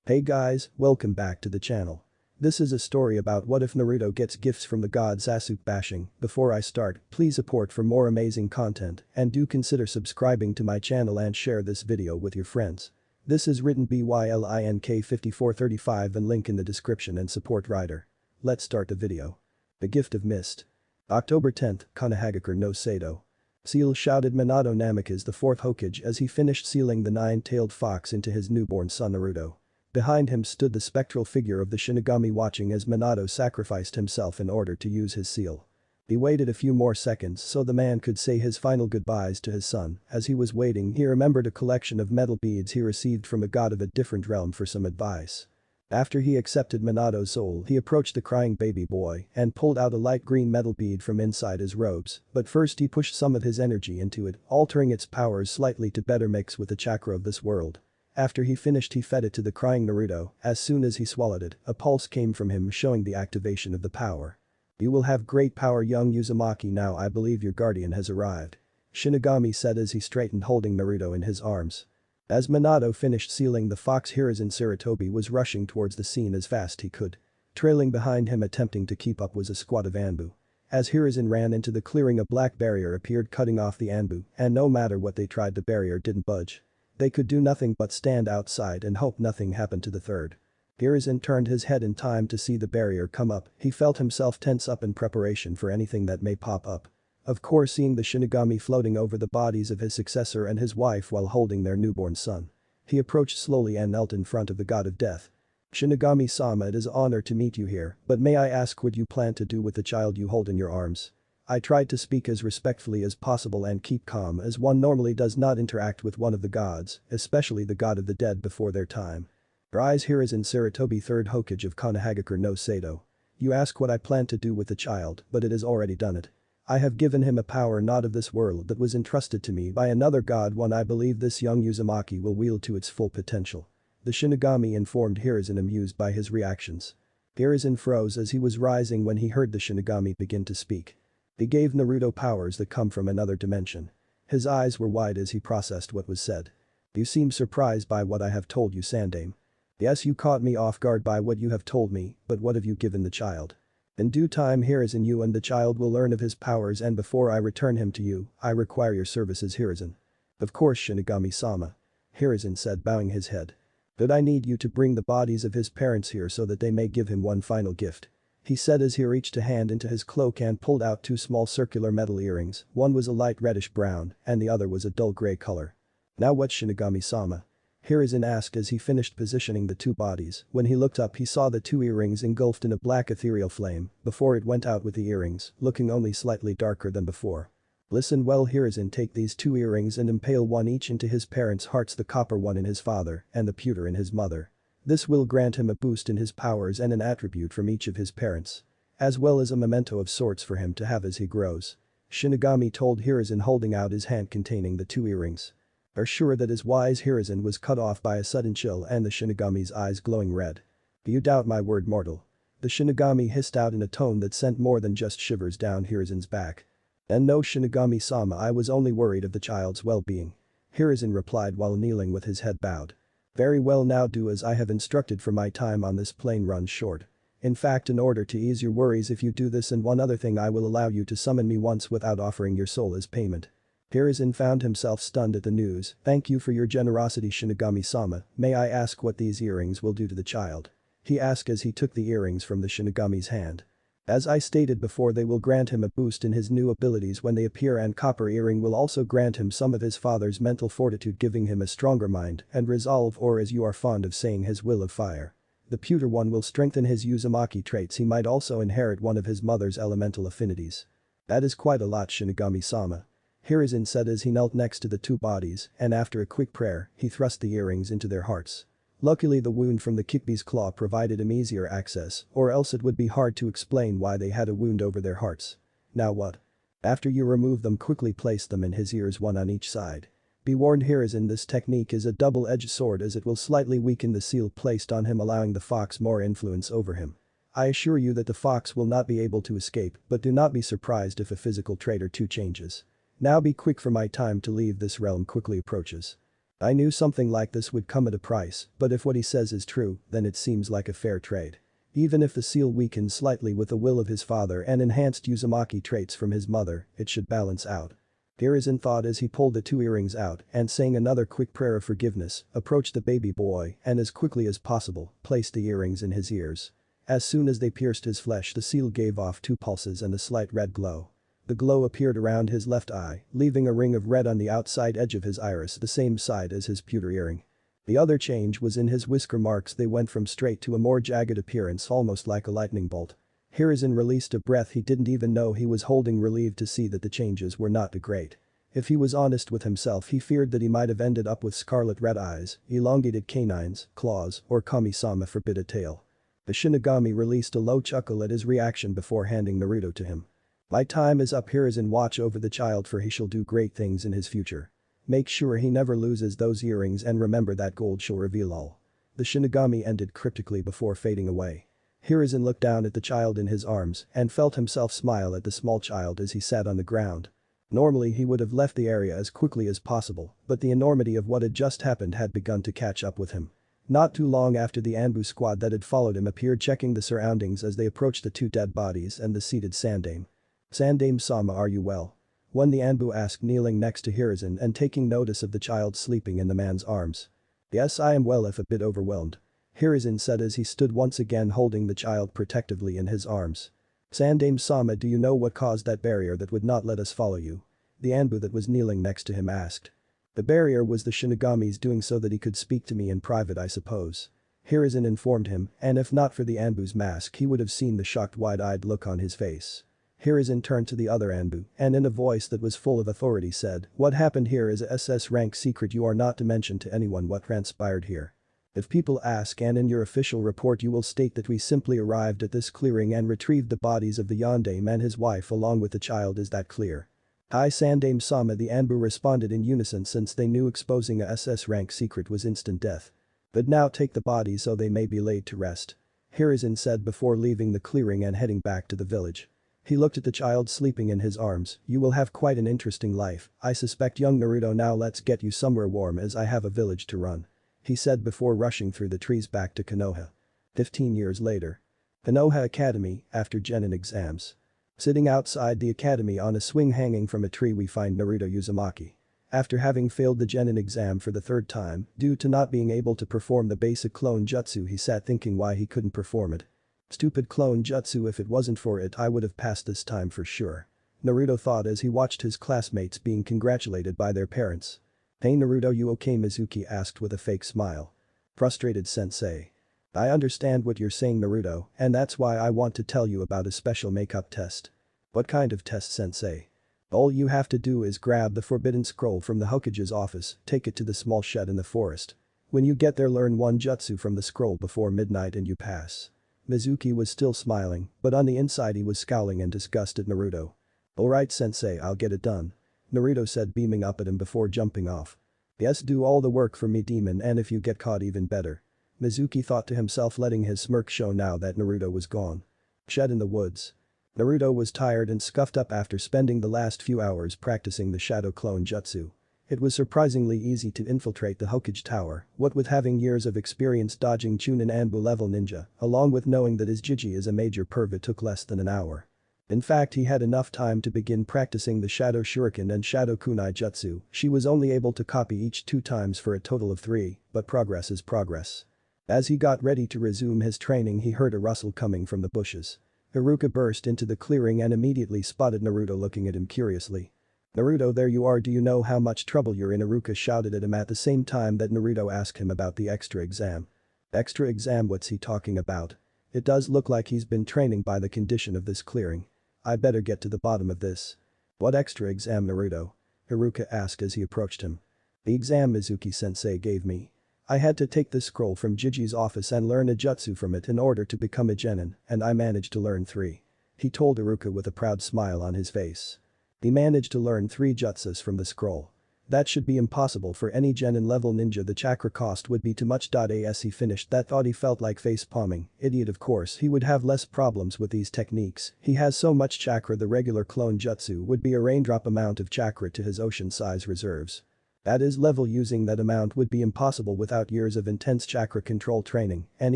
Hey guys, welcome back to the channel. This is a story about what if Naruto gets gifts from the god Sasuke bashing. Before I start, please support for more amazing content and do consider subscribing to my channel and share this video with your friends. This is written BYLINK 5435 and link in the description and support writer. Let's start the video. The Gift of Mist. October 10th, Konohagakure no Sado. Seal shouted Minato Namikaze the fourth Hokage as he finished sealing the nine-tailed fox into his newborn son Naruto. Behind him stood the spectral figure of the Shinigami watching as Minato sacrificed himself in order to use his seal. He waited a few more seconds so the man could say his final goodbyes to his son. As he was waiting, he remembered a collection of metal beads he received from a god of a different realm for some advice. After he accepted Minato's soul, he approached the crying baby boy and pulled out a light green metal bead from inside his robes, but first he pushed some of his energy into it, altering its powers slightly to better mix with the chakra of this world. After he finished, he fed it to the crying Naruto. As soon as he swallowed it, a pulse came from him showing the activation of the power. "You will have great power, young Uzumaki. Now I believe your guardian has arrived," Shinigami said as he straightened holding Naruto in his arms. As Minato finished sealing the fox, Hiruzen Sarutobi was rushing towards the scene as fast he could. Trailing behind him attempting to keep up was a squad of Anbu. As Hiruzen ran into the clearing, a black barrier appeared cutting off the Anbu, and no matter what they tried, the barrier didn't budge. They could do nothing but stand outside and hope nothing happened to the third. Hiruzen turned his head in time to see the barrier come up. He felt himself tense up in preparation for anything that may pop up. Of course, seeing the Shinigami floating over the bodies of his successor and his wife while holding their newborn son. He approached slowly and knelt in front of the god of death. "Shinigami-sama, it is an honor to meet you here, but may I ask what you plan to do with the child you hold in your arms?" I tried to speak as respectfully as possible and keep calm, as one normally does not interact with one of the gods, especially the god of the dead before their time. Rise, Hiruzen Sarutobi, third Hokage of Konohagakure no Sado. You ask what I plan to do with the child, but it has already done it. I have given him a power not of this world that was entrusted to me by another god, one I believe this young Uzumaki will wield to its full potential. The Shinigami informed Hiruzen, amused by his reactions. Hiruzen froze as he was rising when he heard the Shinigami begin to speak. He gave Naruto powers that come from another dimension. His eyes were wide as he processed what was said. "You seem surprised by what I have told you, Sandame. Yes, you caught me off guard by what you have told me, but what have you given the child? In due time, Hiruzen, you and the child will learn of his powers, and before I return him to you, I require your services, Hiruzen." "Of course, Shinigami-sama," Hiruzen said, bowing his head. "But I need you to bring the bodies of his parents here so that they may give him one final gift," he said as he reached a hand into his cloak and pulled out two small circular metal earrings. One was a light reddish brown and the other was a dull gray color. "Now what, Shinigami-sama?" Hiruzen asked as he finished positioning the two bodies. When he looked up, he saw the two earrings engulfed in a black ethereal flame before it went out with the earrings, looking only slightly darker than before. "Listen well, Hiruzen, take these two earrings and impale one each into his parents' hearts, the copper one in his father and the pewter in his mother. This will grant him a boost in his powers and an attribute from each of his parents, as well as a memento of sorts for him to have as he grows," Shinigami told Hiruzen, holding out his hand containing the two earrings. Are sure that his wise Hiruzen was cut off by a sudden chill and the Shinigami's eyes glowing red. "You doubt my word, mortal," the Shinigami hissed out in a tone that sent more than just shivers down Hiruzen's back. "And no, Shinigami-sama, I was only worried of the child's well-being," Hiruzen replied while kneeling with his head bowed. "Very well, now do as I have instructed, for my time on this plane runs short. In fact, in order to ease your worries, if you do this and one other thing, I will allow you to summon me once without offering your soul as payment." Hiruzen found himself stunned at the news. "Thank you for your generosity, Shinigami-sama. May I ask what these earrings will do to the child?" he asked as he took the earrings from the Shinigami's hand. "As I stated before, they will grant him a boost in his new abilities when they appear, and copper earring will also grant him some of his father's mental fortitude, giving him a stronger mind and resolve, or as you are fond of saying, his will of fire. The pewter one will strengthen his Uzumaki traits. He might also inherit one of his mother's elemental affinities." "That is quite a lot, Shinigami-sama," Hiruzen said as he knelt next to the two bodies, and after a quick prayer, he thrust the earrings into their hearts. Luckily, the wound from the Kikbi's claw provided him easier access, or else it would be hard to explain why they had a wound over their hearts. "Now what? After you remove them, quickly place them in his ears, one on each side. Be warned, Hiruzen, this technique is a double-edged sword as it will slightly weaken the seal placed on him, allowing the fox more influence over him. I assure you that the fox will not be able to escape, but do not be surprised if a physical trait or two changes. Now be quick, for my time to leave this realm quickly approaches." I knew something like this would come at a price, but if what he says is true, then it seems like a fair trade. Even if the seal weakens slightly with the will of his father and enhanced Uzumaki traits from his mother, it should balance out. Hiruzen thought as he pulled the two earrings out and saying another quick prayer of forgiveness, approached the baby boy and as quickly as possible, placed the earrings in his ears. As soon as they pierced his flesh, the seal gave off two pulses and a slight red glow. The glow appeared around his left eye, leaving a ring of red on the outside edge of his iris the same side as his pewter earring. The other change was in his whisker marks. They went from straight to a more jagged appearance, almost like a lightning bolt. Hiruzen released a breath he didn't even know he was holding, relieved to see that the changes were not too great. If he was honest with himself, he feared that he might have ended up with scarlet red eyes, elongated canines, claws, or Kami-sama forbidden tail. The Shinigami released a low chuckle at his reaction before handing Naruto to him. My time is up. Hiruzen, watch over the child, for he shall do great things in his future. Make sure he never loses those earrings and remember that gold shall reveal all. The Shinigami ended cryptically before fading away. Hiruzen looked down at the child in his arms and felt himself smile at the small child as he sat on the ground. Normally he would have left the area as quickly as possible, but the enormity of what had just happened had begun to catch up with him. Not too long after, the Anbu squad that had followed him appeared, checking the surroundings as they approached the two dead bodies and the seated Sandame. Sandame-sama, are you well? One, the Anbu asked, kneeling next to Hiruzen and taking notice of the child sleeping in the man's arms. Yes, I am well, if a bit overwhelmed. Hiruzen said as he stood once again holding the child protectively in his arms. Sandame-sama, do you know what caused that barrier that would not let us follow you? The Anbu that was kneeling next to him asked. The barrier was the Shinigami's doing so that he could speak to me in private, I suppose. Hiruzen informed him, and if not for the Anbu's mask he would have seen the shocked wide-eyed look on his face. Hiruzen turned to the other Anbu and in a voice that was full of authority said, what happened here is a SS rank secret. You are not to mention to anyone what transpired here. If people ask, and in your official report you will state that we simply arrived at this clearing and retrieved the bodies of the Yondaime and his wife along with the child, is that clear? Hi Sandame-sama, the Anbu responded in unison, since they knew exposing a SS rank secret was instant death. But now take the bodies so they may be laid to rest. Hiruzen said before leaving the clearing and heading back to the village. He looked at the child sleeping in his arms. You will have quite an interesting life, I suspect, young Naruto. Now let's get you somewhere warm as I have a village to run. He said before rushing through the trees back to Konoha. 15 years later. Konoha Academy, after Genin exams. Sitting outside the academy on a swing hanging from a tree we find Naruto Uzumaki. After having failed the Genin exam for the third time, due to not being able to perform the basic clone jutsu, he sat thinking why he couldn't perform it. Stupid clone jutsu, if it wasn't for it I would have passed this time for sure. Naruto thought as he watched his classmates being congratulated by their parents. Hey Naruto, you okay? Mizuki asked with a fake smile. Frustrated sensei. I understand what you're saying, Naruto, and that's why I want to tell you about a special makeup test. What kind of test, sensei? All you have to do is grab the forbidden scroll from the Hokage's office, take it to the small shed in the forest. When you get there, learn one jutsu from the scroll before midnight and you pass. Mizuki was still smiling, but on the inside he was scowling in disgust at Naruto. Alright sensei, I'll get it done. Naruto said, beaming up at him before jumping off. Yes, do all the work for me, demon, and if you get caught, even better. Mizuki thought to himself, letting his smirk show now that Naruto was gone. Shed in the woods. Naruto was tired and scuffed up after spending the last few hours practicing the shadow clone jutsu. It was surprisingly easy to infiltrate the Hokage tower, what with having years of experience dodging Chunin Anbu level ninja, along with knowing that his Jiji is a major perv. It took less than an hour. In fact, he had enough time to begin practicing the Shadow Shuriken and Shadow Kunai Jutsu. She was only able to copy each 2 times for a total of 3, but progress is progress. As he got ready to resume his training, he heard a rustle coming from the bushes. Iruka burst into the clearing and immediately spotted Naruto looking at him curiously. Naruto, there you are, do you know how much trouble you're in? Iruka shouted at him at the same time that Naruto asked him about the extra exam. Extra exam? What's he talking about? It does look like he's been training by the condition of this clearing. I better get to the bottom of this. What extra exam, Naruto? Iruka asked as he approached him. The exam Mizuki-sensei gave me. I had to take this scroll from Jiji's office and learn a jutsu from it in order to become a genin, and I managed to learn 3. He told Iruka with a proud smile on his face. He managed to learn 3 jutsus from the scroll. That should be impossible for any genin level ninja. The chakra cost would be too much. As he finished that thought, he felt like face palming. Idiot, of course he would have less problems with these techniques. He has so much chakra, the regular clone jutsu would be a raindrop amount of chakra to his ocean-size reserves. At his level, using that amount would be impossible without years of intense chakra control training, and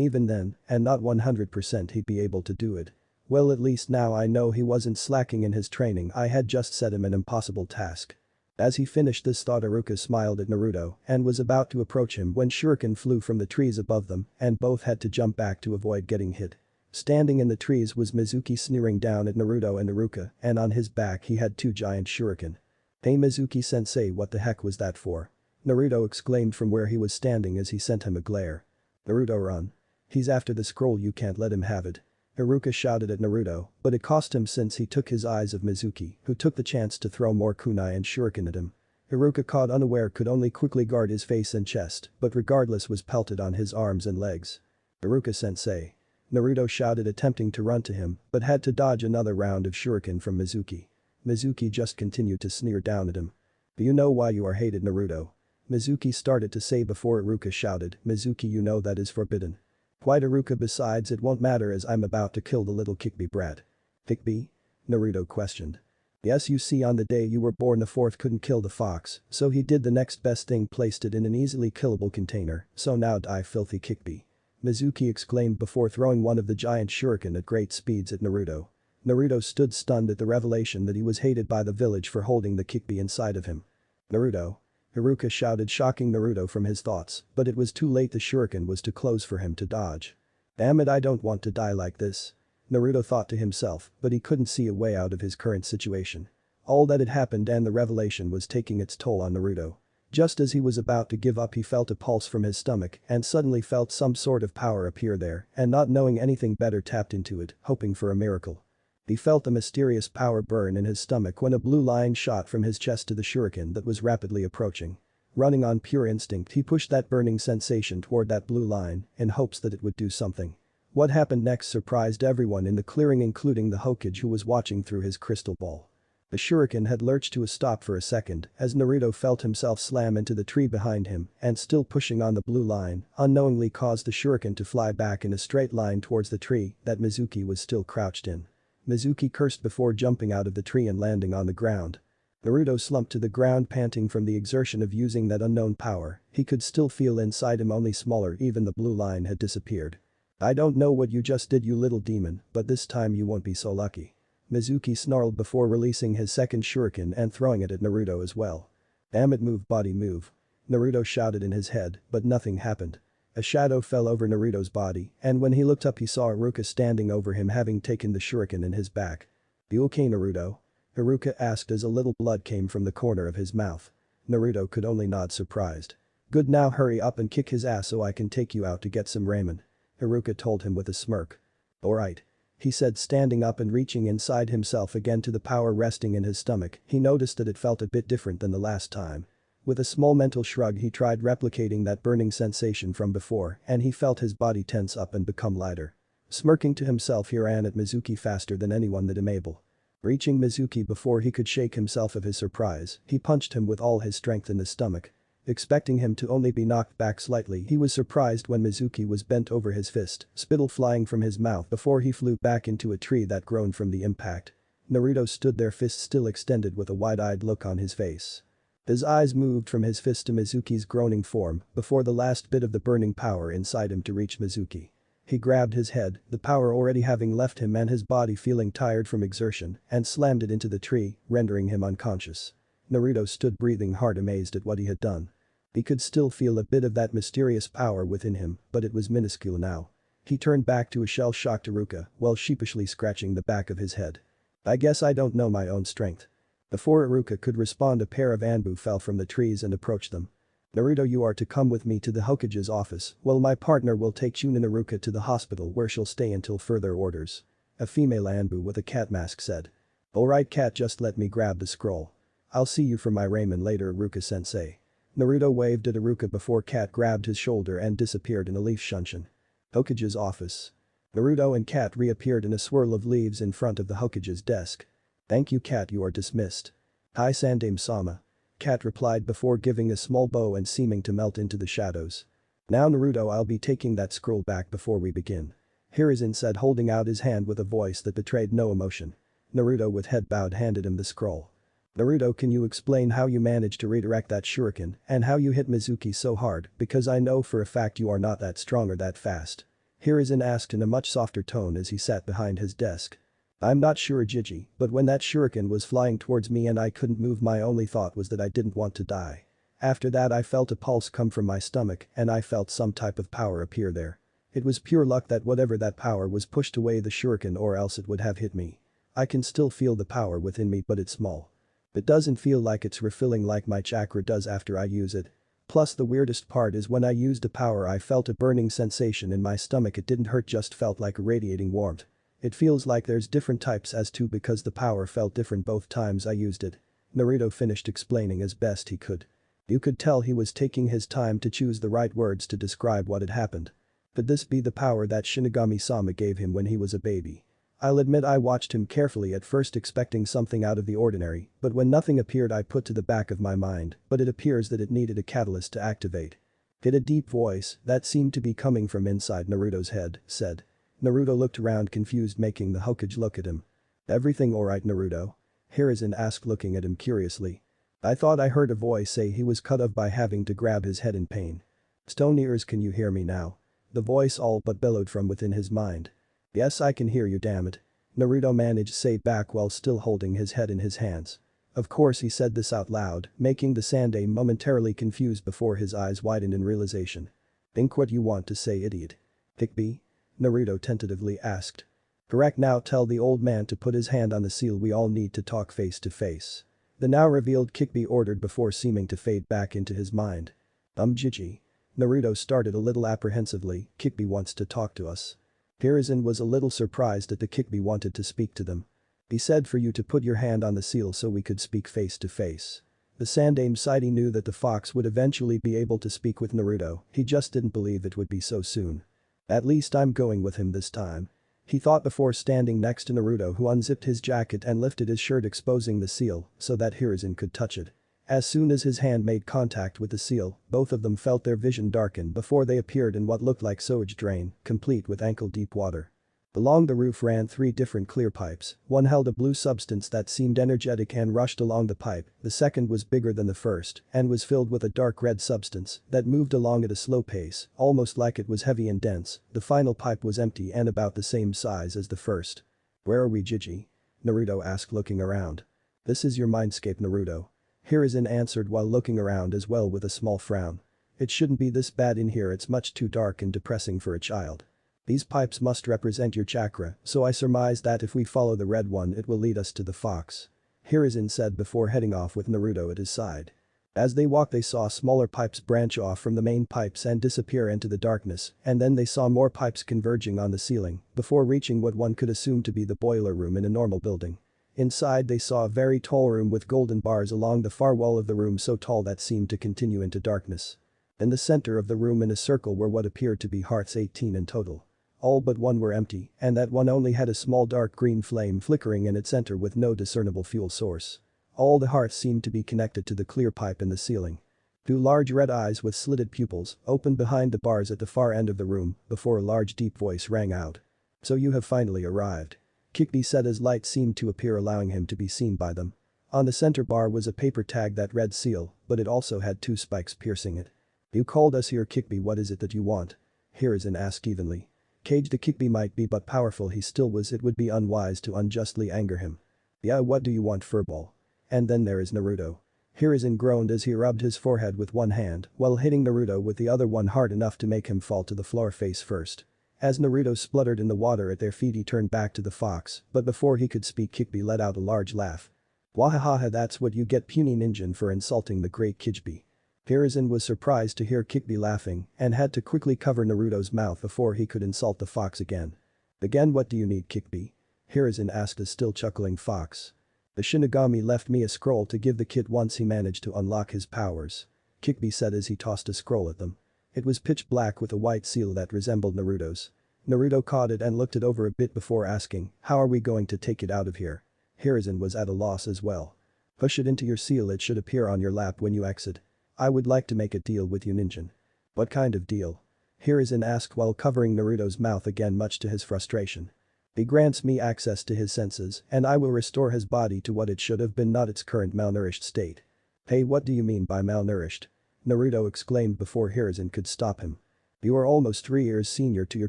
even then, and not 100% he'd be able to do it. Well, at least now I know he wasn't slacking in his training. I had just set him an impossible task. As he finished this thought, Iruka smiled at Naruto and was about to approach him when shuriken flew from the trees above them and both had to jump back to avoid getting hit. Standing in the trees was Mizuki, sneering down at Naruto and Iruka, and on his back he had 2 giant shuriken. "Hey Mizuki-sensei, what the heck was that for?" Naruto exclaimed from where he was standing as he sent him a glare. "Naruto, run. He's after the scroll, you can't let him have it." Iruka shouted at Naruto, but it cost him since he took his eyes off Mizuki, who took the chance to throw more kunai and shuriken at him. Iruka, caught unaware, could only quickly guard his face and chest, but regardless was pelted on his arms and legs. "Iruka-sensei." Naruto shouted, attempting to run to him, but had to dodge another round of shuriken from Mizuki. Mizuki just continued to sneer down at him. "Do you know why you are hated, Naruto?" Mizuki started to say before Iruka shouted, "Mizuki, you know that is forbidden." "Quite, Iruka, besides it won't matter as I'm about to kill the little Kikbi brat." "Kikbi?" Naruto questioned. "Yes, you see, on the day you were born the fourth couldn't kill the fox, so he did the next best thing, placed it in an easily killable container, so now die, filthy Kikbi." Mizuki exclaimed before throwing one of the giant shuriken at great speeds at Naruto. Naruto stood stunned at the revelation that he was hated by the village for holding the Kikbi inside of him. "Naruto?" Iruka shouted, shocking Naruto from his thoughts, but it was too late. The shuriken was too close for him to dodge. "Damn it, I don't want to die like this," Naruto thought to himself, but he couldn't see a way out of his current situation. All that had happened and the revelation was taking its toll on Naruto. Just as he was about to give up, he felt a pulse from his stomach and suddenly felt some sort of power appear there, and not knowing anything better tapped into it, hoping for a miracle. He felt a mysterious power burn in his stomach when a blue line shot from his chest to the shuriken that was rapidly approaching. Running on pure instinct, he pushed that burning sensation toward that blue line in hopes that it would do something. What happened next surprised everyone in the clearing, including the Hokage, who was watching through his crystal ball. The shuriken had lurched to a stop for a second as Naruto felt himself slam into the tree behind him and, still pushing on the blue line, unknowingly caused the shuriken to fly back in a straight line towards the tree that Mizuki was still crouched in. Mizuki cursed before jumping out of the tree and landing on the ground. Naruto slumped to the ground, panting from the exertion of using that unknown power. He could still feel inside him, only smaller. Even the blue line had disappeared. "I don't know what you just did, you little demon, but this time you won't be so lucky." Mizuki snarled before releasing his second shuriken and throwing it at Naruto as well. "Damn it, move, body, move." Naruto shouted in his head, but nothing happened. A shadow fell over Naruto's body, and when he looked up he saw Iruka standing over him, having taken the shuriken in his back. "You okay, Naruto?" Iruka asked as a little blood came from the corner of his mouth. Naruto could only nod, surprised. "Good, now hurry up and kick his ass so I can take you out to get some ramen," Iruka told him with a smirk. "Alright," he said, standing up and reaching inside himself again to the power resting in his stomach. He noticed that it felt a bit different than the last time. With a small mental shrug, he tried replicating that burning sensation from before and he felt his body tense up and become lighter. Smirking to himself, he ran at Mizuki faster than anyone that him able. Reaching Mizuki before he could shake himself of his surprise, he punched him with all his strength in the stomach. Expecting him to only be knocked back slightly, he was surprised when Mizuki was bent over his fist, spittle flying from his mouth before he flew back into a tree that groaned from the impact. Naruto stood there, fist still extended, with a wide-eyed look on his face. His eyes moved from his fist to Mizuki's groaning form before the last bit of the burning power inside him to reach Mizuki. He grabbed his head, the power already having left him and his body feeling tired from exertion, and slammed it into the tree, rendering him unconscious. Naruto stood breathing hard, amazed at what he had done. He could still feel a bit of that mysterious power within him, but it was minuscule now. He turned back to a shell-shocked Iruka while sheepishly scratching the back of his head. "I guess I don't know my own strength." Before Iruka could respond, a pair of Anbu fell from the trees and approached them. "Naruto, you are to come with me to the Hokage's office while my partner will take Chunin Iruka to the hospital where she'll stay until further orders," a female Anbu with a cat mask said. "Alright cat, just let me grab the scroll. I'll see you for my ramen later, Iruka-sensei." Naruto waved at Iruka before Cat grabbed his shoulder and disappeared in a leaf shunshin. Hokage's office. Naruto and Cat reappeared in a swirl of leaves in front of the Hokage's desk. "Thank you, Cat, you are dismissed." "Hi Sandame-sama." Cat replied before giving a small bow and seeming to melt into the shadows. "Now Naruto, I'll be taking that scroll back before we begin." Hiruzen said, holding out his hand with a voice that betrayed no emotion. Naruto with head bowed handed him the scroll. Naruto, can you explain how you managed to redirect that shuriken and how you hit Mizuki so hard, because I know for a fact you are not that strong or that fast. Hiruzen asked in a much softer tone as he sat behind his desk. I'm not sure, Jiji, but when that shuriken was flying towards me and I couldn't move, my only thought was that I didn't want to die. After that I felt a pulse come from my stomach and I felt some type of power appear there. It was pure luck that whatever that power was pushed away the shuriken, or else it would have hit me. I can still feel the power within me, but it's small. It doesn't feel like it's refilling like my chakra does after I use it. Plus the weirdest part is when I used the power I felt a burning sensation in my stomach. It didn't hurt, just felt like a radiating warmth. It feels like there's different types as too because the power felt different both times I used it. Naruto finished explaining as best he could. You could tell he was taking his time to choose the right words to describe what had happened. Could this be the power that Shinigami-sama gave him when he was a baby? I'll admit I watched him carefully at first, expecting something out of the ordinary, but when nothing appeared I put to the back of my mind, but it appears that it needed a catalyst to activate. Did a deep voice, that seemed to be coming from inside Naruto's head, said. Naruto looked around confused, making the Hokage look at him. Everything alright, Naruto? Hiruzen asked, looking at him curiously. I thought I heard a voice say he was cut off by having to grab his head in pain. Stone ears, can you hear me now? The voice all but bellowed from within his mind. Yes, I can hear you, damn it. Naruto managed to say back while still holding his head in his hands. Of course he said this out loud, making the Sandai momentarily confused before his eyes widened in realization. Think what you want to say, idiot. Hikbi? Naruto tentatively asked. Correct, now tell the old man to put his hand on the seal, we all need to talk face to face. The now revealed Kikbi ordered before seeming to fade back into his mind. Jiji. Naruto started a little apprehensively, Kikbi wants to talk to us. Hiruzen was a little surprised that the Kikbi wanted to speak to them. He said for you to put your hand on the seal so we could speak face to face. The Sandai Saidi knew that the fox would eventually be able to speak with Naruto, he just didn't believe it would be so soon. At least I'm going with him this time. He thought before standing next to Naruto, who unzipped his jacket and lifted his shirt, exposing the seal so that Hiruzen could touch it. As soon as his hand made contact with the seal, both of them felt their vision darken before they appeared in what looked like sewage drain, complete with ankle-deep water. Along the roof ran 3 different clear pipes, one held a blue substance that seemed energetic and rushed along the pipe, the second was bigger than the first and was filled with a dark red substance that moved along at a slow pace, almost like it was heavy and dense. The final pipe was empty and about the same size as the first. Where are we, Jiji? Naruto asked, looking around. This is your mindscape, Naruto. Hiruzen answered while looking around as well with a small frown. It shouldn't be this bad in here, it's much too dark and depressing for a child. These pipes must represent your chakra, so I surmise that if we follow the red one it will lead us to the fox. Hiruzen said before heading off with Naruto at his side. As they walked they saw smaller pipes branch off from the main pipes and disappear into the darkness, and then they saw more pipes converging on the ceiling before reaching what one could assume to be the boiler room in a normal building. Inside they saw a very tall room with golden bars along the far wall of the room, so tall that seemed to continue into darkness. In the center of the room in a circle were what appeared to be hearts, 18 in total. All but one were empty, and that one only had a small dark green flame flickering in its center with no discernible fuel source. All the hearts seemed to be connected to the clear pipe in the ceiling. 2 large red eyes with slitted pupils opened behind the bars at the far end of the room before a large deep voice rang out. So you have finally arrived. Kikbi said as light seemed to appear, allowing him to be seen by them. On the center bar was a paper tag that read seal, but it also had 2 spikes piercing it. You called us here, Kikbi, what is it that you want? Hiruzen asked evenly. Caged the Kikbi might be but powerful he still was, it would be unwise to unjustly anger him. Yeah, what do you want, furball? And then there is Naruto. Hiruzen groaned as he rubbed his forehead with one hand while hitting Naruto with the other one hard enough to make him fall to the floor face first. As Naruto spluttered in the water at their feet he turned back to the fox, but before he could speak Kikbi let out a large laugh. Wahahaha, that's what you get, puny ninja, for insulting the great Kijbi. Hiruzen was surprised to hear Kikbi laughing and had to quickly cover Naruto's mouth before he could insult the fox again. Again, what do you need, Kikbi? Hiruzen asked a still chuckling fox. The Shinigami left me a scroll to give the kid once he managed to unlock his powers. Kikbi said as he tossed a scroll at them. It was pitch black with a white seal that resembled Naruto's. Naruto caught it and looked it over a bit before asking, how are we going to take it out of here? Hiruzen was at a loss as well. Push it into your seal, it should appear on your lap when you exit. I would like to make a deal with you, ninja. What kind of deal? Hiruzen asked while covering Naruto's mouth again, much to his frustration. He grants me access to his senses, and I will restore his body to what it should have been, not its current malnourished state. Hey, what do you mean by malnourished? Naruto exclaimed before Hiruzen could stop him. You are almost 3 years senior to your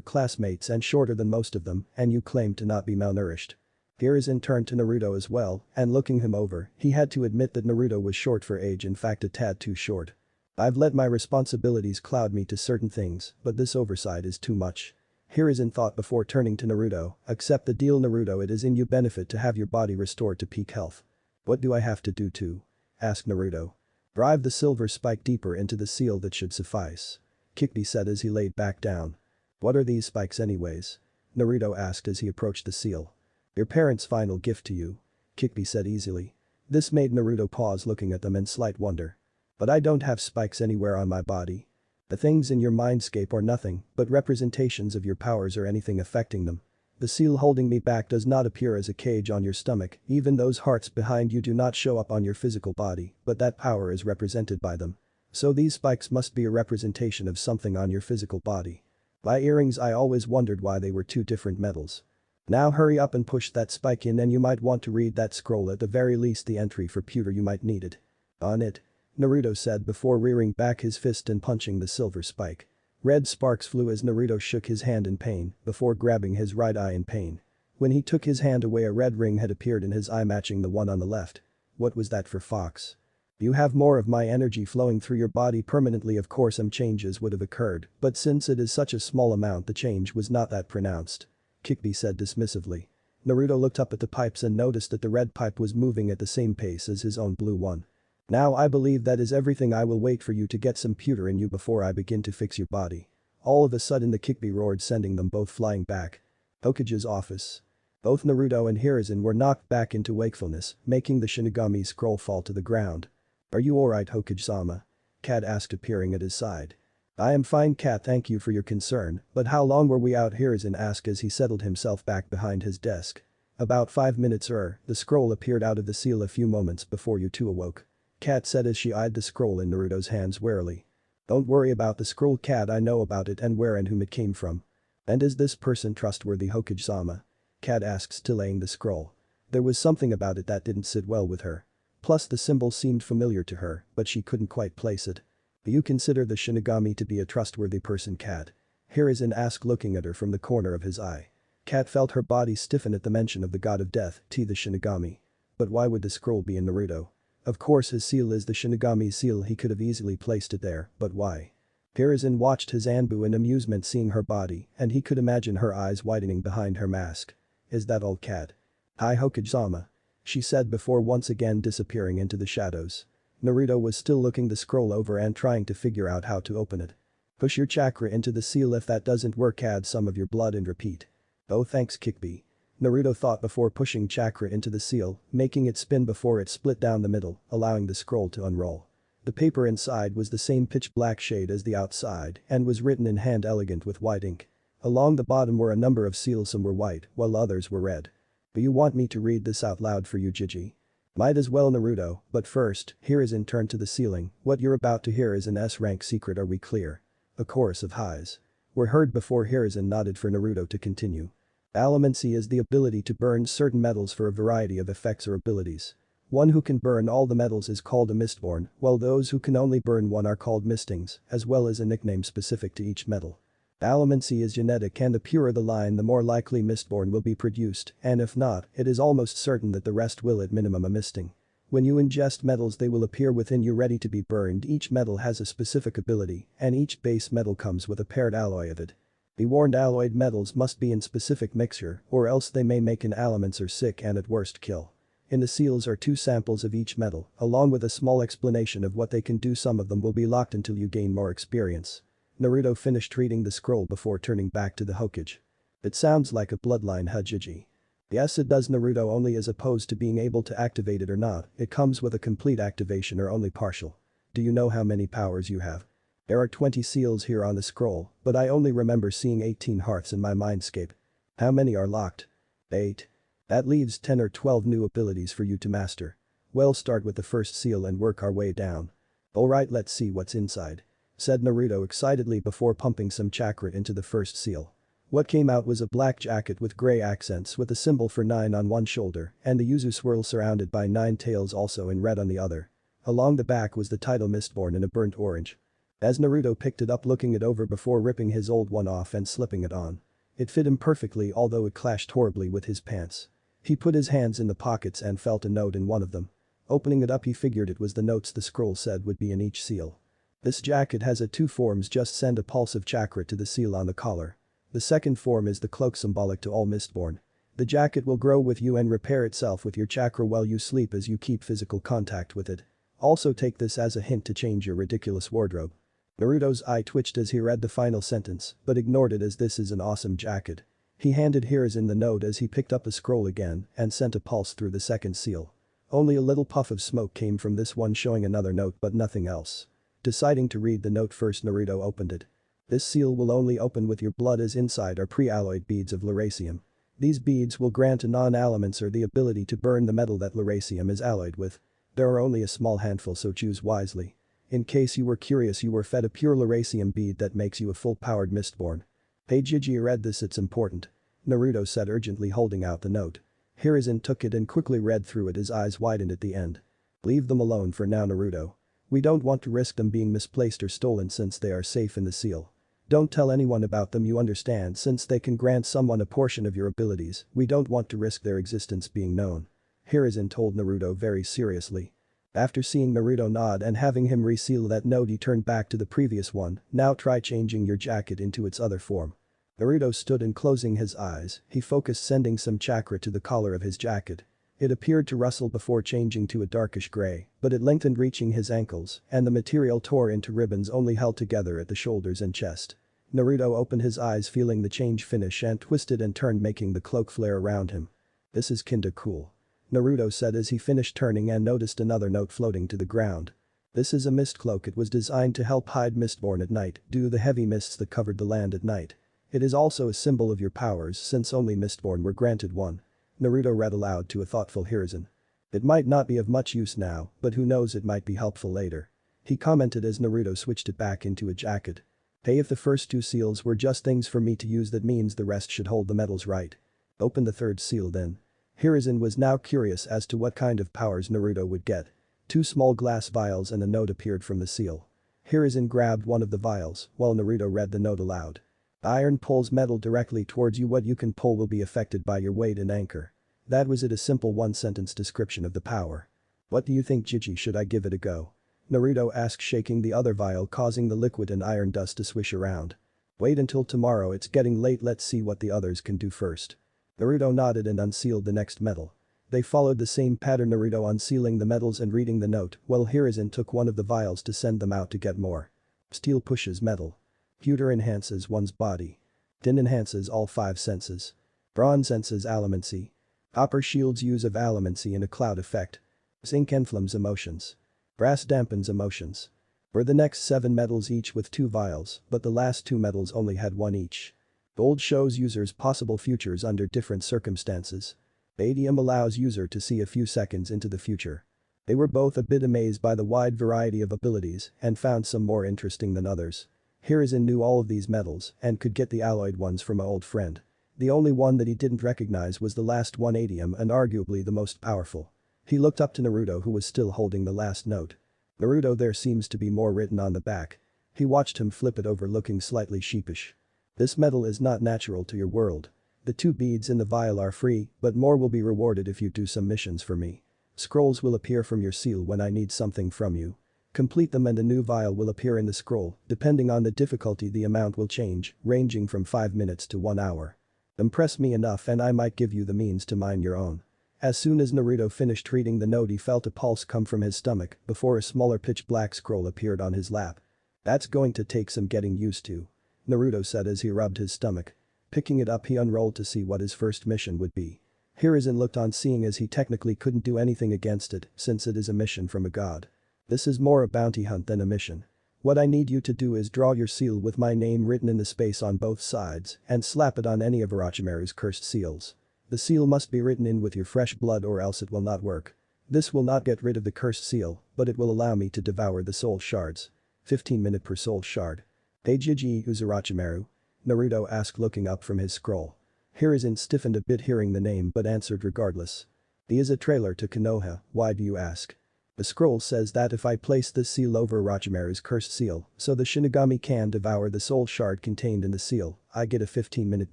classmates and shorter than most of them, and you claim to not be malnourished. Hiruzen turned to Naruto as well, and looking him over, he had to admit that Naruto was short for age, in fact a tad too short. I've let my responsibilities cloud me to certain things, but this oversight is too much. Hiruzen thought before turning to Naruto, accept the deal Naruto, it is in your benefit to have your body restored to peak health. What do I have to do to? Asked Naruto. Drive the silver spike deeper into the seal, that should suffice. Kikbi said as he laid back down. What are these spikes anyways? Naruto asked as he approached the seal. Your parents' final gift to you. Kikbi said easily. This made Naruto pause, looking at them in slight wonder. But I don't have spikes anywhere on my body. The things in your mindscape are nothing but representations of your powers or anything affecting them. The seal holding me back does not appear as a cage on your stomach, even those hearts behind you do not show up on your physical body, but that power is represented by them. So these spikes must be a representation of something on your physical body. By earrings, I always wondered why they were two different metals. Now hurry up and push that spike in, and you might want to read that scroll, at the very least the entry for pewter, you might need it. On it. Naruto said before rearing back his fist and punching the silver spike. Red sparks flew as Naruto shook his hand in pain before grabbing his right eye in pain. When he took his hand away, a red ring had appeared in his eye, matching the one on the left. What was that for, Fox? You have more of my energy flowing through your body permanently. Of course some changes would have occurred, but since it is such a small amount, the change was not that pronounced. Kikbi said dismissively. Naruto looked up at the pipes and noticed that the red pipe was moving at the same pace as his own blue one. Now I believe that is everything. I will wait for you to get some pewter in you before I begin to fix your body. All of a sudden the Kikbi roared, sending them both flying back. Hokage's office. Both Naruto and Hiruzen were knocked back into wakefulness, making the Shinigami scroll fall to the ground. Are you alright, Hokage-sama? Kat asked, appearing at his side. I am fine, Kat, thank you for your concern, but how long were we out? Hiruzen asked as he settled himself back behind his desk. About 5 minutes. The scroll appeared out of the seal a few moments before you two awoke. Kat said as she eyed the scroll in Naruto's hands warily. Don't worry about the scroll, Kat, I know about it and where and whom it came from. And is this person trustworthy, Hokage-sama? Kat asked, still eyeing the scroll. There was something about it that didn't sit well with her. Plus the symbol seemed familiar to her, but she couldn't quite place it. Do you consider the Shinigami to be a trustworthy person, Kat? Hiruzen asked, looking at her from the corner of his eye. Kat felt her body stiffen at the mention of the god of death, the Shinigami. But why would the scroll be in Naruto? Of course his seal is the Shinigami's seal, he could have easily placed it there, but why? Hiruzen watched his Anbu in amusement, seeing her body, and he could imagine her eyes widening behind her mask. Is that all, Kat? Hi, Hokage-sama. She said before once again disappearing into the shadows. Naruto was still looking the scroll over and trying to figure out how to open it. Push your chakra into the seal. If that doesn't work, add some of your blood and repeat. Oh, thanks, Kikbi. Naruto thought before pushing chakra into the seal, making it spin before it split down the middle, allowing the scroll to unroll. The paper inside was the same pitch black shade as the outside and was written in hand elegant with white ink. Along the bottom were a number of seals, some were white while others were red. Do you want me to read this out loud for you, Gigi? Might as well, Naruto, but first, Hiruzen turned to the ceiling. What you're about to hear is an S-rank secret, are we clear? A chorus of highs were heard before Hiruzen nodded for Naruto to continue. Allomancy is the ability to burn certain metals for a variety of effects or abilities. One who can burn all the metals is called a Mistborn, while those who can only burn one are called Mistings, as well as a nickname specific to each metal. Allomancy is genetic, and the purer the line, the more likely Mistborn will be produced, and if not, it is almost certain that the rest will at minimum a Misting. When you ingest metals, they will appear within you ready to be burned. Each metal has a specific ability, and each base metal comes with a paired alloy of it. Be warned, alloyed metals must be in specific mixture, or else they may make an allomancer sick and at worst kill. In the seals are 2 samples of each metal, along with a small explanation of what they can do. Some of them will be locked until you gain more experience. Naruto finished reading the scroll before turning back to the Hokage. It sounds like a bloodline, Hajiji. Yes, it does, Naruto, only as opposed to being able to activate it or not, it comes with a complete activation or only partial. Do you know how many powers you have? There are 20 seals here on the scroll, but I only remember seeing 18 hearts in my mindscape. How many are locked? 8. That leaves 10 or 12 new abilities for you to master. We'll start with the first seal and work our way down. Alright, let's see what's inside, said Naruto excitedly before pumping some chakra into the first seal. What came out was a black jacket with grey accents with a symbol for 9 on one shoulder and the yuzu swirl surrounded by 9 tails also in red on the other. Along the back was the title Mistborn in a burnt orange. As Naruto picked it up, looking it over before ripping his old one off and slipping it on. It fit him perfectly, although it clashed horribly with his pants. He put his hands in the pockets and felt a note in one of them. Opening it up, he figured it was the notes the scroll said would be in each seal. This jacket has two forms, just send a pulse of chakra to the seal on the collar. The second form is the cloak, symbolic to all Mistborn. The jacket will grow with you and repair itself with your chakra while you sleep as you keep physical contact with it. Also take this as a hint to change your ridiculous wardrobe. Naruto's eye twitched as he read the final sentence, but ignored it as this is an awesome jacket. He handed Hiruzen the note as he picked up the scroll again and sent a pulse through the second seal. Only a little puff of smoke came from this one, showing another note but nothing else. Deciding to read the note first, Naruto opened it. This seal will only open with your blood, as inside are pre-alloyed beads of Lerasium. These beads will grant a non-allomancer the ability to burn the metal that Lerasium is alloyed with. There are only a small handful, so choose wisely. In case you were curious, you were fed a pure Lerasium bead that makes you a full-powered Mistborn. Hey Gigi, read this, it's important. Naruto said urgently, holding out the note. Hiruzen took it and quickly read through it, his eyes widened at the end. Leave them alone for now, Naruto. We don't want to risk them being misplaced or stolen since they are safe in the seal. Don't tell anyone about them, you understand, since they can grant someone a portion of your abilities. We don't want to risk their existence being known. Hiruzen told Naruto very seriously. After seeing Naruto nod and having him reseal that note, he turned back to the previous one. Now try changing your jacket into its other form. Naruto stood and closing his eyes, he focused, sending some chakra to the collar of his jacket. It appeared to rustle before changing to a darkish grey, but it lengthened reaching his ankles, and the material tore into ribbons only held together at the shoulders and chest. Naruto opened his eyes, feeling the change finish, and twisted and turned, making the cloak flare around him. This is kinda cool. Naruto said as he finished turning and noticed another note floating to the ground. This is a mist cloak. It was designed to help hide Mistborn at night due to the heavy mists that covered the land at night. It is also a symbol of your powers since only Mistborn were granted one. Naruto read aloud to a thoughtful Hiruzen. It might not be of much use now, but who knows, it might be helpful later. He commented as Naruto switched it back into a jacket. Hey, if the first two seals were just things for me to use, that means the rest should hold the metals, right? Open the third seal then. Hiruzen was now curious as to what kind of powers Naruto would get. 2 small glass vials and a note appeared from the seal. Hiruzen grabbed one of the vials while Naruto read the note aloud. Iron pulls metal directly towards you. What you can pull will be affected by your weight and anchor. That was it, a simple one-sentence description of the power. What do you think, Gigi? Should I give it a go? Naruto asked, shaking the other vial, causing the liquid and iron dust to swish around. Wait until tomorrow, it's getting late, let's see what the others can do first. Naruto nodded and unsealed the next metal. They followed the same pattern, Naruto unsealing the metals and reading the note while Hiruzen took one of the vials to send them out to get more. Steel pushes metal. Pewter enhances one's body. Tin enhances all 5 senses. Bronze senses allomancy. Copper shields use of allomancy in a cloud effect. Zinc enflames emotions. Brass dampens emotions. Were the next 7 metals each with 2 vials, but the last 2 metals only had 1 each. Gold shows users possible futures under different circumstances. Iridium allows user to see a few seconds into the future. They were both a bit amazed by the wide variety of abilities and found some more interesting than others. Hiruzen knew all of these metals and could get the alloyed ones from an old friend. The only one that he didn't recognize was the last one, iridium, and arguably the most powerful. He looked up to Naruto, who was still holding the last note. Naruto, there seems to be more written on the back. He watched him flip it over, looking slightly sheepish. This metal is not natural to your world. The 2 beads in the vial are free, but more will be rewarded if you do some missions for me. Scrolls will appear from your seal when I need something from you. Complete them and a new vial will appear in the scroll. Depending on the difficulty, the amount will change, ranging from 5 minutes to 1 hour. Impress me enough and I might give you the means to mine your own. As soon as Naruto finished reading the note, he felt a pulse come from his stomach before a smaller pitch black scroll appeared on his lap. That's going to take some getting used to. Naruto said as he rubbed his stomach. Picking it up, he unrolled to see what his first mission would be. Hiruzen looked on, seeing as he technically couldn't do anything against it since it is a mission from a god. This is more a bounty hunt than a mission. What I need you to do is draw your seal with my name written in the space on both sides and slap it on any of Orochimaru's cursed seals. The seal must be written in with your fresh blood or else it will not work. This will not get rid of the cursed seal, but it will allow me to devour the soul shards. 15 minutes per soul shard. Hey Gigi, who's Orochimaru? Naruto asked looking up from his scroll. Hiruzen stiffened a bit hearing the name but answered regardless. He is a trailer to Konoha, why do you ask? The scroll says that if I place this seal over Orochimaru's cursed seal, so the Shinigami can devour the soul shard contained in the seal, I get a 15-minute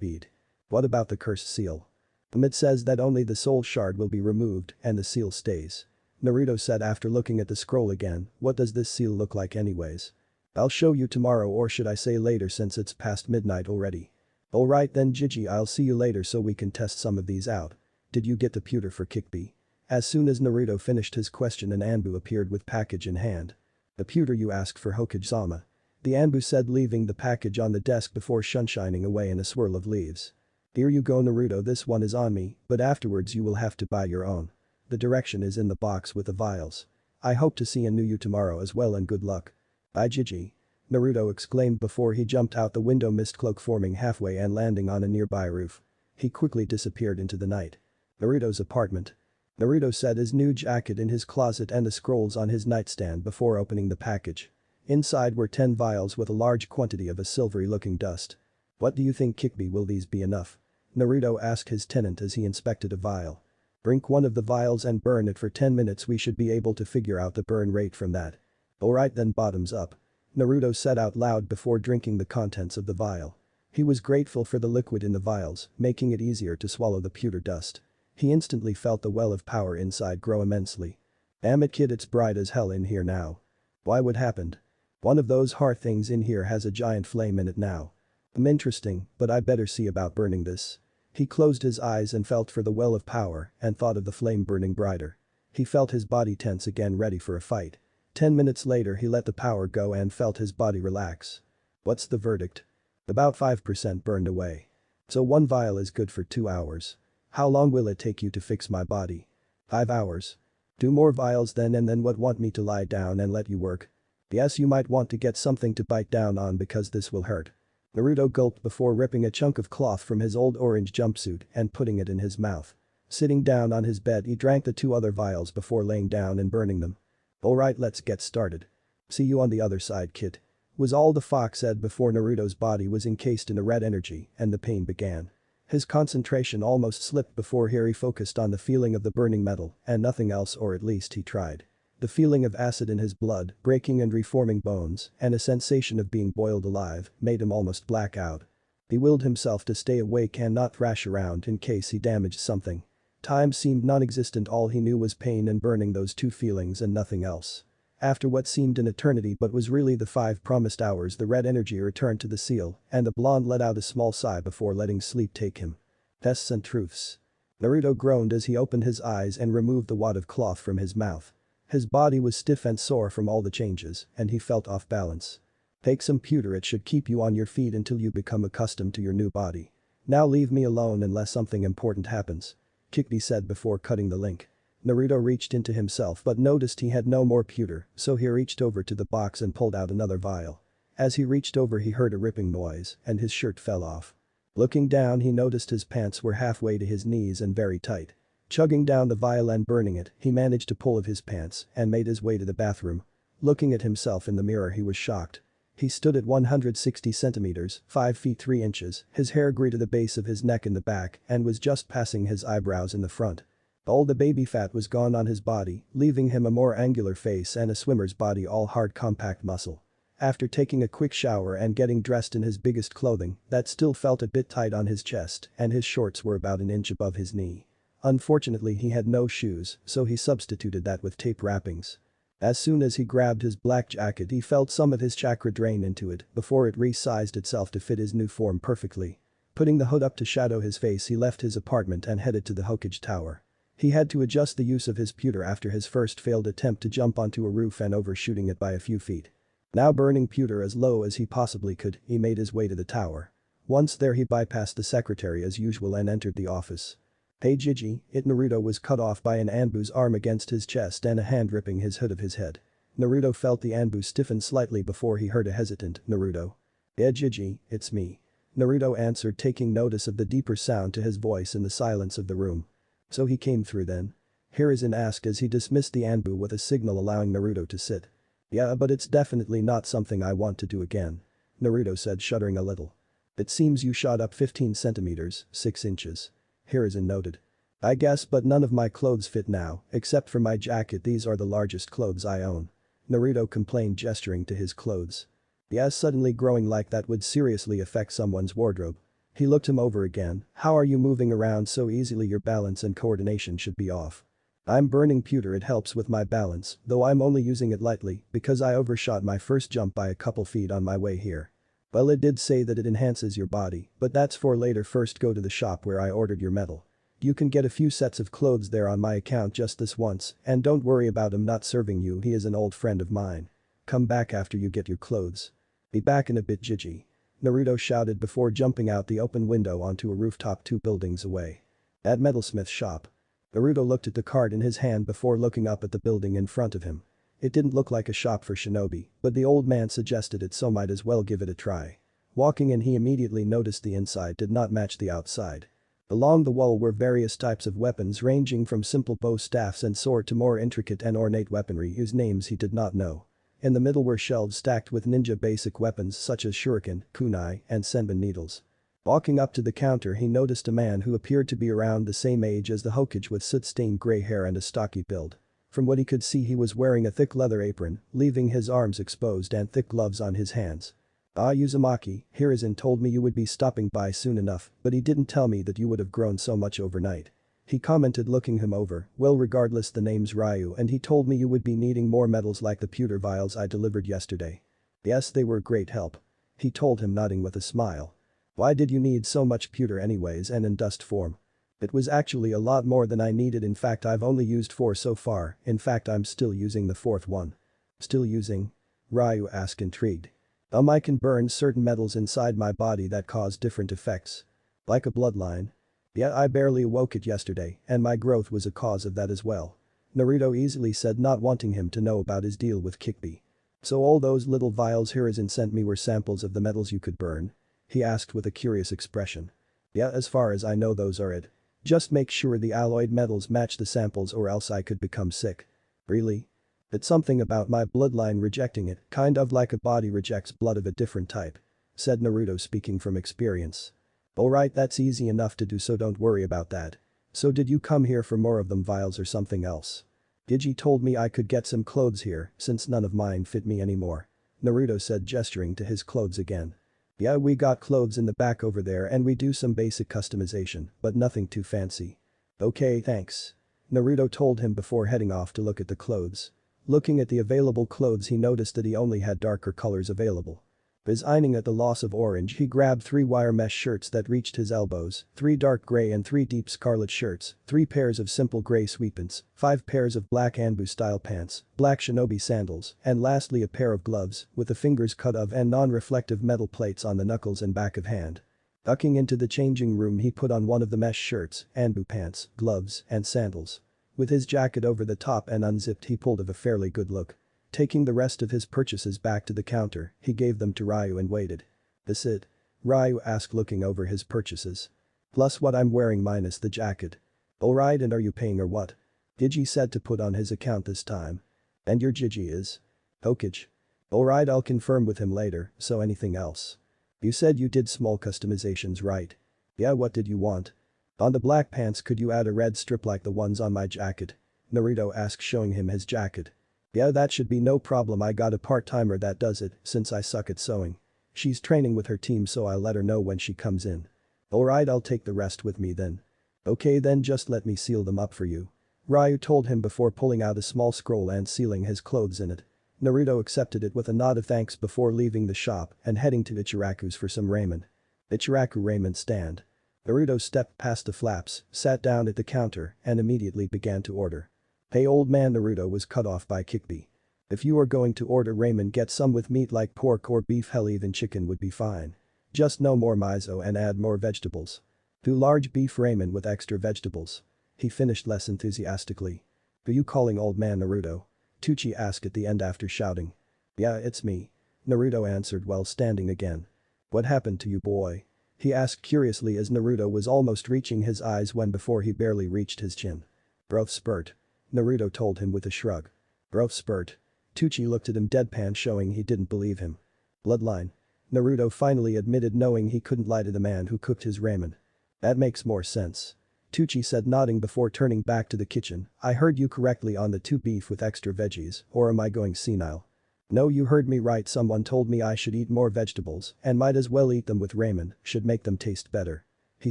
bead. What about the cursed seal? It says that only the soul shard will be removed and the seal stays. Naruto said after looking at the scroll again, what does this seal look like anyways? I'll show you tomorrow, or should I say later since it's past midnight already. Alright then Gigi, I'll see you later so we can test some of these out. Did you get the pewter for Kikbi? As soon as Naruto finished his question an Anbu appeared with package in hand. The pewter you asked for Hokage-sama. The Anbu said leaving the package on the desk before sunshining away in a swirl of leaves. Here you go Naruto, this one is on me, but afterwards you will have to buy your own. The direction is in the box with the vials. I hope to see you tomorrow as well and good luck. Bye Gigi. Naruto exclaimed before he jumped out the window, mist cloak forming halfway and landing on a nearby roof. He quickly disappeared into the night. Naruto's apartment. Naruto set his new jacket in his closet and the scrolls on his nightstand before opening the package. Inside were 10 vials with a large quantity of a silvery-looking dust. What do you think Kikbi, will these be enough? Naruto asked his tenant as he inspected a vial. Drink one of the vials and burn it for 10 minutes, we should be able to figure out the burn rate from that. Alright then, bottoms up. Naruto said out loud before drinking the contents of the vial. He was grateful for the liquid in the vials, making it easier to swallow the pewter dust. He instantly felt the well of power inside grow immensely. Damn it kid, it's bright as hell in here now. Why, what happened? One of those hearth things in here has a giant flame in it now. Interesting, but I better see about burning this. He closed his eyes and felt for the well of power and thought of the flame burning brighter. He felt his body tense again, ready for a fight. 10 minutes later he let the power go and felt his body relax. What's the verdict? About 5% burned away. So one vial is good for 2 hours. How long will it take you to fix my body? 5 hours. 2 more vials then, and then what, want me to lie down and let you work? Yes, you might want to get something to bite down on because this will hurt. Naruto gulped before ripping a chunk of cloth from his old orange jumpsuit and putting it in his mouth. Sitting down on his bed he drank the 2 other vials before laying down and burning them. Alright, let's get started. See you on the other side kid. Was all the fox said before Naruto's body was encased in a red energy and the pain began. His concentration almost slipped before he focused on the feeling of the burning metal and nothing else, or at least he tried. The feeling of acid in his blood, breaking and reforming bones, and a sensation of being boiled alive made him almost black out. He willed himself to stay awake and not thrash around in case he damaged something. Time seemed non-existent, all he knew was pain and burning, those 2 feelings and nothing else. After what seemed an eternity but was really the 5 promised hours, the red energy returned to the seal and the blonde let out a small sigh before letting sleep take him. Tests and truths. Naruto groaned as he opened his eyes and removed the wad of cloth from his mouth. His body was stiff and sore from all the changes and he felt off balance. Take some pewter, it should keep you on your feet until you become accustomed to your new body. Now leave me alone unless something important happens. Kikbi said before cutting the link. Naruto reached into himself but noticed he had no more pewter, so he reached over to the box and pulled out another vial. As he reached over he heard a ripping noise and his shirt fell off. Looking down he noticed his pants were halfway to his knees and very tight. Chugging down the vial and burning it, he managed to pull off his pants and made his way to the bathroom. Looking at himself in the mirror he was shocked. He stood at 160 centimeters, 5 feet 3 inches, his hair grew to the base of his neck in the back and was just passing his eyebrows in the front. All the baby fat was gone on his body, leaving him a more angular face and a swimmer's body, all hard compact muscle. After taking a quick shower and getting dressed in his biggest clothing, that still felt a bit tight on his chest and his shorts were about an inch above his knee. Unfortunately he had no shoes, so he substituted that with tape wrappings. As soon as he grabbed his black jacket he felt some of his chakra drain into it before it resized itself to fit his new form perfectly. Putting the hood up to shadow his face he left his apartment and headed to the Hokage Tower. He had to adjust the use of his pewter after his first failed attempt to jump onto a roof and overshooting it by a few feet. Now burning pewter as low as he possibly could, he made his way to the tower. Once there he bypassed the secretary as usual and entered the office. Hey Gigi, Naruto was cut off by an Anbu's arm against his chest and a hand ripping his hood of his head. Naruto felt the Anbu stiffen slightly before he heard a hesitant Naruto. Yeah Gigi, it's me. Naruto answered, taking notice of the deeper sound to his voice in the silence of the room. So he came through then? Hiruzen asked as he dismissed the Anbu with a signal allowing Naruto to sit. Yeah, but it's definitely not something I want to do again. Naruto said, shuddering a little. It seems you shot up 15 centimeters, 6 inches. Hiruzen noted. I guess, but none of my clothes fit now, except for my jacket. These are the largest clothes I own. Naruto complained, gesturing to his clothes. Yes, suddenly growing like that would seriously affect someone's wardrobe. He looked him over again. How are you moving around so easily? Your balance and coordination should be off. I'm burning pewter. It helps with my balance, though I'm only using it lightly because I overshot my first jump by a couple feet on my way here. Well, it did say that it enhances your body, but that's for later. First go to the shop where I ordered your metal. You can get a few sets of clothes there on my account just this once, and don't worry about him not serving you. He is an old friend of mine. Come back after you get your clothes. Be back in a bit, Gigi. Naruto shouted before jumping out the open window onto a rooftop 2 buildings away. At metalsmith's shop. Naruto looked at the card in his hand before looking up at the building in front of him. It didn't look like a shop for shinobi, but the old man suggested it, so might as well give it a try. Walking in, he immediately noticed the inside did not match the outside. Along the wall were various types of weapons ranging from simple bow, staffs and sword to more intricate and ornate weaponry whose names he did not know. In the middle were shelves stacked with ninja basic weapons such as shuriken, kunai, and senbon needles. Walking up to the counter, he noticed a man who appeared to be around the same age as the Hokage with soot-stained gray hair and a stocky build. From what he could see, he was wearing a thick leather apron, leaving his arms exposed, and thick gloves on his hands. Ah, Uzumaki, Hiruzen told me you would be stopping by soon enough, but he didn't tell me that you would have grown so much overnight. He commented, looking him over. Well, regardless, the name's Ryu, and he told me you would be needing more metals like the pewter vials I delivered yesterday. Yes, they were great help. He told him, nodding with a smile. Why did you need so much pewter anyways, and in dust form? It was actually a lot more than I needed. In fact, I've only used 4 so far. In fact, I'm still using the 4th one. Still using? Ryu asked, intrigued. I can burn certain metals inside my body that cause different effects. Like a bloodline. Yeah, I barely awoke it yesterday, and my growth was a cause of that as well. Naruto easily said, not wanting him to know about his deal with Kikbi. So all those little vials Hiruzen sent me were samples of the metals you could burn? He asked with a curious expression. Yeah, as far as I know those are it. Just make sure the alloyed metals match the samples or else I could become sick. Really? It's something about my bloodline rejecting it, kind of like a body rejects blood of a different type. Said Naruto, speaking from experience. Alright, that's easy enough to do, so don't worry about that. So did you come here for more of them vials or something else? Gigi told me I could get some clothes here since none of mine fit me anymore. Naruto said, gesturing to his clothes again. Yeah, we got clothes in the back over there and we do some basic customization, but nothing too fancy. Okay, thanks. Naruto told him before heading off to look at the clothes. Looking at the available clothes, he noticed that he only had darker colors available. Resigning at the loss of orange, he grabbed 3 wire mesh shirts that reached his elbows, 3 dark gray and 3 deep scarlet shirts, 3 pairs of simple gray sweatpants, 5 pairs of black Anbu style pants, black shinobi sandals, and lastly a pair of gloves with the fingers cut of and non-reflective metal plates on the knuckles and back of hand. Ducking into the changing room, he put on one of the mesh shirts, Anbu pants, gloves, and sandals. With his jacket over the top and unzipped, he pulled a fairly good look. Taking the rest of his purchases back to the counter, he gave them to Ryu and waited. This it? Ryu asked, looking over his purchases. Plus what I'm wearing minus the jacket. Alright, and are you paying or what? Gigi said to put on his account this time. And your Gigi is? Hokage. Alright, I'll confirm with him later, so anything else? You said you did small customizations, right? Yeah, what did you want? On the black pants, could you add a red strip like the ones on my jacket? Naruto asked, showing him his jacket. Yeah, that should be no problem. I got a part-timer that does it since I suck at sewing. She's training with her team, so I'll let her know when she comes in. Alright, I'll take the rest with me then. Okay, then just let me seal them up for you. Ryu told him before pulling out a small scroll and sealing his clothes in it. Naruto accepted it with a nod of thanks before leaving the shop and heading to Ichiraku's for some ramen. Ichiraku ramen stand. Naruto stepped past the flaps, sat down at the counter, and immediately began to order. Hey old man, Naruto was cut off by Kikbi. If you are going to order ramen, get some with meat like pork or beef, hell even chicken would be fine. Just no more miso and add more vegetables. 2 large beef ramen with extra vegetables. He finished less enthusiastically. Are you calling old man Naruto? Tucci asked at the end after shouting. Yeah, it's me. Naruto answered while standing again. What happened to you, boy? He asked curiously as Naruto was almost reaching his eyes when before he barely reached his chin. Growth spurt. Naruto told him with a shrug. Growth spurt. Tucci looked at him deadpan, showing he didn't believe him. Bloodline. Naruto finally admitted, knowing he couldn't lie to the man who cooked his ramen. That makes more sense. Tucci said, nodding before turning back to the kitchen. I heard you correctly on the 2 beef with extra veggies, or am I going senile? No, you heard me right, someone told me I should eat more vegetables and might as well eat them with ramen, should make them taste better. He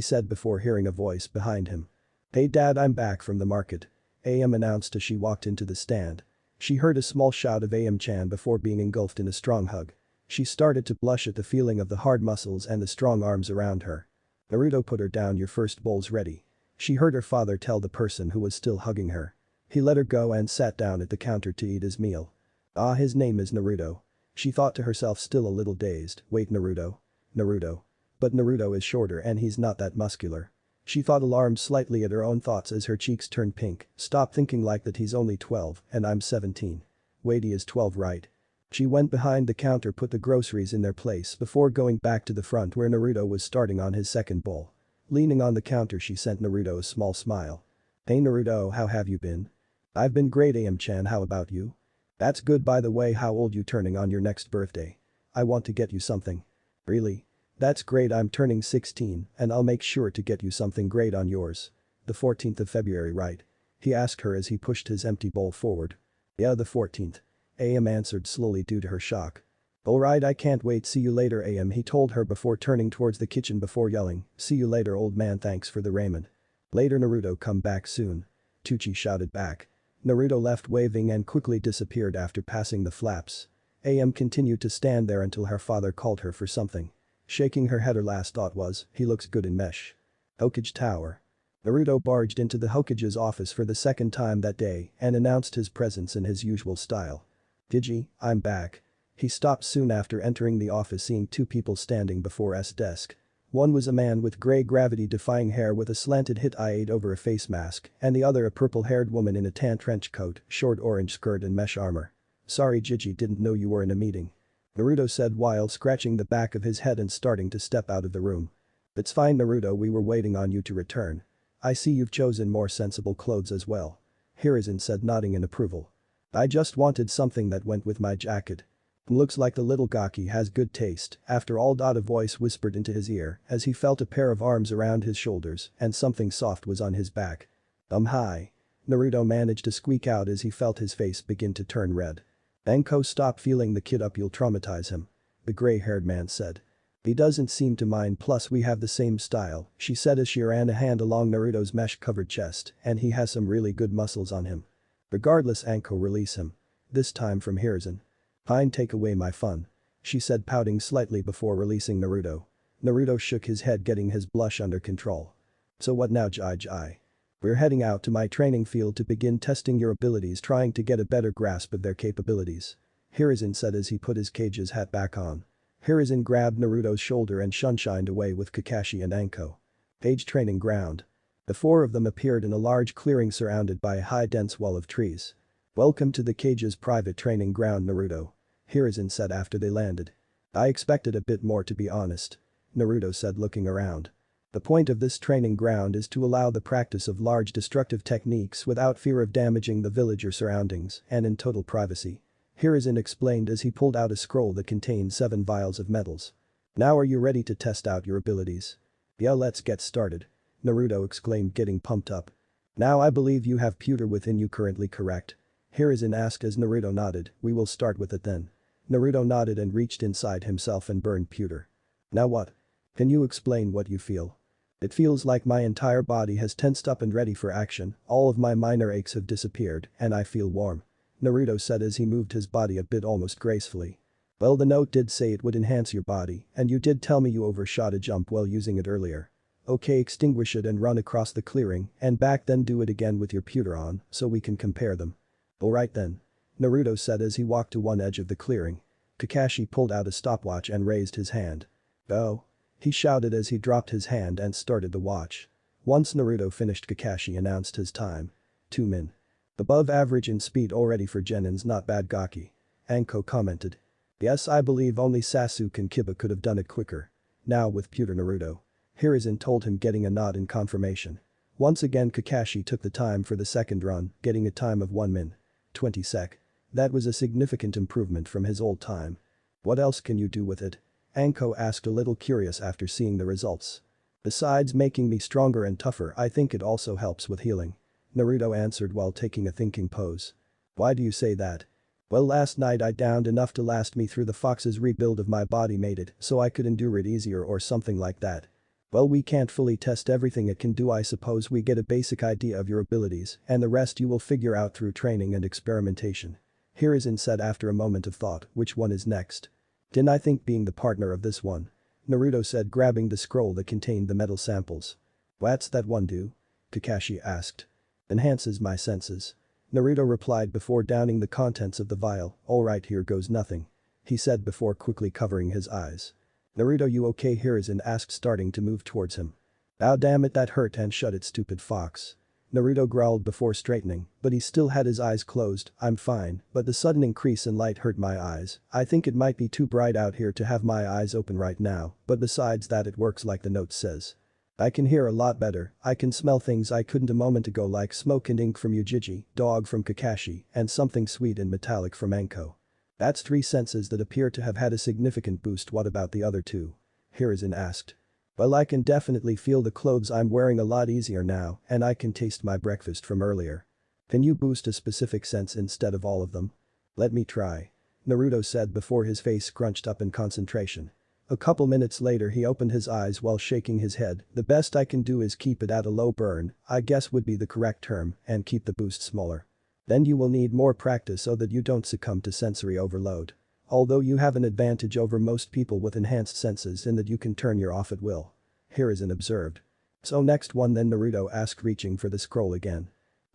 said before hearing a voice behind him. Hey dad, I'm back from the market. AM announced as she walked into the stand. She heard a small shout of AM-chan before being engulfed in a strong hug. She started to blush at the feeling of the hard muscles and the strong arms around her. Naruto put her down, your first bowl's ready. She heard her father tell the person who was still hugging her. He let her go and sat down at the counter to eat his meal. Ah, his name is Naruto. She thought to herself, still a little dazed. Wait, Naruto? Naruto. But Naruto is shorter and he's not that muscular. She thought, alarmed slightly at her own thoughts as her cheeks turned pink. Stop thinking like that, he's only 12 and I'm 17. Wait, he is 12 right? She went behind the counter, put the groceries in their place before going back to the front where Naruto was starting on his second bowl. Leaning on the counter, she sent Naruto a small smile. Hey Naruto, how have you been? I've been great, AM-chan, how about you? That's good. By the way, how old you turning on your next birthday? I want to get you something. Really? That's great, I'm turning 16 and I'll make sure to get you something great on yours. The 14th of February, right? He asked her as he pushed his empty bowl forward. Yeah, the 14th. AM answered slowly due to her shock. Alright, I can't wait, see you later AM, he told her before turning towards the kitchen before yelling, see you later old man, thanks for the ramen. Later, Naruto, come back soon. Tucci shouted back. Naruto left waving and quickly disappeared after passing the flaps. AM continued to stand there until her father called her for something. Shaking her head, her last thought was, he looks good in mesh. Hokage Tower. Naruto barged into the Hokage's office for the second time that day and announced his presence in his usual style. Digi, I'm back. He stopped soon after entering the office, seeing 2 people standing before his desk. One was a man with grey gravity-defying hair with a slanted hit eye over a face mask, and the other a purple-haired woman in a tan trench coat, short orange skirt and mesh armor. Sorry Gigi, didn't know you were in a meeting. Naruto said while scratching the back of his head and starting to step out of the room. It's fine Naruto, we were waiting on you to return. I see you've chosen more sensible clothes as well. Hiruzen said, nodding in approval. I just wanted something that went with my jacket. Looks like the little gaki has good taste, after all. A voice whispered into his ear as he felt a pair of arms around his shoulders and something soft was on his back. Hi. Naruto managed to squeak out as he felt his face begin to turn red. Anko, stop feeling the kid up, you'll traumatize him. The gray-haired man said. He doesn't seem to mind, plus we have the same style, she said as she ran a hand along Naruto's mesh-covered chest, and he has some really good muscles on him. Regardless, Anko, release him. This time from Hiruzen. Fine, take away my fun. She said, pouting slightly before releasing Naruto. Naruto shook his head, getting his blush under control. So what now, Jai? We're heading out to my training field to begin testing your abilities, trying to get a better grasp of their capabilities. Hiruzen said as he put his cage's hat back on. Hiruzen grabbed Naruto's shoulder and shunshined away with Kakashi and Anko. Page training ground. The 4 of them appeared in a large clearing surrounded by a high dense wall of trees. Welcome to the cage's private training ground, Naruto. Hiruzen said after they landed. I expected a bit more, to be honest. Naruto said, looking around. The point of this training ground is to allow the practice of large destructive techniques without fear of damaging the village or surroundings and in total privacy. Hiruzen explained as he pulled out a scroll that contained 7 vials of metals. Now are you ready to test out your abilities? Yeah, let's get started. Naruto exclaimed, getting pumped up. Now I believe you have pewter within you currently, correct? Hiruzen asked as Naruto nodded. We will start with it then. Naruto nodded and reached inside himself and burned pewter. Now what? Can you explain what you feel? It feels like my entire body has tensed up and ready for action, all of my minor aches have disappeared, and I feel warm. Naruto said as he moved his body a bit almost gracefully. Well, the note did say it would enhance your body, and you did tell me you overshot a jump while using it earlier. Okay, extinguish it and run across the clearing and back, then do it again with your pewter on so we can compare them. Alright then. Naruto said as he walked to one edge of the clearing. Kakashi pulled out a stopwatch and raised his hand. Go. He shouted as he dropped his hand and started the watch. Once Naruto finished, Kakashi announced his time. 2 min. Above average in speed already for Genin's not bad, Gaki. Anko commented. Yes, I believe only Sasuke and Kiba could have done it quicker. Now with pewter, Naruto. Hiruzen told him, getting a nod in confirmation. Once again Kakashi took the time for the second run, getting a time of 1 min. 20 sec. That was a significant improvement from his old time. What else can you do with it? Anko asked a little curious after seeing the results. Besides making me stronger and tougher, I think it also helps with healing. Naruto answered while taking a thinking pose. Why do you say that? Well, last night I downed enough to last me through the fox's rebuild of my body made it so I could endure it easier or something like that. Well, we can't fully test everything it can do. I suppose we get a basic idea of your abilities and the rest you will figure out through training and experimentation. Hiruzen said after a moment of thought, which one is next? Didn't I think being the partner of this one? Naruto said, grabbing the scroll that contained the metal samples. What's that one do? Kakashi asked. Enhances my senses. Naruto replied before downing the contents of the vial. Alright, here goes nothing. He said before quickly covering his eyes. Naruto, you okay? Hiruzen asked, starting to move towards him. Oh damn it, that hurt, and shut it, stupid fox. Naruto growled before straightening, but he still had his eyes closed. I'm fine, but the sudden increase in light hurt my eyes. I think it might be too bright out here to have my eyes open right now, but besides that it works like the note says. I can hear a lot better, I can smell things I couldn't a moment ago, like smoke and ink from Ujiji, dog from Kakashi, and something sweet and metallic from Anko. That's 3 senses that appear to have had a significant boost. What about the other 2? Hiruzen asked. Well, I can definitely feel the clothes I'm wearing a lot easier now, and I can taste my breakfast from earlier. Can you boost a specific sense instead of all of them? Let me try. Naruto said before his face scrunched up in concentration. A couple minutes later he opened his eyes while shaking his head. The best I can do is keep it at a low burn, I guess would be the correct term, and keep the boost smaller. Then you will need more practice so that you don't succumb to sensory overload. Although you have an advantage over most people with enhanced senses in that you can turn your off at will. Hiruzen observed. So next one then, Naruto asked, reaching for the scroll again.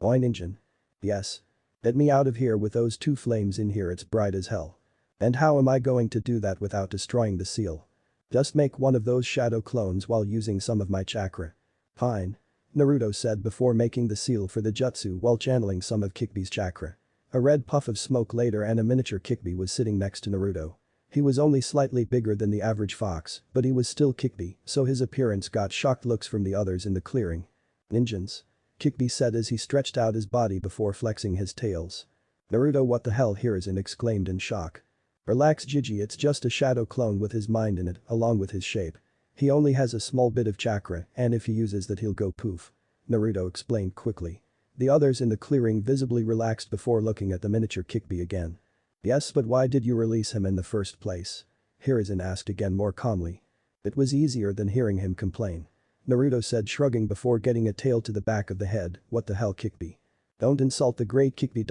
Oi, ninja. Yes. Get me out of here with those 2 flames in here, it's bright as hell. And how am I going to do that without destroying the seal? Just make one of those shadow clones while using some of my chakra. Fine. Naruto said before making the seal for the jutsu while channeling some of Kikbi's chakra. A red puff of smoke later and a miniature Kikbi was sitting next to Naruto. He was only slightly bigger than the average fox, but he was still Kikbi, so his appearance got shocked looks from the others in the clearing. Ninjas. Kikbi said as he stretched out his body before flexing his tails. Naruto, what the hell? Hiruzen exclaimed in shock. Relax, Jiji, it's just a shadow clone with his mind in it, along with his shape. He only has a small bit of chakra, and if he uses that he'll go poof. Naruto explained quickly. The others in the clearing visibly relaxed before looking at the miniature Kikbi again. Yes, but why did you release him in the first place? Hiruzen asked again more calmly. It was easier than hearing him complain. Naruto said, shrugging before getting a tail to the back of the head. What the hell, Kikbi? Don't insult the great Kikbi.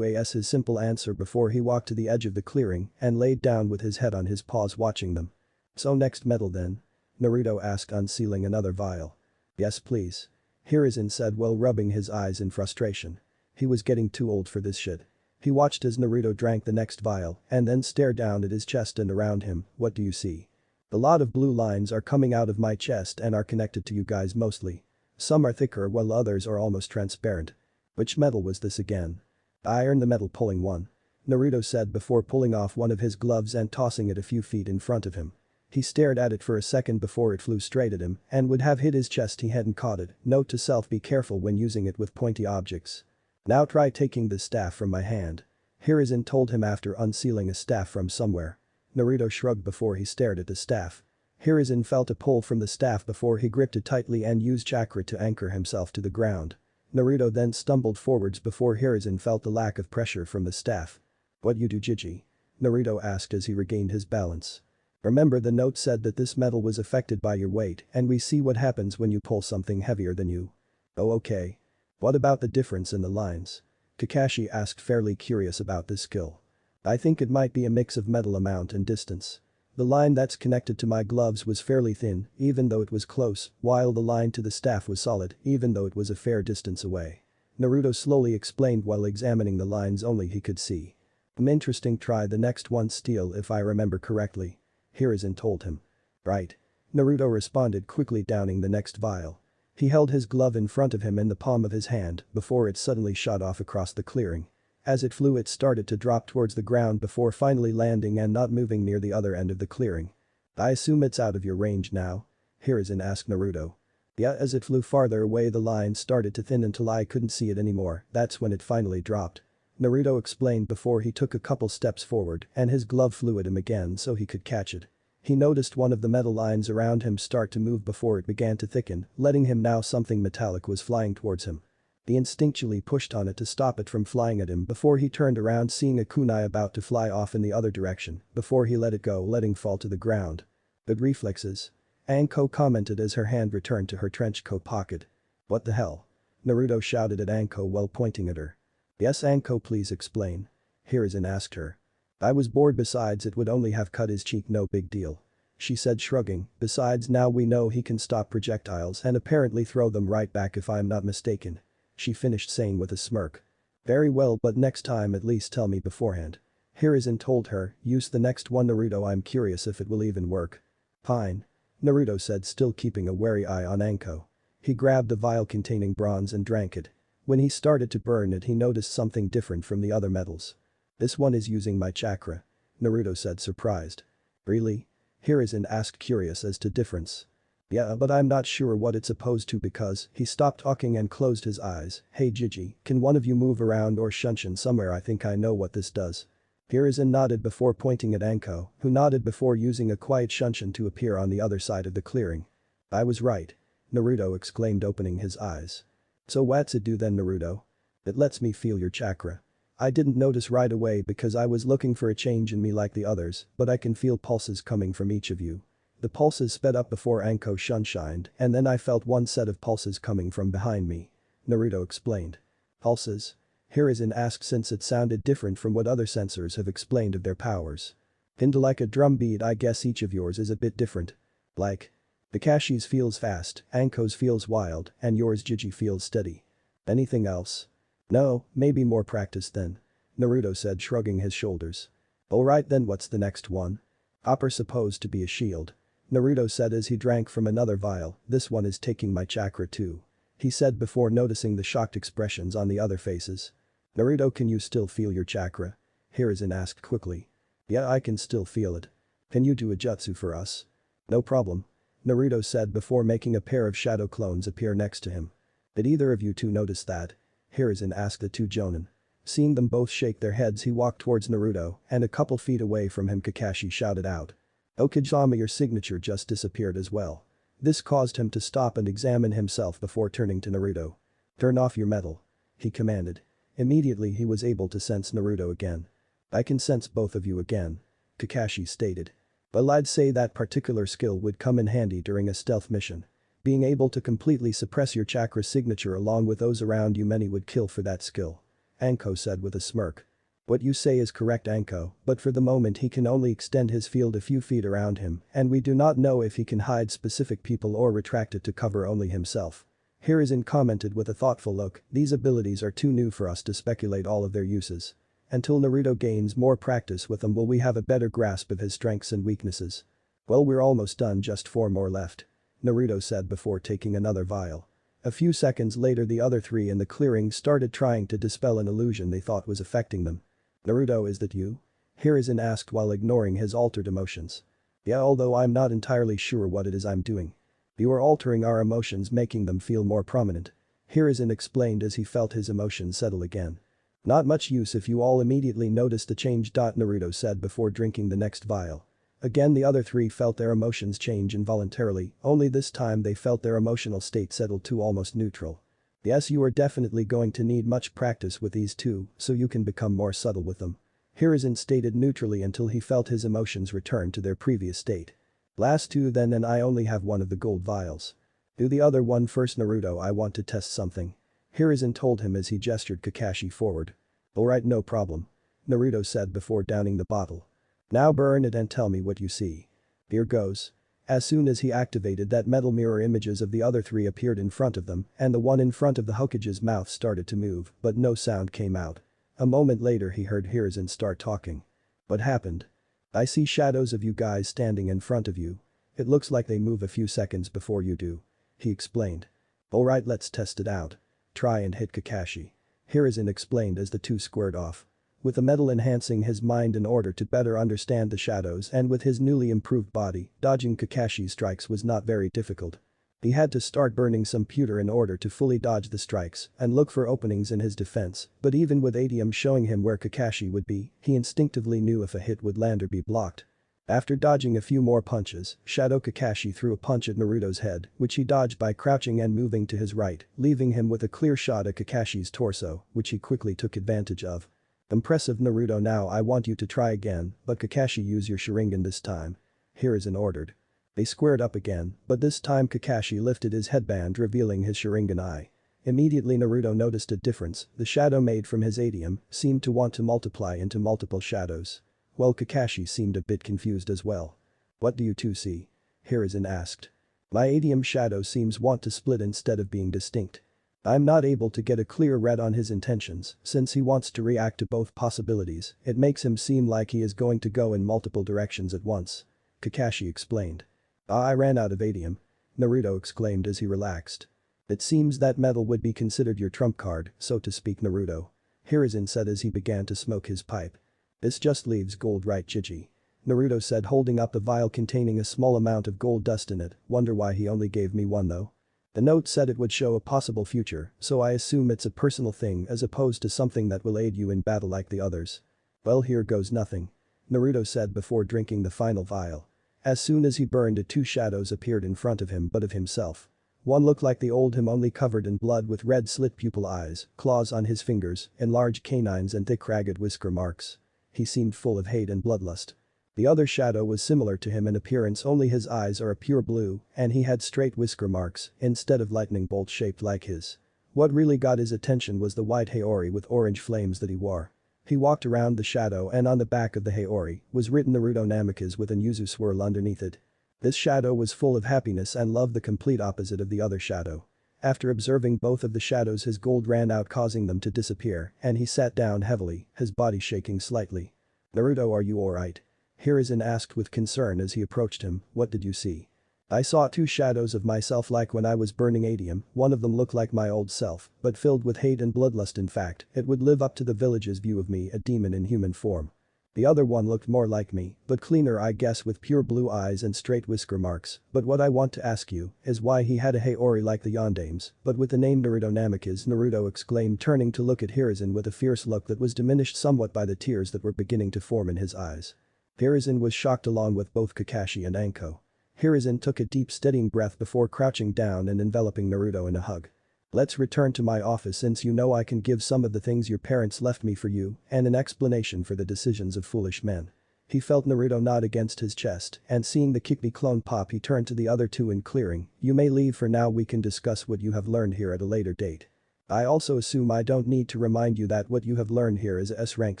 Was his simple answer before he walked to the edge of the clearing and laid down with his head on his paws watching them. So next metal then? Naruto asked, unsealing another vial. Yes please. Hiruzen said while rubbing his eyes in frustration. He was getting too old for this shit. He watched as Naruto drank the next vial and then stared down at his chest and around him. What do you see? A lot of blue lines are coming out of my chest and are connected to you guys mostly. Some are thicker while others are almost transparent. Which metal was this again? Iron, the metal pulling one. Naruto said before pulling off one of his gloves and tossing it a few feet in front of him. He stared at it for a second before it flew straight at him and would have hit his chest. He hadn't caught it. Note to self, be careful when using it with pointy objects. Now try taking this staff from my hand. Hiruzen told him after unsealing a staff from somewhere. Naruto shrugged before he stared at the staff. Hiruzen felt a pull from the staff before he gripped it tightly and used chakra to anchor himself to the ground. Naruto then stumbled forwards before Hiruzen felt the lack of pressure from the staff. What you do, Jiji? Naruto asked as he regained his balance. Remember, the note said that this metal was affected by your weight and we see what happens when you pull something heavier than you. Oh okay. What about the difference in the lines? Kakashi asked, fairly curious about this skill. I think it might be a mix of metal amount and distance. The line that's connected to my gloves was fairly thin, even though it was close, while the line to the staff was solid, even though it was a fair distance away. Naruto slowly explained while examining the lines only he could see. Interesting, try the next one, steel if I remember correctly. Hiruzen told him. Right. Naruto responded quickly, downing the next vial. He held his glove in front of him in the palm of his hand before it suddenly shot off across the clearing. As it flew it started to drop towards the ground before finally landing and not moving near the other end of the clearing. I assume it's out of your range now? Hiruzen asked Naruto. Yeah, as it flew farther away the line started to thin until I couldn't see it anymore, that's when it finally dropped. Naruto explained before he took a couple steps forward and his glove flew at him again so he could catch it. He noticed one of the metal lines around him start to move before it began to thicken, letting him know something metallic was flying towards him. He instinctually pushed on it to stop it from flying at him before he turned around, seeing a kunai about to fly off in the other direction before he let it go, letting fall to the ground. Good reflexes. Anko commented as her hand returned to her trench coat pocket. What the hell? Naruto shouted at Anko while pointing at her. Yes, Anko, please explain. Hiruzen asked her. I was bored, besides it would only have cut his cheek, no big deal. She said, shrugging. Besides, now we know he can stop projectiles and apparently throw them right back if I'm not mistaken. She finished saying with a smirk. Very well, but next time at least tell me beforehand. Hiruzen told her, use the next one, Naruto, I'm curious if it will even work. Fine. Naruto said, still keeping a wary eye on Anko. He grabbed the vial containing bronze and drank it. When he started to burn it, he noticed something different from the other metals. This one is using my chakra. Naruto said, surprised. Really? Hiruzen asked, curious as to difference. Yeah, but I'm not sure what it's supposed to because he stopped talking and closed his eyes. Hey Gigi, can one of you move around or shunshin somewhere? I think I know what this does. Hiruzen nodded before pointing at Anko, who nodded before using a quiet shunshin to appear on the other side of the clearing. I was right. Naruto exclaimed, opening his eyes. So what's it do then, Naruto? It lets me feel your chakra. I didn't notice right away because I was looking for a change in me like the others, but I can feel pulses coming from each of you. The pulses sped up before Anko shunshined, and then I felt one set of pulses coming from behind me. Naruto explained. Pulses? Hiruzen asked, since it sounded different from what other sensors have explained of their powers. Kinda like a drum beat, I guess each of yours is a bit different. Like. Kakashi's feels fast, Anko's feels wild, and yours Gigi feels steady. Anything else? No, maybe more practice then. Naruto said, shrugging his shoulders. Alright then, what's the next one? Upper supposed to be a shield. Naruto said as he drank from another vial, this one is taking my chakra too. He said before noticing the shocked expressions on the other faces. Naruto, can you still feel your chakra? Hiruzen asked quickly. Yeah, I can still feel it. Can you do a jutsu for us? No problem. Naruto said before making a pair of shadow clones appear next to him. Did either of you two notice that? Hiruzen asked the two jonin. Seeing them both shake their heads, he walked towards Naruto, and a couple feet away from him Kakashi shouted out. Okajama, your signature just disappeared as well. This caused him to stop and examine himself before turning to Naruto. Turn off your metal. He commanded. Immediately he was able to sense Naruto again. I can sense both of you again. Kakashi stated. Well, I'd say that particular skill would come in handy during a stealth mission. Being able to completely suppress your chakra signature along with those around you, many would kill for that skill. Anko said with a smirk. What you say is correct, Anko, but for the moment he can only extend his field a few feet around him, and we do not know if he can hide specific people or retract it to cover only himself. Hiruzen commented with a thoughtful look, these abilities are too new for us to speculate all of their uses. Until Naruto gains more practice with them will we have a better grasp of his strengths and weaknesses. Well, we're almost done, just 4 more left. Naruto said before taking another vial. A few seconds later the other 3 in the clearing started trying to dispel an illusion they thought was affecting them. Naruto, is that you? Hiruzen asked while ignoring his altered emotions. Yeah, although I'm not entirely sure what it is I'm doing. You are altering our emotions, making them feel more prominent. Hiruzen explained as he felt his emotions settle again. Not much use if you all immediately noticed the change. Naruto said before drinking the next vial. Again the other 3 felt their emotions change involuntarily, only this time they felt their emotional state settle to almost neutral. Yes, you are definitely going to need much practice with these two so you can become more subtle with them. Hiruzen stated neutrally until he felt his emotions return to their previous state. Last 2 then, and I only have one of the gold vials. Do the other one first, Naruto, I want to test something. Hiruzen told him as he gestured Kakashi forward. Alright, no problem. Naruto said before downing the bottle. Now burn it and tell me what you see. Here goes. As soon as he activated that metal mirror, images of the other 3 appeared in front of them and the one in front of the Hokage's mouth started to move but no sound came out. A moment later he heard Hiruzen start talking. What happened? I see shadows of you guys standing in front of you. It looks like they move a few seconds before you do. He explained. Alright, let's test it out. Try and hit Kakashi. Hiruzen explained as the 2 squared off. With the metal enhancing his mind in order to better understand the shadows and with his newly improved body, dodging Kakashi's strikes was not very difficult. He had to start burning some pewter in order to fully dodge the strikes and look for openings in his defense, but even with Adium showing him where Kakashi would be, he instinctively knew if a hit would land or be blocked. After dodging a few more punches, Shadow Kakashi threw a punch at Naruto's head, which he dodged by crouching and moving to his right, leaving him with a clear shot at Kakashi's torso, which he quickly took advantage of. Impressive Naruto, now I want you to try again, but Kakashi, use your Sharingan this time. Hiruzen ordered. They squared up again, but this time Kakashi lifted his headband revealing his Sharingan eye. Immediately Naruto noticed a difference, the shadow made from his atium seemed to want to multiply into multiple shadows. Well, Kakashi seemed a bit confused as well. What do you two see? Hiruzen asked. My atium shadow seems want to split instead of being distinct. I'm not able to get a clear read on his intentions, since he wants to react to both possibilities, it makes him seem like he is going to go in multiple directions at once. Kakashi explained. I ran out of atium. Naruto exclaimed as he relaxed. It seems that metal would be considered your trump card, so to speak, Naruto. Hiruzen said as he began to smoke his pipe. This just leaves gold, right, Chiji? Naruto said, holding up the vial containing a small amount of gold dust in it. Wonder why he only gave me one though? The note said it would show a possible future, so I assume it's a personal thing as opposed to something that will aid you in battle like the others. Well, here goes nothing. Naruto said before drinking the final vial. As soon as he burned it, two shadows appeared in front of him but of himself. One looked like the old him, only covered in blood with red slit pupil eyes, claws on his fingers, enlarged canines and thick ragged whisker marks. He seemed full of hate and bloodlust. The other shadow was similar to him in appearance, only his eyes are a pure blue and he had straight whisker marks instead of lightning bolts shaped like his. What really got his attention was the white haori with orange flames that he wore. He walked around the shadow and on the back of the haori was written Naruto Namikaze with an yuzu swirl underneath it. This shadow was full of happiness and love, the complete opposite of the other shadow. After observing both of the shadows, his gold ran out, causing them to disappear, and he sat down heavily, his body shaking slightly. Naruto, are you alright? Hiruzen asked with concern as he approached him. What did you see? I saw two shadows of myself like when I was burning atium, one of them looked like my old self, but filled with hate and bloodlust. In fact, it would live up to the village's view of me, a demon in human form. The other one looked more like me, but cleaner, I guess, with pure blue eyes and straight whisker marks. But what I want to ask you is why he had a haori like the Yondames, but with the name Naruto Namikaze, Naruto exclaimed, turning to look at Hiruzen with a fierce look that was diminished somewhat by the tears that were beginning to form in his eyes. Hiruzen was shocked along with both Kakashi and Anko. Hiruzen took a deep steadying breath before crouching down and enveloping Naruto in a hug. Let's return to my office, since you know I can give some of the things your parents left me for you and an explanation for the decisions of foolish men. He felt Naruto nod against his chest and seeing the Kikbi clone pop, he turned to the other two in clearing. You may leave for now, we can discuss what you have learned here at a later date. I also assume I don't need to remind you that what you have learned here is a S-rank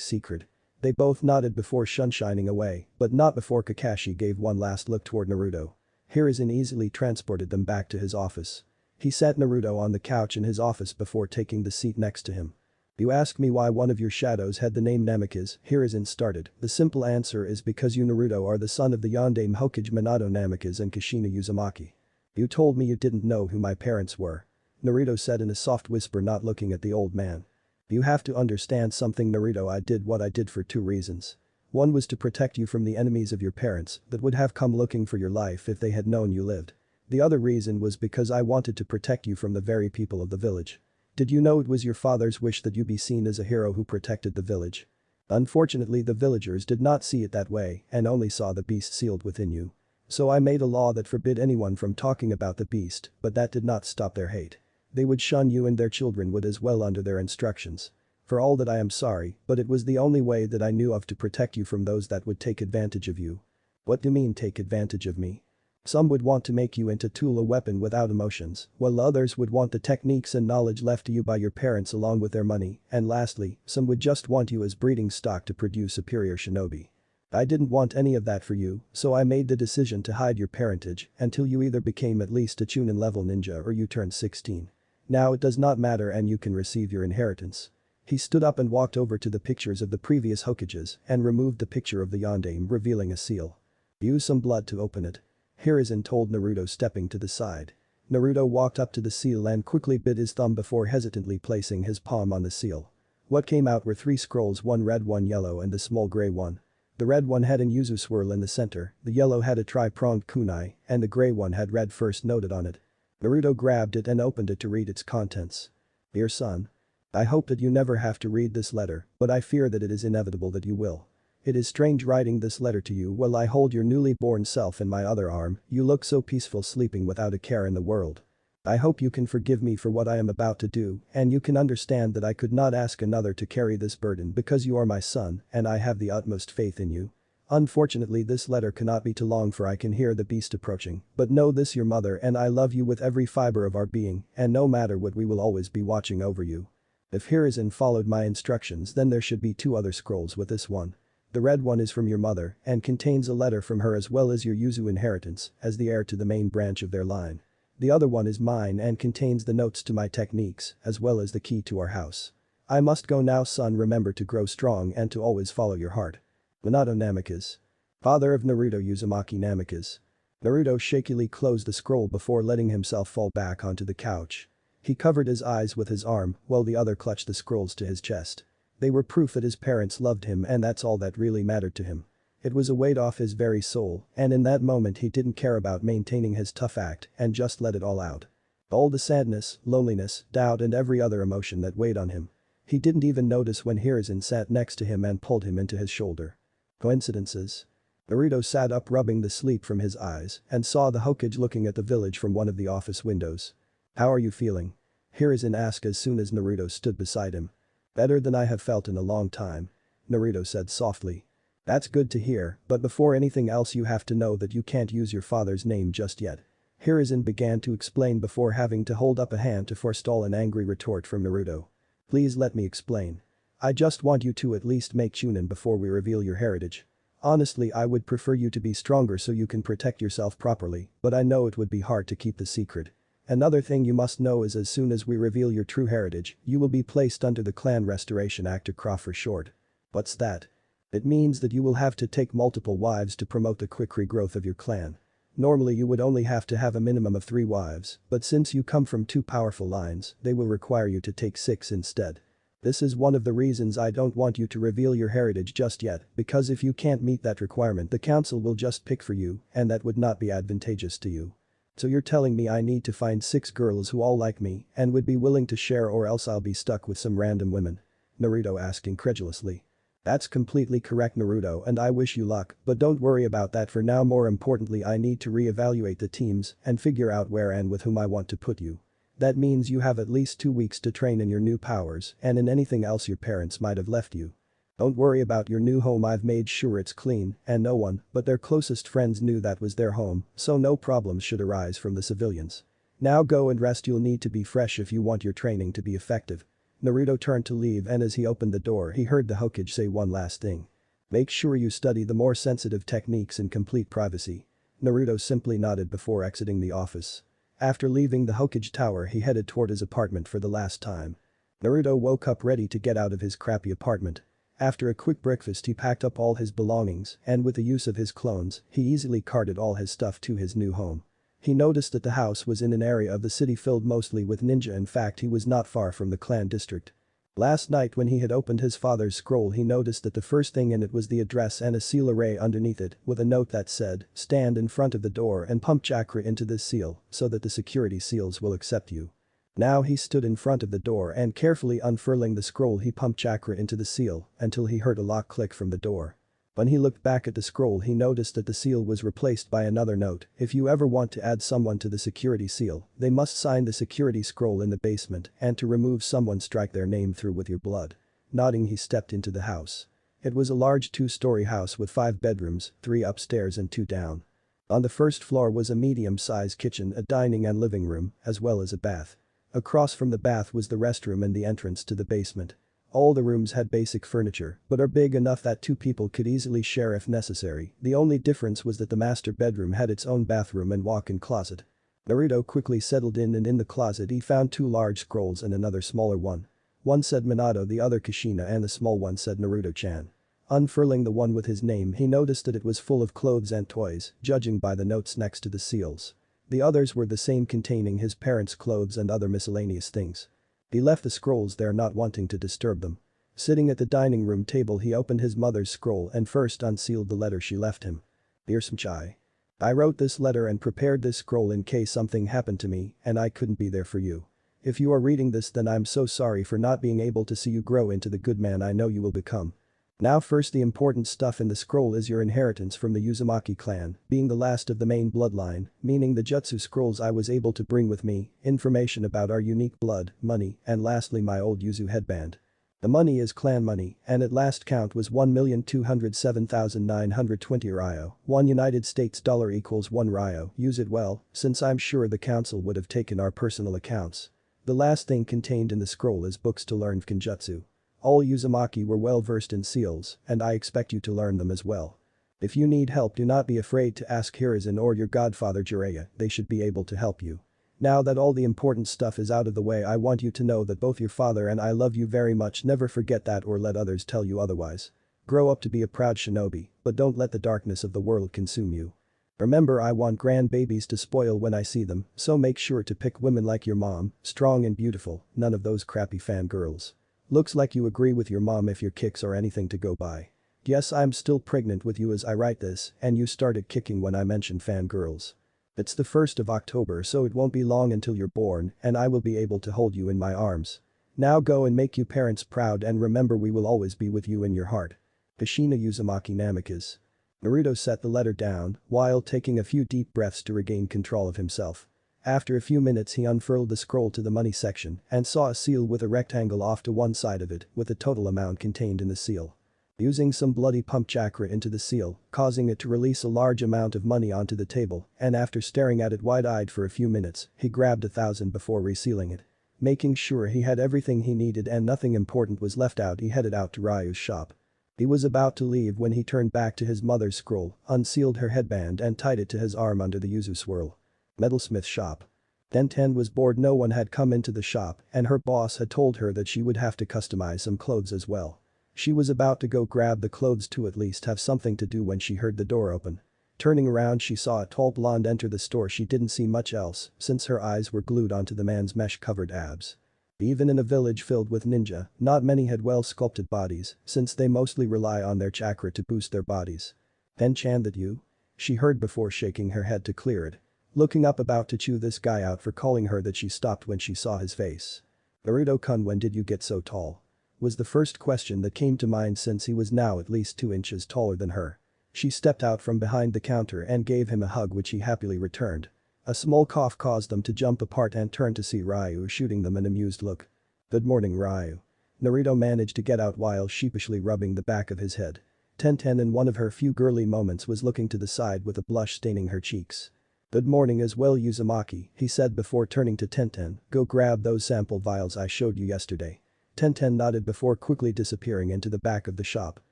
secret. They both nodded before shining away, but not before Kakashi gave one last look toward Naruto. Hiruzen easily transported them back to his office. He sat Naruto on the couch in his office before taking the seat next to him. You ask me why one of your shadows had the name Namikaze, Hiruzen started. The simple answer is because you, Naruto, are the son of the Yondaime Hokage Minato Namikaze and Kushina Uzumaki. You told me you didn't know who my parents were. Naruto said in a soft whisper, not looking at the old man. You have to understand something, Naruto. I did what I did for two reasons. One was to protect you from the enemies of your parents that would have come looking for your life if they had known you lived. The other reason was because I wanted to protect you from the very people of the village. Did you know it was your father's wish that you be seen as a hero who protected the village? Unfortunately, the villagers did not see it that way and only saw the beast sealed within you. So I made a law that forbid anyone from talking about the beast, but that did not stop their hate. They would shun you and their children would as well under their instructions. For all that, I am sorry, but it was the only way that I knew of to protect you from those that would take advantage of you. What do you mean, take advantage of me? Some would want to make you into tool, a weapon without emotions, while others would want the techniques and knowledge left to you by your parents along with their money, and lastly, some would just want you as breeding stock to produce superior shinobi. I didn't want any of that for you, so I made the decision to hide your parentage until you either became at least a Chunin level ninja or you turned 16. Now it does not matter and you can receive your inheritance. He stood up and walked over to the pictures of the previous Hokages and removed the picture of the Yondaime, revealing a seal. Use some blood to open it. Hiruzen told Naruto, stepping to the side. Naruto walked up to the seal and quickly bit his thumb before hesitantly placing his palm on the seal. What came out were 3 scrolls, one red, one yellow and a small gray one. The red one had an yuzu swirl in the center, the yellow had a tri-pronged kunai, and the gray one had red first noted on it. Naruto grabbed it and opened it to read its contents. Dear son. I hope that you never have to read this letter, but I fear that it is inevitable that you will. It is strange writing this letter to you while I hold your newly born self in my other arm, you look so peaceful sleeping without a care in the world. I hope you can forgive me for what I am about to do and you can understand that I could not ask another to carry this burden because you are my son and I have the utmost faith in you. Unfortunately this letter cannot be too long for I can hear the beast approaching, but know this your mother and I love you with every fiber of our being and no matter what we will always be watching over you. If Hiruzen followed my instructions then there should be 2 other scrolls with this one. The red one is from your mother and contains a letter from her as well as your Yuzu inheritance as the heir to the main branch of their line. The other one is mine and contains the notes to my techniques as well as the key to our house. I must go now son remember to grow strong and to always follow your heart. Minato Namikaze. Father of Naruto Uzumaki Namikaze. Naruto shakily closed the scroll before letting himself fall back onto the couch. He covered his eyes with his arm while the other clutched the scrolls to his chest. They were proof that his parents loved him and that's all that really mattered to him. It was a weight off his very soul and in that moment he didn't care about maintaining his tough act and just let it all out. All the sadness, loneliness, doubt and every other emotion that weighed on him. He didn't even notice when Hiruzen sat next to him and pulled him into his shoulder. Coincidences? Naruto sat up rubbing the sleep from his eyes and saw the Hokage looking at the village from one of the office windows. How are you feeling? Hiruzen asked as soon as Naruto stood beside him. Better than I have felt in a long time. Naruto said softly. That's good to hear, but before anything else you have to know that you can't use your father's name just yet. Hiruzen began to explain before having to hold up a hand to forestall an angry retort from Naruto. Please let me explain. I just want you to at least make Chunin before we reveal your heritage. Honestly I would prefer you to be stronger so you can protect yourself properly, but I know it would be hard to keep the secret. Another thing you must know is as soon as we reveal your true heritage, you will be placed under the Clan Restoration Act or for short. What's that? It means that you will have to take multiple wives to promote the quick regrowth of your clan. Normally you would only have to have a minimum of 3 wives, but since you come from 2 powerful lines, they will require you to take 6 instead. This is one of the reasons I don't want you to reveal your heritage just yet, because if you can't meet that requirement the council will just pick for you and that would not be advantageous to you. So you're telling me I need to find 6 girls who all like me and would be willing to share or else I'll be stuck with some random women? Naruto asked incredulously. That's completely correct Naruto and I wish you luck, but don't worry about that for now more importantly I need to re-evaluate the teams and figure out where and with whom I want to put you. That means you have at least 2 weeks to train in your new powers and in anything else your parents might have left you. Don't worry about your new home I've made sure it's clean and no one but their closest friends knew that was their home, so no problems should arise from the civilians. Now go and rest you'll need to be fresh if you want your training to be effective. Naruto turned to leave and as he opened the door he heard the Hokage say one last thing. Make sure you study the more sensitive techniques in complete privacy. Naruto simply nodded before exiting the office. After leaving the Hokage tower he headed toward his apartment for the last time. Naruto woke up ready to get out of his crappy apartment. After a quick breakfast he packed up all his belongings and with the use of his clones he easily carted all his stuff to his new home. He noticed that the house was in an area of the city filled mostly with ninja in fact he was not far from the clan district. Last night when he had opened his father's scroll he noticed that the first thing in it was the address and a seal array underneath it with a note that said, stand in front of the door and pump chakra into this seal so that the security seals will accept you. Now he stood in front of the door and carefully unfurling the scroll he pumped chakra into the seal until he heard a lock click from the door. When he looked back at the scroll he noticed that the seal was replaced by another note, if you ever want to add someone to the security seal, they must sign the security scroll in the basement and to remove someone strike their name through with your blood. Nodding he stepped into the house. It was a large 2-story house with 5 bedrooms, 3 upstairs and 2 down. On the first floor was a medium-sized kitchen, a dining and living room, as well as a bath. Across from the bath was the restroom and the entrance to the basement. All the rooms had basic furniture, but are big enough that 2 people could easily share if necessary, the only difference was that the master bedroom had its own bathroom and walk-in closet. Naruto quickly settled in and in the closet he found 2 large scrolls and another smaller one. One said Minato the other Kushina and the small one said Naruto-chan. Unfurling the one with his name he noticed that it was full of clothes and toys, judging by the notes next to the seals. The others were the same containing his parents' clothes and other miscellaneous things. He left the scrolls there not wanting to disturb them. Sitting at the dining room table he opened his mother's scroll and first unsealed the letter she left him. Dear Sumchai. I wrote this letter and prepared this scroll in case something happened to me and I couldn't be there for you. If you are reading this then I'm so sorry for not being able to see you grow into the good man I know you will become. Now first, the important stuff in the scroll is your inheritance from the Uzumaki clan, being the last of the main bloodline, meaning the jutsu scrolls I was able to bring with me, information about our unique blood, money, and lastly my old Yuzu headband. The money is clan money, and at last count was 1,207,920 ryo, 1 United States dollar equals 1 ryo. Use it well, since I'm sure the council would have taken our personal accounts. The last thing contained in the scroll is books to learn Kenjutsu. All Uzumaki were well versed in seals, and I expect you to learn them as well. If you need help, do not be afraid to ask Hiruzen or your godfather Jiraiya, they should be able to help you. Now that all the important stuff is out of the way, I want you to know that both your father and I love you very much. Never forget that or let others tell you otherwise. Grow up to be a proud shinobi, but don't let the darkness of the world consume you. Remember, I want grandbabies to spoil when I see them, so make sure to pick women like your mom, strong and beautiful, none of those crappy fangirls. Looks like you agree with your mom if your kicks are anything to go by. Yes, I'm still pregnant with you as I write this, and you started kicking when I mentioned fangirls. It's the 1st of October, so it won't be long until you're born and I will be able to hold you in my arms. Now go and make you parents proud, and remember, we will always be with you in your heart. Hashina Uzumaki Namikaze. Naruto set the letter down while taking a few deep breaths to regain control of himself. After a few minutes he unfurled the scroll to the money section and saw a seal with a rectangle off to one side of it with the total amount contained in the seal. Using some bloody pump chakra into the seal, causing it to release a large amount of money onto the table, and after staring at it wide-eyed for a few minutes, he grabbed 1,000 before resealing it. Making sure he had everything he needed and nothing important was left out, he headed out to Ryu's shop. He was about to leave when he turned back to his mother's scroll, unsealed her headband and tied it to his arm under the Yuzu swirl. Metalsmith shop. Tenten was bored. No one had come into the shop and her boss had told her that she would have to customize some clothes as well. She was about to go grab the clothes to at least have something to do when she heard the door open. Turning around, she saw a tall blonde enter the store. She didn't see much else since her eyes were glued onto the man's mesh-covered abs. Even in a village filled with ninja, not many had well-sculpted bodies since they mostly rely on their chakra to boost their bodies. "Ten-chan, that you?" she heard before shaking her head to clear it. Looking up, about to chew this guy out for calling her that, she stopped when she saw his face. "Naruto-kun, when did you get so tall?" was the first question that came to mind since he was now at least 2 inches taller than her. She stepped out from behind the counter and gave him a hug, which he happily returned. A small cough caused them to jump apart and turn to see Ryu shooting them an amused look. "Good morning, Ryu." Naruto managed to get out while sheepishly rubbing the back of his head. Tenten, in one of her few girly moments, was looking to the side with a blush staining her cheeks. "Good morning as well, Uzumaki," he said before turning to Tenten. "Go grab those sample vials I showed you yesterday." Tenten nodded before quickly disappearing into the back of the shop.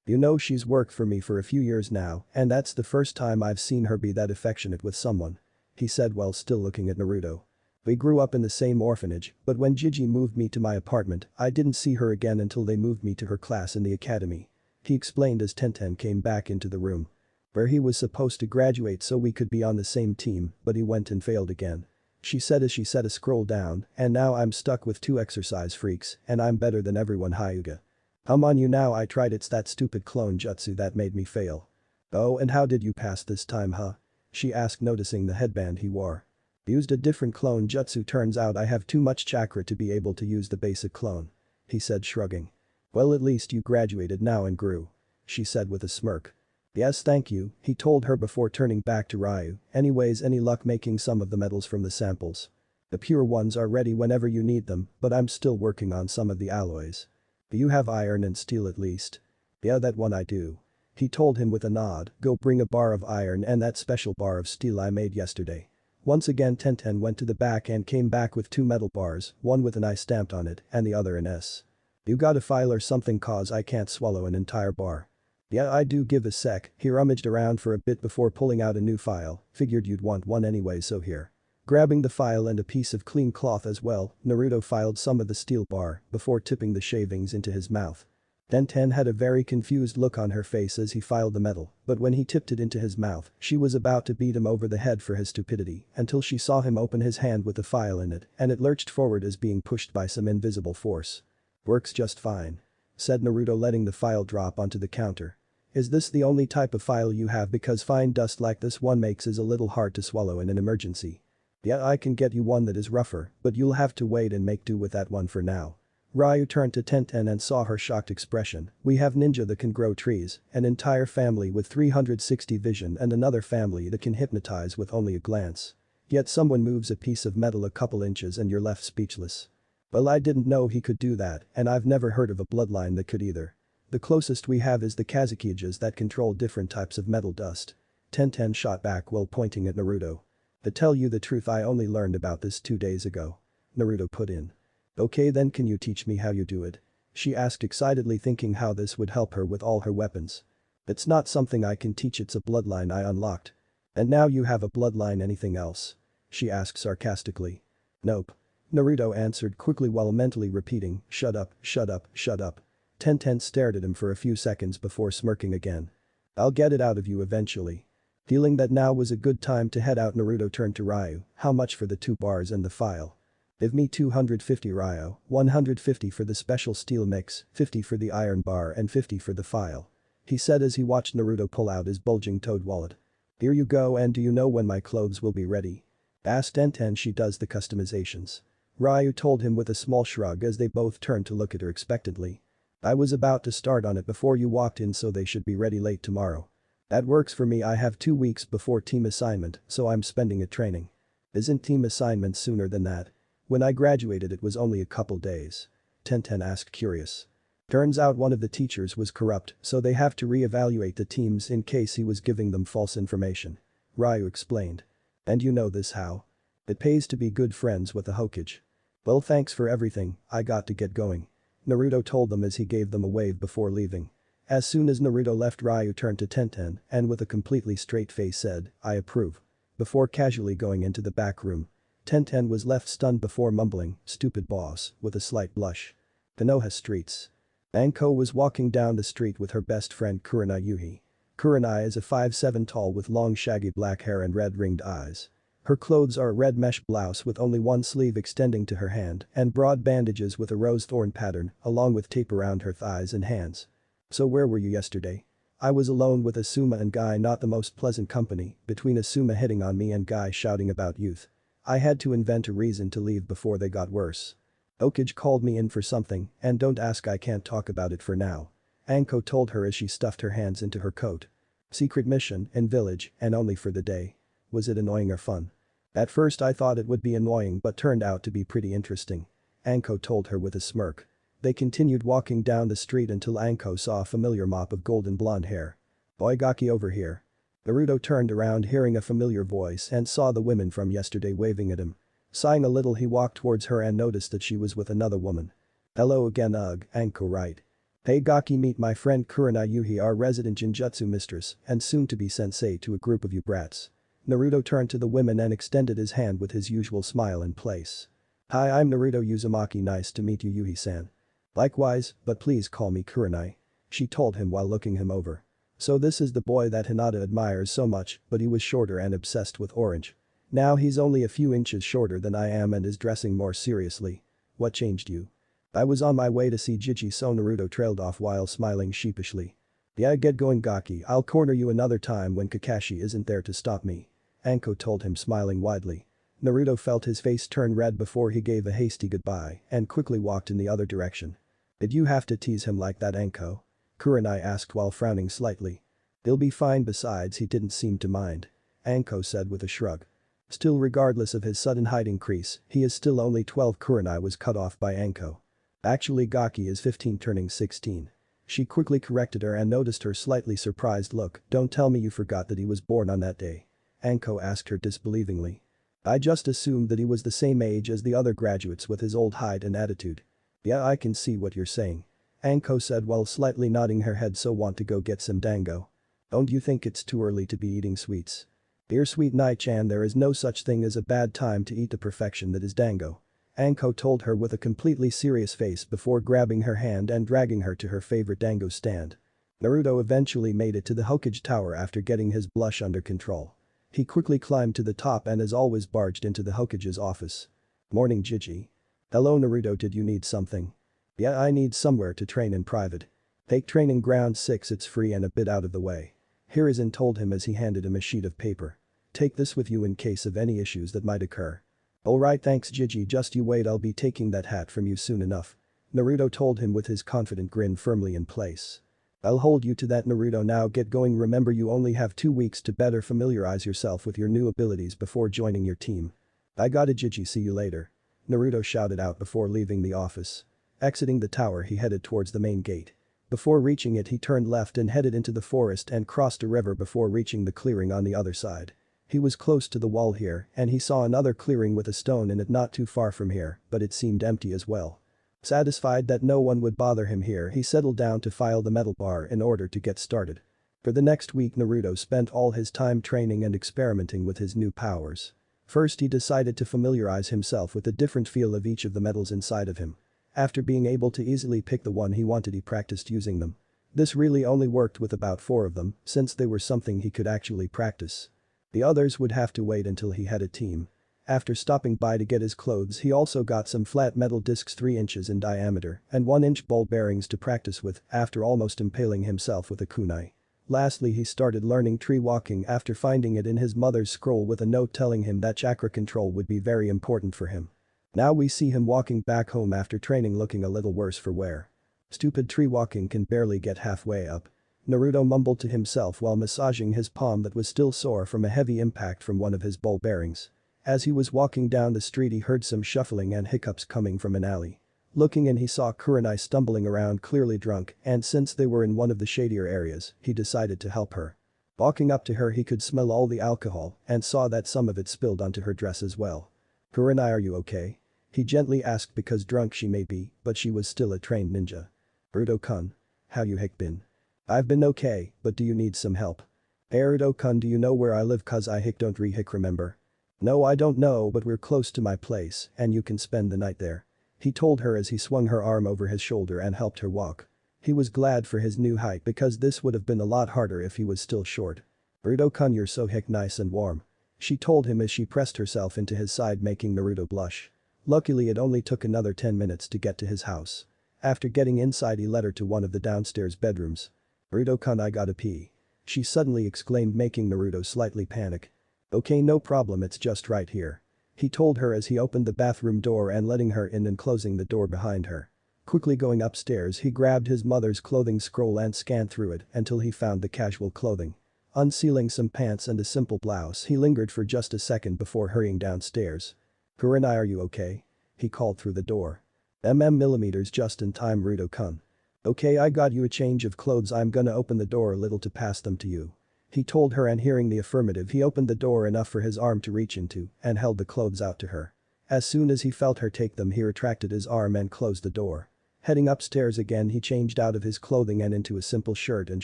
"You know, she's worked for me for a few years now, and that's the first time I've seen her be that affectionate with someone," he said while still looking at Naruto. "We grew up in the same orphanage, but when Gigi moved me to my apartment, I didn't see her again until they moved me to her class in the academy," he explained as Tenten came back into the room. "Where he was supposed to graduate so we could be on the same team, but he went and failed again," she said as she set a scroll down, "and now I'm stuck with 2 exercise freaks and I'm better than everyone, Hyuga. I'm on you now. I tried, it's that stupid clone jutsu that made me fail." "Oh, and how did you pass this time, huh?" she asked, noticing the headband he wore. "Used a different clone jutsu. Turns out I have too much chakra to be able to use the basic clone," he said, shrugging. "Well, at least you graduated now and grew," she said with a smirk. "Yes, thank you," he told her before turning back to Ryu. "Anyways, any luck making some of the metals from the samples?" "The pure ones are ready whenever you need them, but I'm still working on some of the alloys." "Do you have iron and steel at least?" "Yeah, that one I do," he told him with a nod. "Go bring a bar of iron and that special bar of steel I made yesterday." Once again Tenten went to the back and came back with 2 metal bars, one with an I stamped on it and the other an S. "You got a file or something, cause I can't swallow an entire bar." "Yeah, I do, give a sec." He rummaged around for a bit before pulling out a new file. "Figured you'd want one anyway, so here." Grabbing the file and a piece of clean cloth as well, Naruto filed some of the steel bar before tipping the shavings into his mouth. Tenten had a very confused look on her face as he filed the metal, but when he tipped it into his mouth, she was about to beat him over the head for his stupidity until she saw him open his hand with the file in it and it lurched forward as being pushed by some invisible force. "Works just fine," said Naruto, letting the file drop onto the counter. "Is this the only type of file you have, because fine dust like this one makes is a little hard to swallow in an emergency?" "Yeah, I can get you one that is rougher, but you'll have to wait and make do with that one for now." Ryu turned to Tenten and saw her shocked expression. We have ninja that can grow trees, an entire family with 360 vision and another family that can hypnotize with only a glance. Yet someone moves a piece of metal a couple inches and you're left speechless. Well, I didn't know he could do that, and I've never heard of a bloodline that could either. The closest we have is the Kazekijas that control different types of metal dust. Tenten shot back while pointing at Naruto. To tell you the truth, I only learned about this 2 days ago. Naruto put in. Okay, then can you teach me how you do it? She asked excitedly, thinking how this would help her with all her weapons. It's not something I can teach, it's a bloodline I unlocked. And now you have a bloodline, anything else? She asked sarcastically. Nope. Naruto answered quickly while mentally repeating, shut up, shut up, shut up. Tenten stared at him for a few seconds before smirking again. I'll get it out of you eventually. Feeling that now was a good time to head out, Naruto turned to Ryu. How much for the 2 bars and the file? Give me 250 Ryu, 150 for the special steel mix, 50 for the iron bar and 50 for the file. He said as he watched Naruto pull out his bulging toad wallet. Here you go, and do you know when my clothes will be ready? Asked Tenten. She does the customizations. Ryu told him with a small shrug as they both turned to look at her expectantly. I was about to start on it before you walked in, so they should be ready late tomorrow. That works for me. I have 2 weeks before team assignment, so I'm spending it training. Isn't team assignment sooner than that? When I graduated it was only a couple days. Tenten asked, curious. Turns out one of the teachers was corrupt, so they have to re-evaluate the teams in case he was giving them false information. Ryu explained. And you know this how? It pays to be good friends with the Hokage. Well, thanks for everything, I got to get going. Naruto told them as he gave them a wave before leaving. As soon as Naruto left, Ryu turned to Tenten and with a completely straight face said, I approve. Before casually going into the back room. Tenten was left stunned before mumbling, stupid boss, with a slight blush. Konoha streets. Anko was walking down the street with her best friend Kurenai Yuhi. Kurenai is a 5'7" tall with long shaggy black hair and red ringed eyes. Her clothes are a red mesh blouse with only one sleeve extending to her hand and broad bandages with a rose thorn pattern along with tape around her thighs and hands. So where were you yesterday? I was alone with Asuma and Guy, not the most pleasant company, between Asuma hitting on me and Guy shouting about youth. I had to invent a reason to leave before they got worse. Hokage called me in for something, and don't ask, I can't talk about it for now. Anko told her as she stuffed her hands into her coat. Secret mission in village and only for the day. Was it annoying or fun? At first I thought it would be annoying but turned out to be pretty interesting. Anko told her with a smirk. They continued walking down the street until Anko saw a familiar mop of golden blonde hair. Boy Gaki over here. Naruto turned around hearing a familiar voice and saw the women from yesterday waving at him. Sighing a little, he walked towards her and noticed that she was with another woman. Hello again, Anko, right? Hey Gaki, meet my friend Kurenai Yuhi, our resident Jinjutsu mistress and soon-to-be sensei to a group of you brats. Naruto turned to the women and extended his hand with his usual smile in place. Hi, I'm Naruto Uzumaki, nice to meet you, Yuhi-san. Likewise, but please call me Kurenai. She told him while looking him over. So this is the boy that Hinata admires so much, but he was shorter and obsessed with orange. Now he's only a few inches shorter than I am and is dressing more seriously. What changed you? I was on my way to see Jiji, so Naruto trailed off while smiling sheepishly. Yeah, get going Gaki, I'll corner you another time when Kakashi isn't there to stop me. Anko told him, smiling widely. Naruto felt his face turn red before he gave a hasty goodbye and quickly walked in the other direction. Did you have to tease him like that, Anko? Kurenai asked while frowning slightly. He'll be fine, besides he didn't seem to mind. Anko said with a shrug. Still, regardless of his sudden height increase, he is still only 12. Kurenai was cut off by Anko. Actually Gaki is 15 turning 16. She quickly corrected her and noticed her slightly surprised look. Don't tell me you forgot that he was born on that day. Anko asked her disbelievingly. I just assumed that he was the same age as the other graduates with his old height and attitude. Yeah, I can see what you're saying. Anko said while slightly nodding her head. So want to go get some dango? Don't you think it's too early to be eating sweets? Dear sweet Nai-chan, there is no such thing as a bad time to eat the perfection that is dango. Anko told her with a completely serious face before grabbing her hand and dragging her to her favorite dango stand. Naruto eventually made it to the Hokage Tower after getting his blush under control. He quickly climbed to the top and as always barged into the Hokage's office. Morning Jiji. Hello Naruto, did you need something? Yeah, I need somewhere to train in private. Take training ground 6, it's free and a bit out of the way. Hiruzen told him as he handed him a sheet of paper. Take this with you in case of any issues that might occur. Alright, thanks Jiji, just you wait, I'll be taking that hat from you soon enough. Naruto told him with his confident grin firmly in place. I'll hold you to that, Naruto. Now get going. Remember, you only have 2 weeks to better familiarize yourself with your new abilities before joining your team. I got it, Gigi, see you later. Naruto shouted out before leaving the office. Exiting the tower, he headed towards the main gate. Before reaching it, he turned left and headed into the forest and crossed a river before reaching the clearing on the other side. He was close to the wall here and he saw another clearing with a stone in it not too far from here, but it seemed empty as well. Satisfied that no one would bother him here, he settled down to file the metal bar in order to get started. For the next week, Naruto spent all his time training and experimenting with his new powers. First, he decided to familiarize himself with the different feel of each of the metals inside of him. After being able to easily pick the one he wanted, he practiced using them. This really only worked with about 4 of them, since they were something he could actually practice. The others would have to wait until he had a team. After stopping by to get his clothes, he also got some flat metal discs 3 inches in diameter and 1-inch ball bearings to practice with after almost impaling himself with a kunai. Lastly, he started learning tree walking after finding it in his mother's scroll with a note telling him that chakra control would be very important for him. Now we see him walking back home after training, looking a little worse for wear. Stupid tree walking, can barely get halfway up. Naruto mumbled to himself while massaging his palm that was still sore from a heavy impact from one of his ball bearings. As he was walking down the street, he heard some shuffling and hiccups coming from an alley. Looking in, he saw Kurenai stumbling around, clearly drunk, and since they were in one of the shadier areas, he decided to help her. Walking up to her, he could smell all the alcohol and saw that some of it spilled onto her dress as well. "Kurenai, are you okay?" he gently asked, because drunk she may be, but she was still a trained ninja. "Naruto-kun. How you hick been?" "I've been okay, but do you need some help?" "Hey Naruto-kun, do you know where I live, cause I hick don't re-hick remember?" "No, I don't know, but we're close to my place and you can spend the night there," he told her as he swung her arm over his shoulder and helped her walk. He was glad for his new height because this would have been a lot harder if he was still short. "Naruto-kun, you're so hick nice and warm," she told him as she pressed herself into his side, making Naruto blush. Luckily, it only took another 10 minutes to get to his house. After getting inside, he led her to one of the downstairs bedrooms. "Naruto-kun, I gotta pee," she suddenly exclaimed, making Naruto slightly panic. "Okay, no problem, it's just right here," he told her as he opened the bathroom door and letting her in and closing the door behind her. Quickly going upstairs, he grabbed his mother's clothing scroll and scanned through it until he found the casual clothing. Unsealing some pants and a simple blouse, he lingered for just a second before hurrying downstairs. "Kurenai, are you okay?" he called through the door. Millimeters just in time, Naruto-kun. "Okay, I got you a change of clothes, I'm gonna open the door a little to pass them to you," he told her, and hearing the affirmative, he opened the door enough for his arm to reach into and held the clothes out to her. As soon as he felt her take them, he retracted his arm and closed the door. Heading upstairs again, he changed out of his clothing and into a simple shirt and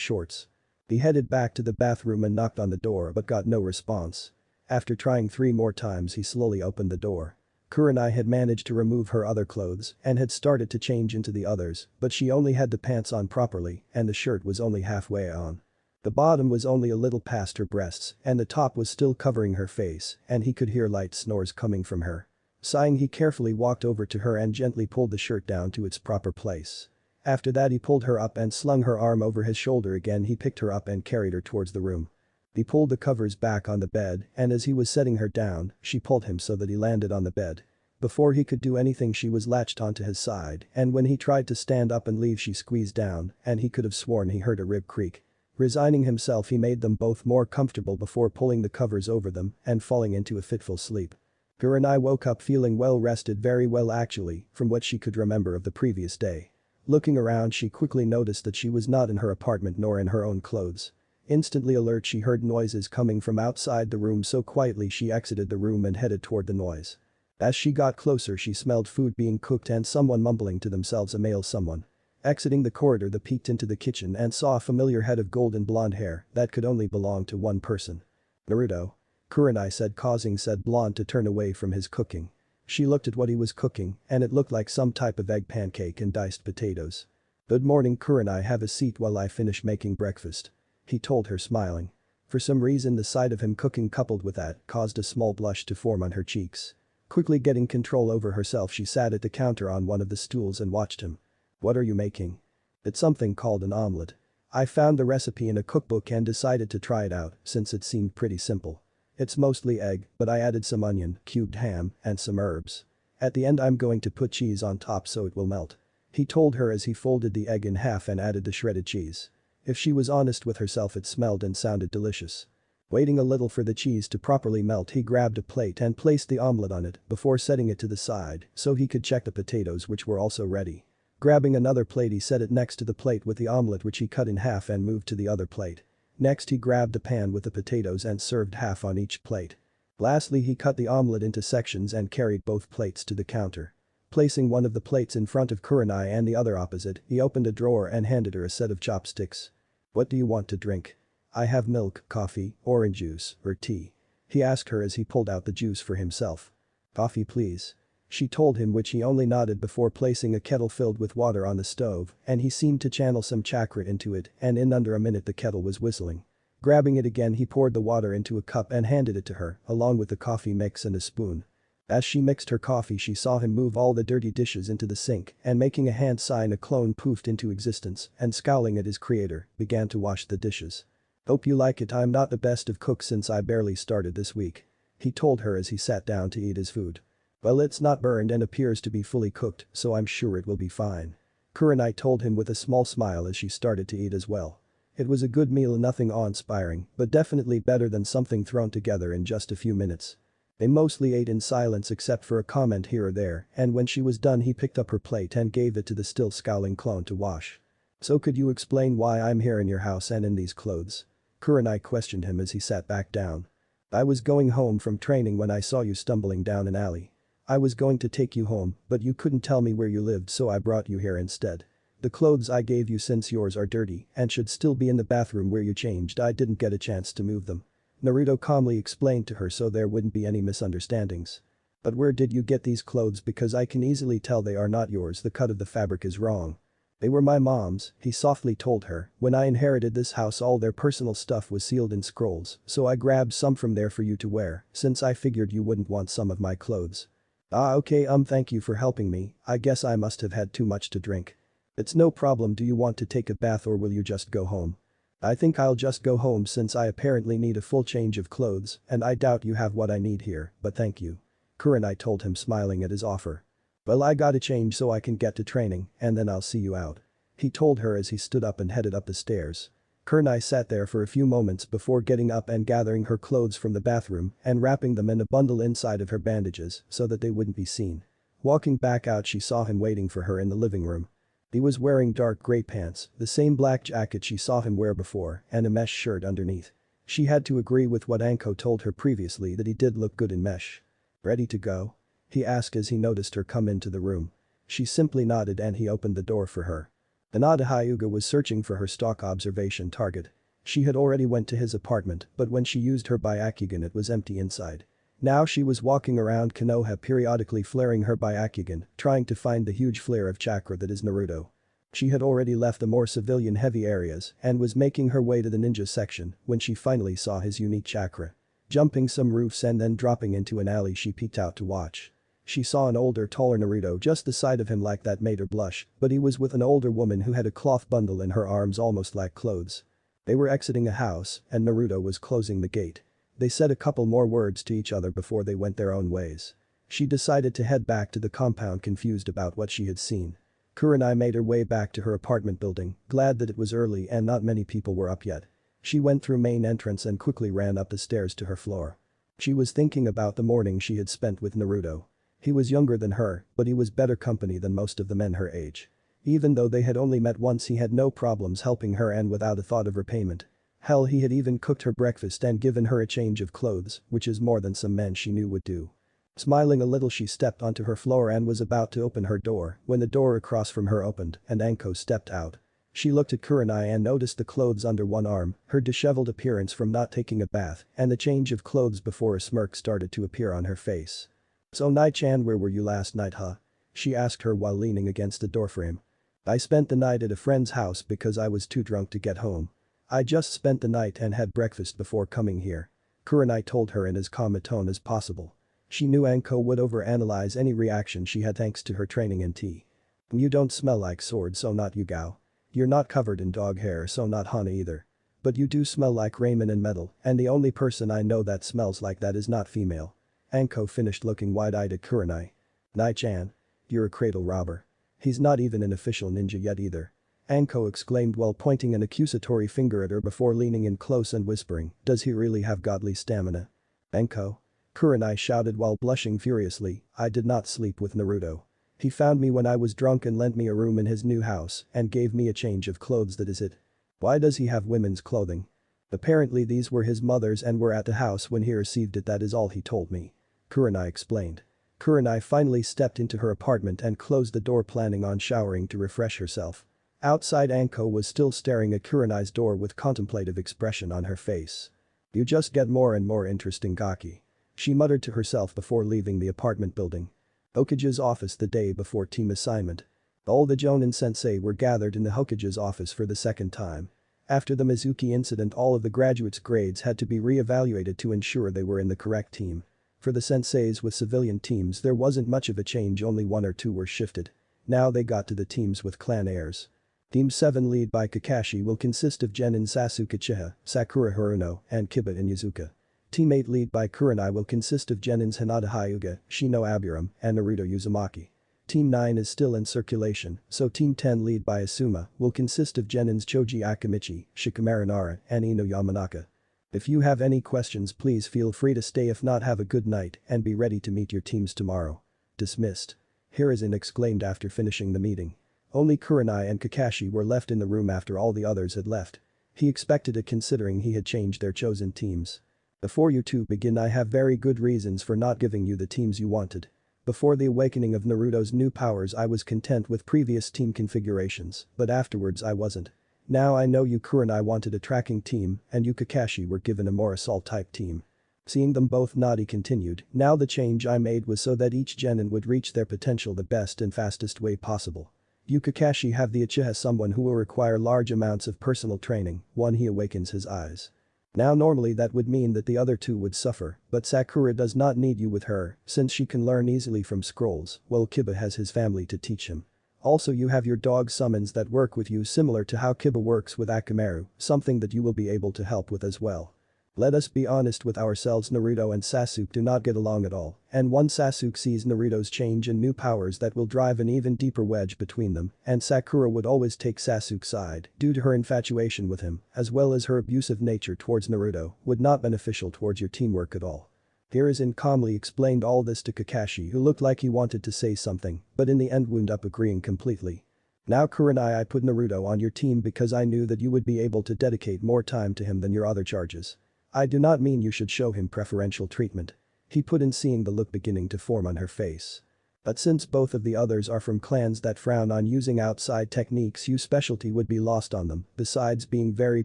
shorts. He headed back to the bathroom and knocked on the door but got no response. After trying 3 more times, he slowly opened the door. Kurenai had managed to remove her other clothes and had started to change into the others, but she only had the pants on properly and the shirt was only halfway on. The bottom was only a little past her breasts and the top was still covering her face, and he could hear light snores coming from her. Sighing, he carefully walked over to her and gently pulled the shirt down to its proper place. After that, he pulled her up and slung her arm over his shoulder again. He picked her up and carried her towards the room. He pulled the covers back on the bed and as he was setting her down, she pulled him so that he landed on the bed. Before he could do anything, she was latched onto his side, and when he tried to stand up and leave, she squeezed down and he could have sworn he heard a rib creak. Resigning himself, he made them both more comfortable before pulling the covers over them and falling into a fitful sleep. Kurenai woke up feeling well rested, very well actually, from what she could remember of the previous day. Looking around, she quickly noticed that she was not in her apartment nor in her own clothes. Instantly alert, she heard noises coming from outside the room, so quietly she exited the room and headed toward the noise. As she got closer, she smelled food being cooked and someone mumbling to themselves, a male someone. Exiting the corridor, they peeked into the kitchen and saw a familiar head of golden blonde hair that could only belong to one person. "Naruto," Kurenai said, causing said blonde to turn away from his cooking. She looked at what he was cooking and it looked like some type of egg pancake and diced potatoes. "Good morning, Kurenai, have a seat while I finish making breakfast," he told her, smiling. For some reason, the sight of him cooking coupled with that caused a small blush to form on her cheeks. Quickly getting control over herself, she sat at the counter on one of the stools and watched him. "What are you making?" "It's something called an omelette. I found the recipe in a cookbook and decided to try it out since it seemed pretty simple. It's mostly egg, but I added some onion, cubed ham, and some herbs. At the end I'm going to put cheese on top so it will melt," He told her as he folded the egg in half and added the shredded cheese. If she was honest with herself, it smelled and sounded delicious. Waiting a little for the cheese to properly melt, he grabbed a plate and placed the omelette on it before setting it to the side so he could check the potatoes, which were also ready. Grabbing another plate, he set it next to the plate with the omelette, which he cut in half and moved to the other plate. Next, he grabbed a pan with the potatoes and served half on each plate. Lastly, he cut the omelette into sections and carried both plates to the counter. Placing one of the plates in front of Kurenai and the other opposite, he opened a drawer and handed her a set of chopsticks. "What do you want to drink?" "I have milk, coffee, orange juice, or tea," he asked her as he pulled out the juice for himself. "Coffee please," she told him, which he only nodded before placing a kettle filled with water on the stove, and he seemed to channel some chakra into it, and in under a minute the kettle was whistling. Grabbing it again, he poured the water into a cup and handed it to her, along with the coffee mix and a spoon. As she mixed her coffee, she saw him move all the dirty dishes into the sink and, making a hand sign, a clone poofed into existence and, scowling at his creator, began to wash the dishes. "Hope you like it. I'm not the best of cooks since I barely started this week," he told her as he sat down to eat his food. "Well, it's not burned and appears to be fully cooked, so I'm sure it will be fine," Kurenai told him with a small smile as she started to eat as well. It was a good meal, nothing awe-inspiring, but definitely better than something thrown together in just a few minutes. They mostly ate in silence except for a comment here or there, and when she was done, he picked up her plate and gave it to the still scowling clone to wash. "So could you explain why I'm here in your house and in these clothes?" Kurenai questioned him as he sat back down. "I was going home from training when I saw you stumbling down an alley. I was going to take you home, but you couldn't tell me where you lived, so I brought you here instead. The clothes I gave you, since yours are dirty and should still be in the bathroom where you changed, I didn't get a chance to move them," Naruto calmly explained to her so there wouldn't be any misunderstandings. "But where did you get these clothes? Because I can easily tell they are not yours. The cut of the fabric is wrong." "They were my mom's," he softly told her. "When I inherited this house, all their personal stuff was sealed in scrolls, so I grabbed some from there for you to wear, since I figured you wouldn't want some of my clothes." "Ah, okay, thank you for helping me. I guess I must have had too much to drink." "It's no problem. Do you want to take a bath or will you just go home?" "I think I'll just go home since I apparently need a full change of clothes and I doubt you have what I need here, but thank you," Kurenai told him, smiling at his offer. "Well, I gotta change so I can get to training and then I'll see you out," he told her as he stood up and headed up the stairs. Kurenai sat there for a few moments before getting up and gathering her clothes from the bathroom and wrapping them in a bundle inside of her bandages so that they wouldn't be seen. Walking back out, she saw him waiting for her in the living room. He was wearing dark gray pants, the same black jacket she saw him wear before, and a mesh shirt underneath. She had to agree with what Anko told her previously, that he did look good in mesh. "Ready to go?" he asked as he noticed her come into the room. She simply nodded and he opened the door for her. Anada Hyuga was searching for her stock observation target. She had already went to his apartment, but when she used her Byakugan, it was empty inside. Now she was walking around Konoha, periodically flaring her Byakugan, trying to find the huge flare of chakra that is Naruto. She had already left the more civilian-heavy areas and was making her way to the ninja section when she finally saw his unique chakra. Jumping some roofs and then dropping into an alley, she peeked out to watch. She saw an older, taller Naruto just the sight of him, like that made her blush, but he was with an older woman who had a cloth bundle in her arms almost like clothes. They were exiting a house and Naruto was closing the gate. They said a couple more words to each other before they went their own ways. She decided to head back to the compound, confused about what she had seen. Kurenai made her way back to her apartment building, glad that it was early and not many people were up yet. She went through main entrance and quickly ran up the stairs to her floor. She was thinking about the morning she had spent with Naruto. He was younger than her, but he was better company than most of the men her age. Even though they had only met once, he had no problems helping her and without a thought of repayment. Hell, he had even cooked her breakfast and given her a change of clothes, which is more than some men she knew would do. Smiling a little, she stepped onto her floor and was about to open her door when the door across from her opened and Anko stepped out. She looked at Kurenai and noticed the clothes under one arm, her disheveled appearance from not taking a bath, and the change of clothes before a smirk started to appear on her face. "So Nai-chan, where were you last night, huh?" she asked her while leaning against the doorframe. "I spent the night at a friend's house because I was too drunk to get home. I just spent the night and had breakfast before coming here," Kurenai told her in as calm a tone as possible. She knew Anko would overanalyze any reaction she had thanks to her training in tea. "You don't smell like sword, so not you, Gao. You're not covered in dog hair, so not Hana either. But you do smell like ramen and metal, and the only person I know that smells like that is not female." Anko finished, looking wide-eyed at Kurenai. "Nai-chan. You're a cradle robber." He's not even an official ninja yet either. Anko exclaimed while pointing an accusatory finger at her before leaning in close and whispering, does he really have godly stamina? Anko? Kurenai shouted while blushing furiously, I did not sleep with Naruto. He found me when I was drunk and lent me a room in his new house and gave me a change of clothes, that is it. Why does he have women's clothing? Apparently these were his mother's and were at the house when he received it, that is all he told me. Kurenai explained. Kurenai finally stepped into her apartment and closed the door, planning on showering to refresh herself. Outside, Anko was still staring at Kurenai's door with contemplative expression on her face. You just get more and more interesting, Gaki. She muttered to herself before leaving the apartment building. Hokage's office the day before team assignment. All the Jonin sensei were gathered in the Hokage's office for the second time. After the Mizuki incident, all of the graduates' grades had to be re-evaluated to ensure they were in the correct team. For the senseis with civilian teams there wasn't much of a change, only 1 or 2 were shifted. Now they got to the teams with clan heirs. Team 7 led by Kakashi will consist of Genin Sasuke Uchiha, Sakura Haruno, and Kiba Inuzuka. Team 8 led by Kurenai will consist of Genins Hinata Hyuga, Shino Aburam, and Naruto Uzumaki. Team 9 is still in circulation, so Team 10 led by Asuma will consist of Genins Choji Akamichi, Shikamaru Nara, and Ino Yamanaka. If you have any questions, please feel free to stay, if not have a good night and be ready to meet your teams tomorrow. Dismissed. Hiruzen exclaimed after finishing the meeting. Only Kurenai and Kakashi were left in the room after all the others had left. He expected it considering he had changed their chosen teams. Before you two begin, I have very good reasons for not giving you the teams you wanted. Before the awakening of Naruto's new powers I was content with previous team configurations, but afterwards I wasn't. Now I know you Kurenai wanted a tracking team and you Kakashi were given a more assault type team. Seeing them both nod, he continued, now the change I made was so that each genin would reach their potential the best and fastest way possible. You Kakashi have the Uchiha, someone who will require large amounts of personal training, when he awakens his eyes. Now normally that would mean that the other two would suffer, but Sakura does not need you with her, since she can learn easily from scrolls, while Kiba has his family to teach him. Also you have your dog summons that work with you similar to how Kiba works with Akamaru, something that you will be able to help with as well. Let us be honest with ourselves, Naruto and Sasuke do not get along at all, and once Sasuke sees Naruto's change and new powers that will drive an even deeper wedge between them, and Sakura would always take Sasuke's side due to her infatuation with him, as well as her abusive nature towards Naruto, would not beneficial towards your teamwork at all. Hiruzen calmly explained all this to Kakashi, who looked like he wanted to say something, but in the end wound up agreeing completely. Now Kurenai, I put Naruto on your team because I knew that you would be able to dedicate more time to him than your other charges. I do not mean you should show him preferential treatment. He put in, seeing the look beginning to form on her face. But since both of the others are from clans that frown on using outside techniques, your specialty would be lost on them, besides being very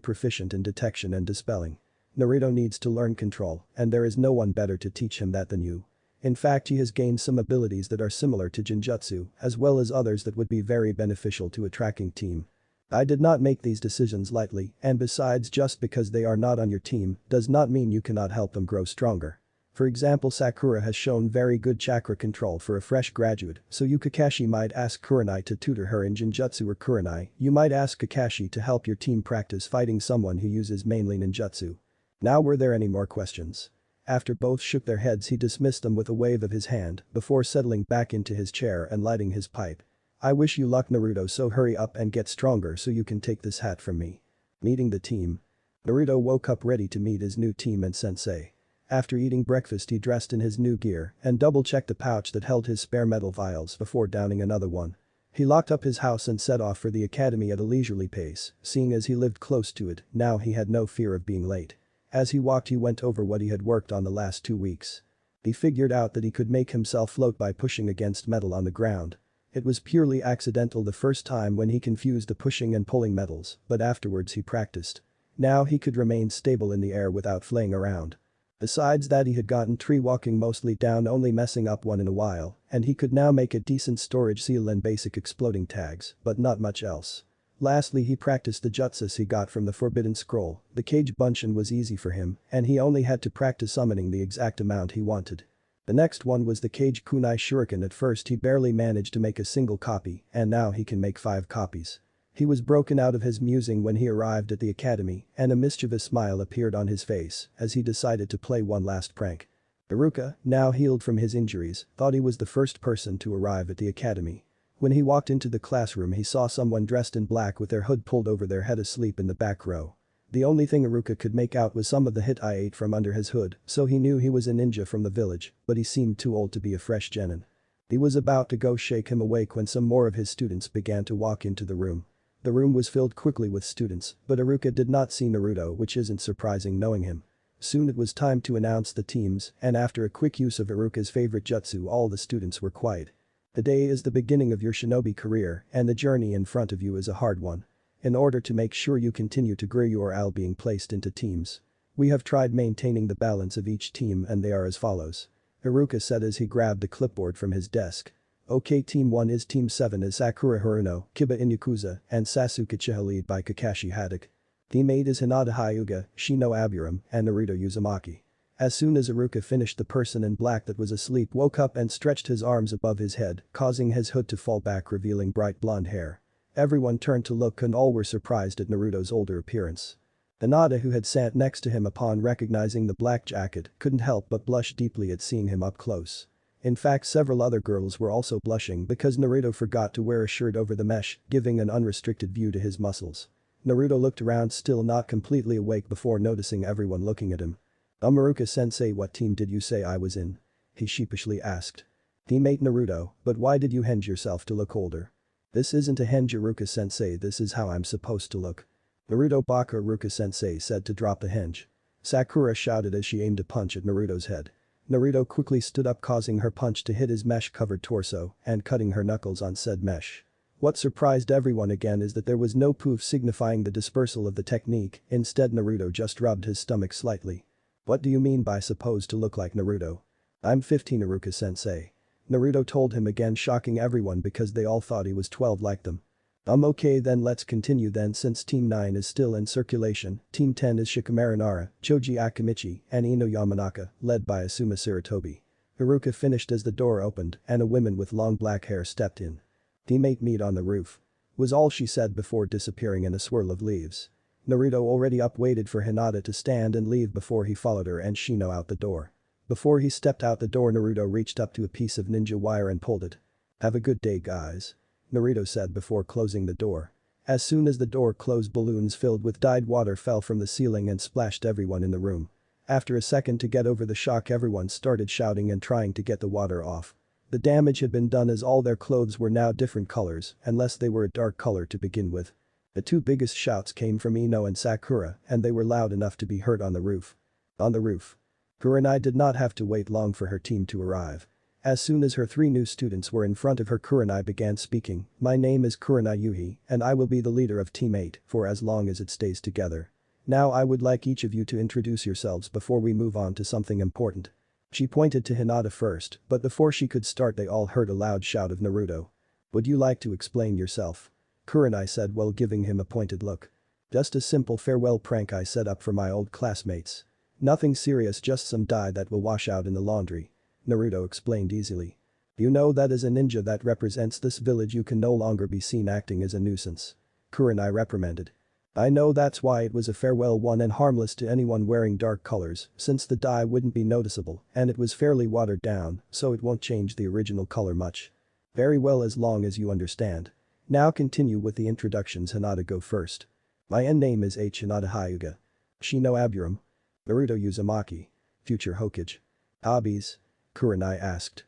proficient in detection and dispelling. Naruto needs to learn control, and there is no one better to teach him that than you. In fact, he has gained some abilities that are similar to Genjutsu, as well as others that would be very beneficial to a tracking team. I did not make these decisions lightly, and besides, just because they are not on your team does not mean you cannot help them grow stronger. For example, Sakura has shown very good chakra control for a fresh graduate, so you Kakashi might ask Kurenai to tutor her in Genjutsu, or Kurenai, you might ask Kakashi to help your team practice fighting someone who uses mainly ninjutsu. Now, were there any more questions? After both shook their heads, he dismissed them with a wave of his hand before settling back into his chair and lighting his pipe. I wish you luck, Naruto, so hurry up and get stronger so you can take this hat from me. Meeting the team. Naruto woke up ready to meet his new team and sensei. After eating breakfast, he dressed in his new gear and double-checked the pouch that held his spare metal vials before downing another one. He locked up his house and set off for the academy at a leisurely pace, seeing as he lived close to it, now he had no fear of being late. As he walked, he went over what he had worked on the last 2 weeks. He figured out that he could make himself float by pushing against metal on the ground. It was purely accidental the first time when he confused the pushing and pulling metals, but afterwards he practiced. Now he could remain stable in the air without flaying around. Besides that, he had gotten tree walking mostly down, only messing up one in a while, and he could now make a decent storage seal and basic exploding tags, but not much else. Lastly, he practiced the jutsus he got from the Forbidden Scroll. The Kage Bunshin was easy for him, and he only had to practice summoning the exact amount he wanted. The next one was the Kage Kunai Shuriken. At first he barely managed to make a single copy, and now he can make 5 copies. He was broken out of his musing when he arrived at the academy, and a mischievous smile appeared on his face as he decided to play one last prank. Iruka, now healed from his injuries, thought he was the first person to arrive at the academy. When he walked into the classroom he saw someone dressed in black with their hood pulled over their head asleep in the back row. The only thing Iruka could make out was some of the hit I ate from under his hood, so he knew he was a ninja from the village, but he seemed too old to be a fresh genin. He was about to go shake him awake when some more of his students began to walk into the room. The room was filled quickly with students, but Iruka did not see Naruto, which isn't surprising knowing him. Soon it was time to announce the teams, and after a quick use of Iruka's favorite jutsu all the students were quiet. Today is the beginning of your shinobi career, and the journey in front of you is a hard one. In order to make sure you continue to grow you are being placed into teams. We have tried maintaining the balance of each team and they are as follows. Iruka said as he grabbed a clipboard from his desk. Okay, Team 1 is Team 7 is Sakura Haruno, Kiba Inukuza, and Sasuke Uchiha lead by Kakashi Haddock. Team 8 is Hinata Hyuga, Shino Aburam, and Naruto Uzumaki. As soon as Iruka finished the person in black that was asleep woke up and stretched his arms above his head, causing his hood to fall back revealing bright blonde hair. Everyone turned to look and all were surprised at Naruto's older appearance. Hinata who had sat next to him upon recognizing the black jacket couldn't help but blush deeply at seeing him up close. In fact several other girls were also blushing because Naruto forgot to wear a shirt over the mesh, giving an unrestricted view to his muscles. Naruto looked around still not completely awake before noticing everyone looking at him. Iruka-sensei, what team did you say I was in? He sheepishly asked. Teammate Naruto, but why did you henge yourself to look older? This isn't a henge, Iruka-sensei, this is how I'm supposed to look. Naruto baka, Iruka-sensei said to drop the henge. Sakura shouted as she aimed a punch at Naruto's head. Naruto quickly stood up causing her punch to hit his mesh-covered torso and cutting her knuckles on said mesh. What surprised everyone again is that there was no poof signifying the dispersal of the technique, instead Naruto just rubbed his stomach slightly. What do you mean by supposed to look like Naruto? I'm 15, Iruka-sensei. Naruto told him again, shocking everyone because they all thought he was 12 like them. Okay then, let's continue then since Team 9 is still in circulation. Team 10 is Shikamaru Nara, Choji Akimichi, and Ino Yamanaka, led by Asuma Sarutobi. Iruka finished as the door opened and a woman with long black hair stepped in. Teammate, meet on the roof. Was all she said before disappearing in a swirl of leaves. Naruto, already up, waited for Hinata to stand and leave before he followed her and Shino out the door. Before he stepped out the door Naruto reached up to a piece of ninja wire and pulled it. Have a good day guys. Naruto said before closing the door. As soon as the door closed balloons filled with dyed water fell from the ceiling and splashed everyone in the room. After a second to get over the shock everyone started shouting and trying to get the water off. The damage had been done as all their clothes were now different colors unless they were a dark color to begin with. The two biggest shouts came from Ino and Sakura and they were loud enough to be heard on the roof. On the roof. Kurenai did not have to wait long for her team to arrive. As soon as her three new students were in front of her Kurenai began speaking, my name is Kurenai Yuhi and I will be the leader of Team 8 for as long as it stays together. Now I would like each of you to introduce yourselves before we move on to something important. She pointed to Hinata first, but before she could start they all heard a loud shout of Naruto. Would you like to explain yourself? Kurenai said while giving him a pointed look. Just a simple farewell prank I set up for my old classmates. Nothing serious, just some dye that will wash out in the laundry. Naruto explained easily. You know that as a ninja that represents this village you can no longer be seen acting as a nuisance. Kurenai reprimanded. I know, that's why it was a farewell one and harmless to anyone wearing dark colors since the dye wouldn't be noticeable and it was fairly watered down so it won't change the original color much. Very well, as long as you understand. Now continue with the introductions. Hinata, go first. My name is Hinata Hyuga. Shino Aburam. Naruto Uzumaki. Future Hokage. Hobbies? Kurenai asked.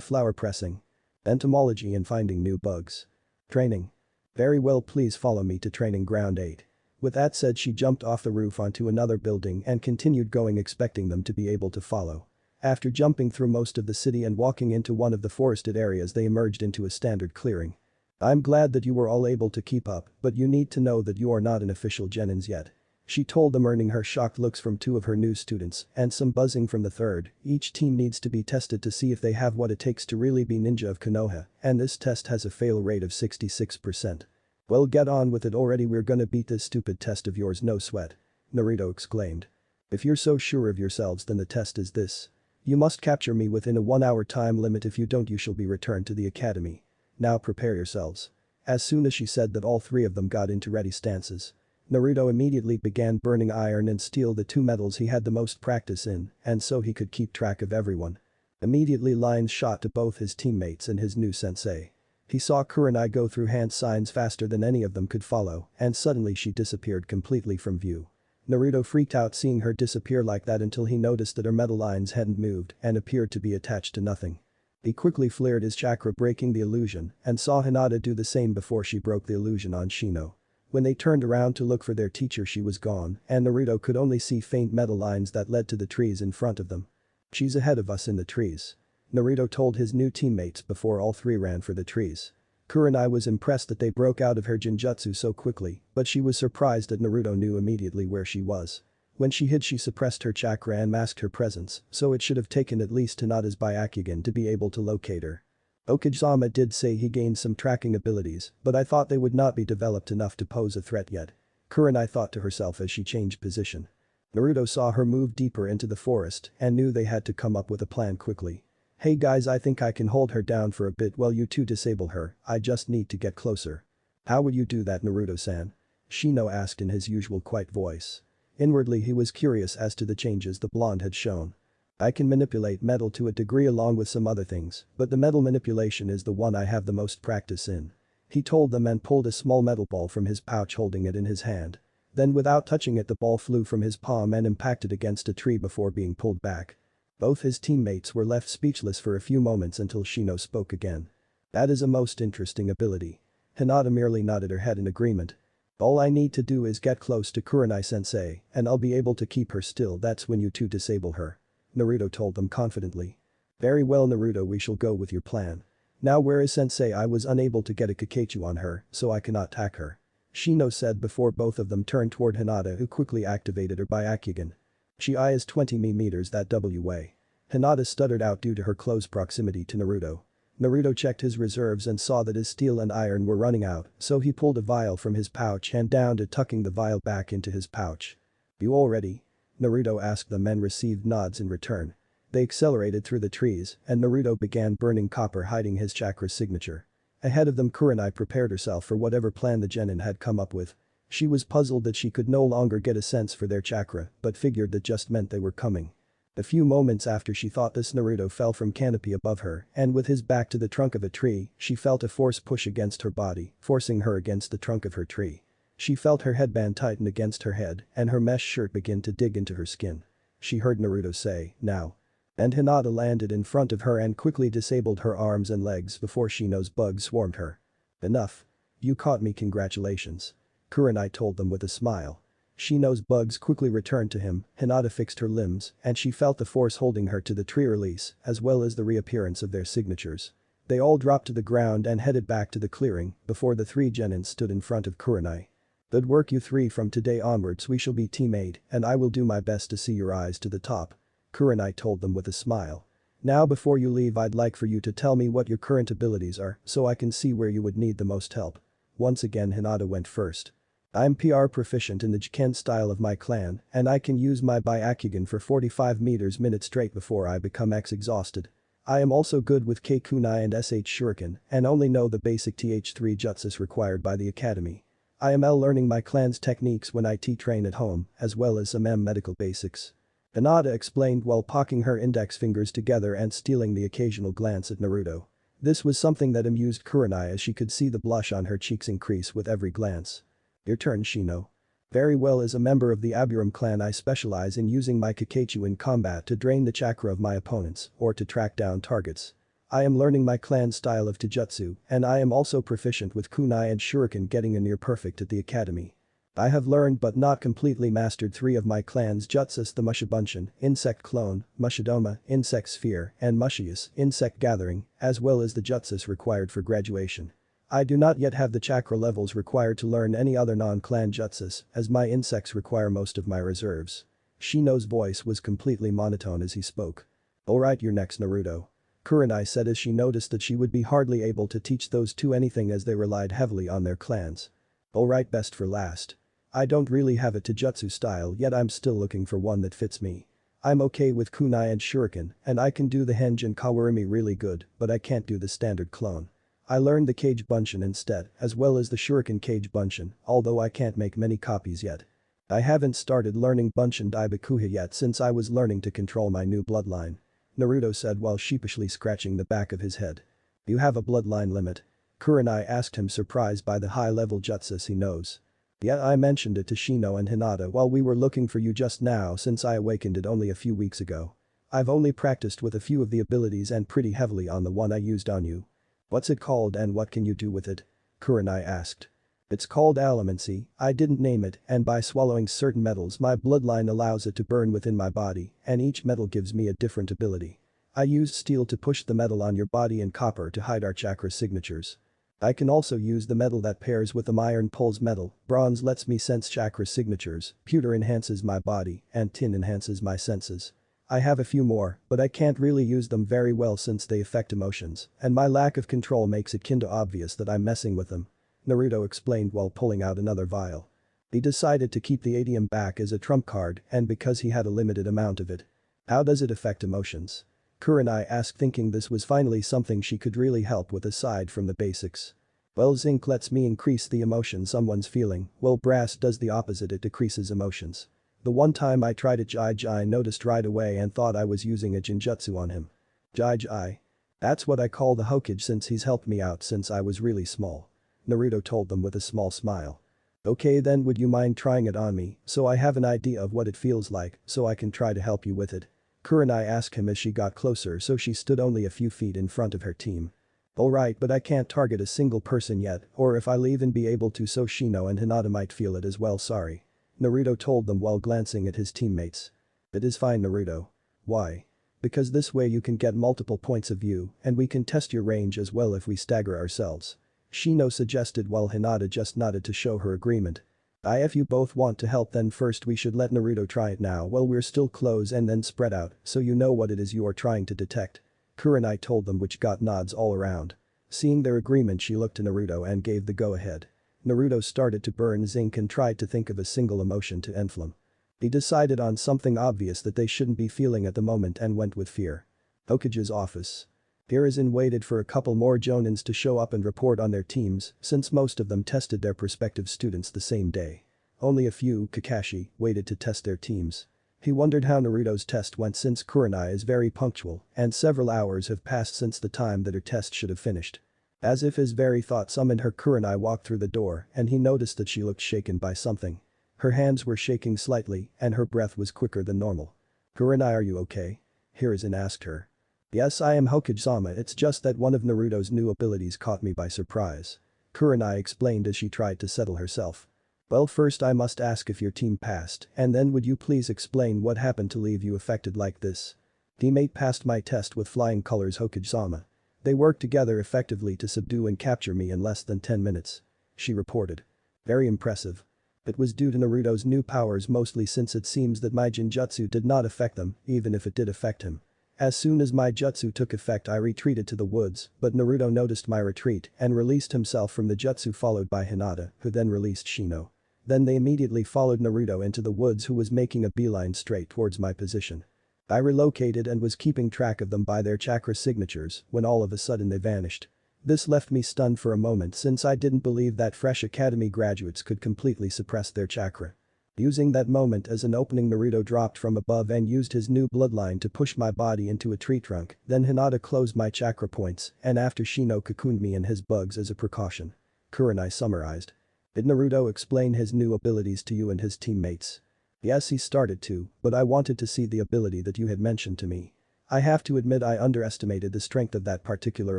Flower pressing. Entomology and finding new bugs. Training. Very well, please follow me to training ground 8. With that said she jumped off the roof onto another building and continued going expecting them to be able to follow. After jumping through most of the city and walking into one of the forested areas they emerged into a standard clearing. I'm glad that you were all able to keep up, but you need to know that you are not an official genins yet. She told them, earning her shocked looks from two of her new students and some buzzing from the third. Each team needs to be tested to see if they have what it takes to really be ninja of Konoha, and this test has a fail rate of 66%. Well, get on with it already, we're gonna beat this stupid test of yours, no sweat. Naruto exclaimed. If you're so sure of yourselves then the test is this. You must capture me within a 1-hour time limit, if you don't you shall be returned to the academy. Now prepare yourselves. As soon as she said that all three of them got into ready stances. Naruto immediately began burning iron and steel, the two metals he had the most practice in, and so he could keep track of everyone. Immediately lines shot to both his teammates and his new sensei. He saw Kurenai go through hand signs faster than any of them could follow, and suddenly she disappeared completely from view. Naruto freaked out seeing her disappear like that until he noticed that her metal lines hadn't moved and appeared to be attached to nothing. He quickly flared his chakra breaking the illusion and saw Hinata do the same before she broke the illusion on Shino. When they turned around to look for their teacher she was gone and Naruto could only see faint metal lines that led to the trees in front of them. "She's ahead of us in the trees," Naruto told his new teammates before all three ran for the trees. Kurenai was impressed that they broke out of her genjutsu so quickly, but she was surprised that Naruto knew immediately where she was. When she hid she suppressed her chakra and masked her presence, so it should have taken at least Hinata's Byakugan to be able to locate her. Okizama did say he gained some tracking abilities, but I thought they would not be developed enough to pose a threat yet. Kurenai thought to herself as she changed position. Naruto saw her move deeper into the forest and knew they had to come up with a plan quickly. "Hey guys, I think I can hold her down for a bit while you two disable her, I just need to get closer." "How would you do that, Naruto-san?" Shino asked in his usual quiet voice. Inwardly he was curious as to the changes the blonde had shown. "I can manipulate metal to a degree along with some other things, but the metal manipulation is the one I have the most practice in." He told them and pulled a small metal ball from his pouch holding it in his hand. Then without touching it the ball flew from his palm and impacted against a tree before being pulled back. Both his teammates were left speechless for a few moments until Shino spoke again. "That is a most interesting ability." Hinata merely nodded her head in agreement. "All I need to do is get close to Kurenai-sensei and I'll be able to keep her still, that's when you two disable her," Naruto told them confidently. "Very well Naruto, we shall go with your plan. Now where is sensei? I was unable to get a Kakeichu on her, so I cannot attack her," Shino said before both of them turned toward Hinata who quickly activated her Byakugan. "She is 20 meters that way." Hinata stuttered out due to her close proximity to Naruto. Naruto checked his reserves and saw that his steel and iron were running out, so he pulled a vial from his pouch and downed it, tucking the vial back into his pouch. "You all ready?" Naruto asked them and received nods in return. They accelerated through the trees and Naruto began burning copper, hiding his chakra signature. Ahead of them Kurenai prepared herself for whatever plan the genin had come up with. She was puzzled that she could no longer get a sense for their chakra but figured that just meant they were coming. A few moments after she thought this, Naruto fell from canopy above her and with his back to the trunk of a tree, she felt a force push against her body, forcing her against the trunk of her tree. She felt her headband tighten against her head and her mesh shirt begin to dig into her skin. She heard Naruto say, "Now." And Hinata landed in front of her and quickly disabled her arms and legs before Shino's bug swarmed her. "Enough. You caught me, congratulations," Kurenai told them with a smile. Shino's bugs quickly returned to him, Hinata fixed her limbs and she felt the force holding her to the tree release as well as the reappearance of their signatures. They all dropped to the ground and headed back to the clearing before the three genins stood in front of Kurenai. "Good work you three, from today onwards we shall be teammate and I will do my best to see your eyes to the top," Kurenai told them with a smile. "Now before you leave I'd like for you to tell me what your current abilities are so I can see where you would need the most help." Once again Hinata went first. "I'm PR proficient in the Jiken style of my clan and I can use my Byakugan for 45 minutes straight before I become exhausted. I am also good with K-kunai and SH shuriken and only know the basic TH3 jutsus required by the academy. I am learning my clan's techniques when I train at home as well as some medical basics," Hinata explained while pocking her index fingers together and stealing the occasional glance at Naruto. This was something that amused Kurenai as she could see the blush on her cheeks increase with every glance. "Your turn, Shino." "Very well, as a member of the Aburam clan I specialize in using my Kakeichu in combat to drain the chakra of my opponents or to track down targets. I am learning my clan's style of taijutsu and I am also proficient with kunai and shuriken, getting a near perfect at the academy. I have learned but not completely mastered 3 of my clan's jutsus: the Mushibunshin, insect clone, Mushidoma, insect sphere and Mushius, insect gathering, as well as the jutsus required for graduation. I do not yet have the chakra levels required to learn any other non-clan jutsus as my insects require most of my reserves." Shino's voice was completely monotone as he spoke. "Alright, you're next, Naruto," Kurenai said as she noticed that she would be hardly able to teach those two anything as they relied heavily on their clans. "Alright, best for last. I don't really have a taijutsu style yet, I'm still looking for one that fits me. I'm okay with kunai and shuriken and I can do the henge and kawarimi really good, but I can't do the standard clone. I learned the Cage Bunshin instead, as well as the Shuriken Cage Bunshin, although I can't make many copies yet. I haven't started learning Bunshin Daibakuha yet since I was learning to control my new bloodline," Naruto said while sheepishly scratching the back of his head. "You have a bloodline limit?" Kurenai asked him, surprised by the high-level jutsus he knows. Yeah, I mentioned it to Shino and Hinata while we were looking for you just now since I awakened it only a few weeks ago. I've only practiced with a few of the abilities and pretty heavily on the one I used on you. What's it called and what can you do with it? Kurenai asked. It's called Allomancy, I didn't name it, and by swallowing certain metals my bloodline allows it to burn within my body, and each metal gives me a different ability. I used steel to push the metal on your body and copper to hide our chakra signatures. I can also use the metal that pairs with them. Iron pulls metal, bronze lets me sense chakra signatures, pewter enhances my body, and tin enhances my senses. I have a few more, but I can't really use them very well since they affect emotions, and my lack of control makes it kinda obvious that I'm messing with them. Naruto explained while pulling out another vial. He decided to keep the ATM back as a trump card and because he had a limited amount of it. How does it affect emotions? Kurenai asked, thinking this was finally something she could really help with aside from the basics. Well, zinc lets me increase the emotion someone's feeling, while brass does the opposite, it decreases emotions. The one time I tried it, Jai noticed right away and thought I was using a genjutsu on him. Jai. That's what I call the Hokage since he's helped me out since I was really small. Naruto told them with a small smile. Okay then, would you mind trying it on me so I have an idea of what it feels like so I can try to help you with it? Kurenai asked him as she got closer so she stood only a few feet in front of her team. Alright, but I can't target a single person yet, or if I'll even be able to, so Shino and Hinata might feel it as well, sorry. Naruto told them while glancing at his teammates. It is fine, Naruto. Why? Because this way you can get multiple points of view and we can test your range as well if we stagger ourselves. Shino suggested while Hinata just nodded to show her agreement. If you both want to help then first we should let Naruto try it now while we're still close and then spread out so you know what it is you are trying to detect. Kurenai told them, which got nods all around. Seeing their agreement, she looked to Naruto and gave the go-ahead. Naruto started to burn zinc and tried to think of a single emotion to enflame. He decided on something obvious that they shouldn't be feeling at the moment and went with fear. Hokage's office. Hiruzen waited for a couple more jonins to show up and report on their teams since most of them tested their prospective students the same day. Only a few, Kakashi, waited to test their teams. He wondered how Naruto's test went since Kurenai is very punctual and several hours have passed since the time that her test should have finished. As if his very thought summoned her, Kurenai walked through the door and he noticed that she looked shaken by something. Her hands were shaking slightly and her breath was quicker than normal. Kurenai, are you okay? Hiruzen asked her. Yes, I am Hokage-sama, it's just that one of Naruto's new abilities caught me by surprise. Kurenai explained as she tried to settle herself. Well, first I must ask if your team passed, and then would you please explain what happened to leave you affected like this? Teammate passed my test with flying colors, Hokage-sama. They worked together effectively to subdue and capture me in less than 10 minutes. She reported. Very impressive. It was due to Naruto's new powers mostly since it seems that my genjutsu did not affect them, even if it did affect him. As soon as my jutsu took effect I retreated to the woods, but Naruto noticed my retreat and released himself from the jutsu, followed by Hinata, who then released Shino. Then they immediately followed Naruto into the woods, who was making a beeline straight towards my position. I relocated and was keeping track of them by their chakra signatures when all of a sudden they vanished. This left me stunned for a moment since I didn't believe that fresh academy graduates could completely suppress their chakra. Using that moment as an opening, Naruto dropped from above and used his new bloodline to push my body into a tree trunk, then Hinata closed my chakra points and after Shino cocooned me in his bugs as a precaution. Kurenai summarized. Did Naruto explain his new abilities to you and his teammates? Yes, he started to, but I wanted to see the ability that you had mentioned to me. I have to admit I underestimated the strength of that particular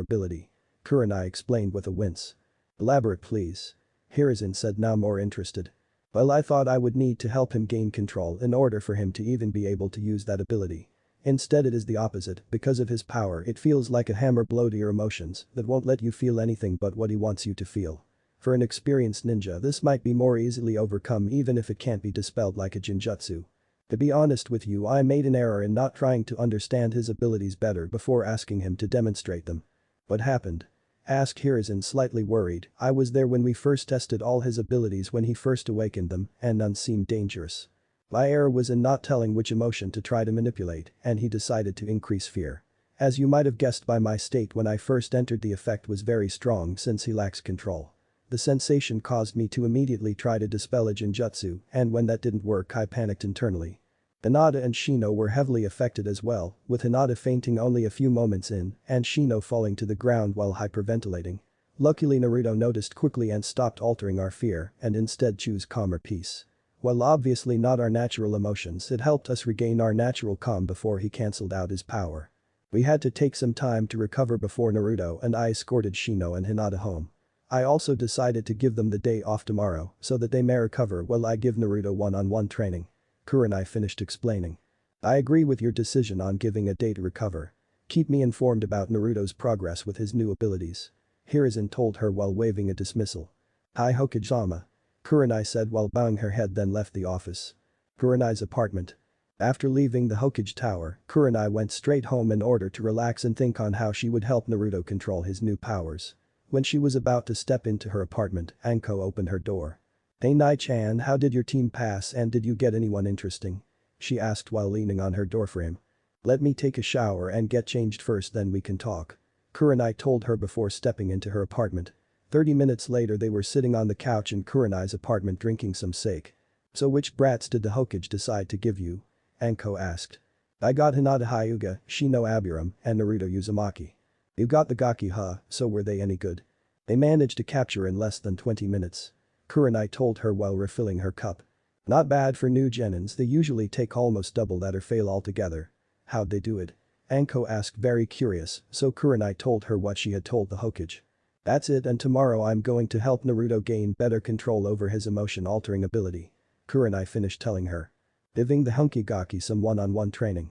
ability. Kurenai explained with a wince. Elaborate please. Hiruzen said, now more interested. Well, I thought I would need to help him gain control in order for him to even be able to use that ability. Instead it is the opposite, because of his power it feels like a hammer blow to your emotions that won't let you feel anything but what he wants you to feel. For an experienced ninja this might be more easily overcome even if it can't be dispelled like a genjutsu. To be honest with you, I made an error in not trying to understand his abilities better before asking him to demonstrate them. What happened? Asked Hiruzen, slightly worried. I was there when we first tested all his abilities when he first awakened them and none seemed dangerous. My error was in not telling which emotion to try to manipulate and he decided to increase fear. As you might have guessed by my state when I first entered, the effect was very strong since he lacks control. The sensation caused me to immediately try to dispel a genjutsu and when that didn't work I panicked internally. Hinata and Shino were heavily affected as well, with Hinata fainting only a few moments in and Shino falling to the ground while hyperventilating. Luckily Naruto noticed quickly and stopped altering our fear and instead choose calmer peace. While obviously not our natural emotions, it helped us regain our natural calm before he cancelled out his power. We had to take some time to recover before Naruto and I escorted Shino and Hinata home. I also decided to give them the day off tomorrow so that they may recover while I give Naruto one-on-one training. Kurenai finished explaining. I agree with your decision on giving a day to recover. Keep me informed about Naruto's progress with his new abilities. Hiruzen told her while waving a dismissal. Hi Hokage-sama. Kurenai said while bowing her head, then left the office. Kurenai's apartment. After leaving the Hokage Tower, Kurenai went straight home in order to relax and think on how she would help Naruto control his new powers. When she was about to step into her apartment, Anko opened her door. Hey Nai-chan, how did your team pass and did you get anyone interesting? She asked while leaning on her doorframe. Let me take a shower and get changed first, then we can talk. Kurenai told her before stepping into her apartment. 30 minutes later they were sitting on the couch in Kurenai's apartment drinking some sake. So which brats did the Hokage decide to give you? Anko asked. I got Hinata Hyuga, Shino Aburam, and Naruto Uzumaki. You got the Gaki huh, so were they any good? They managed to capture in less than 20 minutes. Kurenai told her while refilling her cup. Not bad for new genins, they usually take almost double that or fail altogether. How'd they do it? Anko asked very curious, so Kurenai told her what she had told the Hokage. That's it, and tomorrow I'm going to help Naruto gain better control over his emotion-altering ability. Kurenai finished telling her. Giving the Hunkigaki some one-on-one training.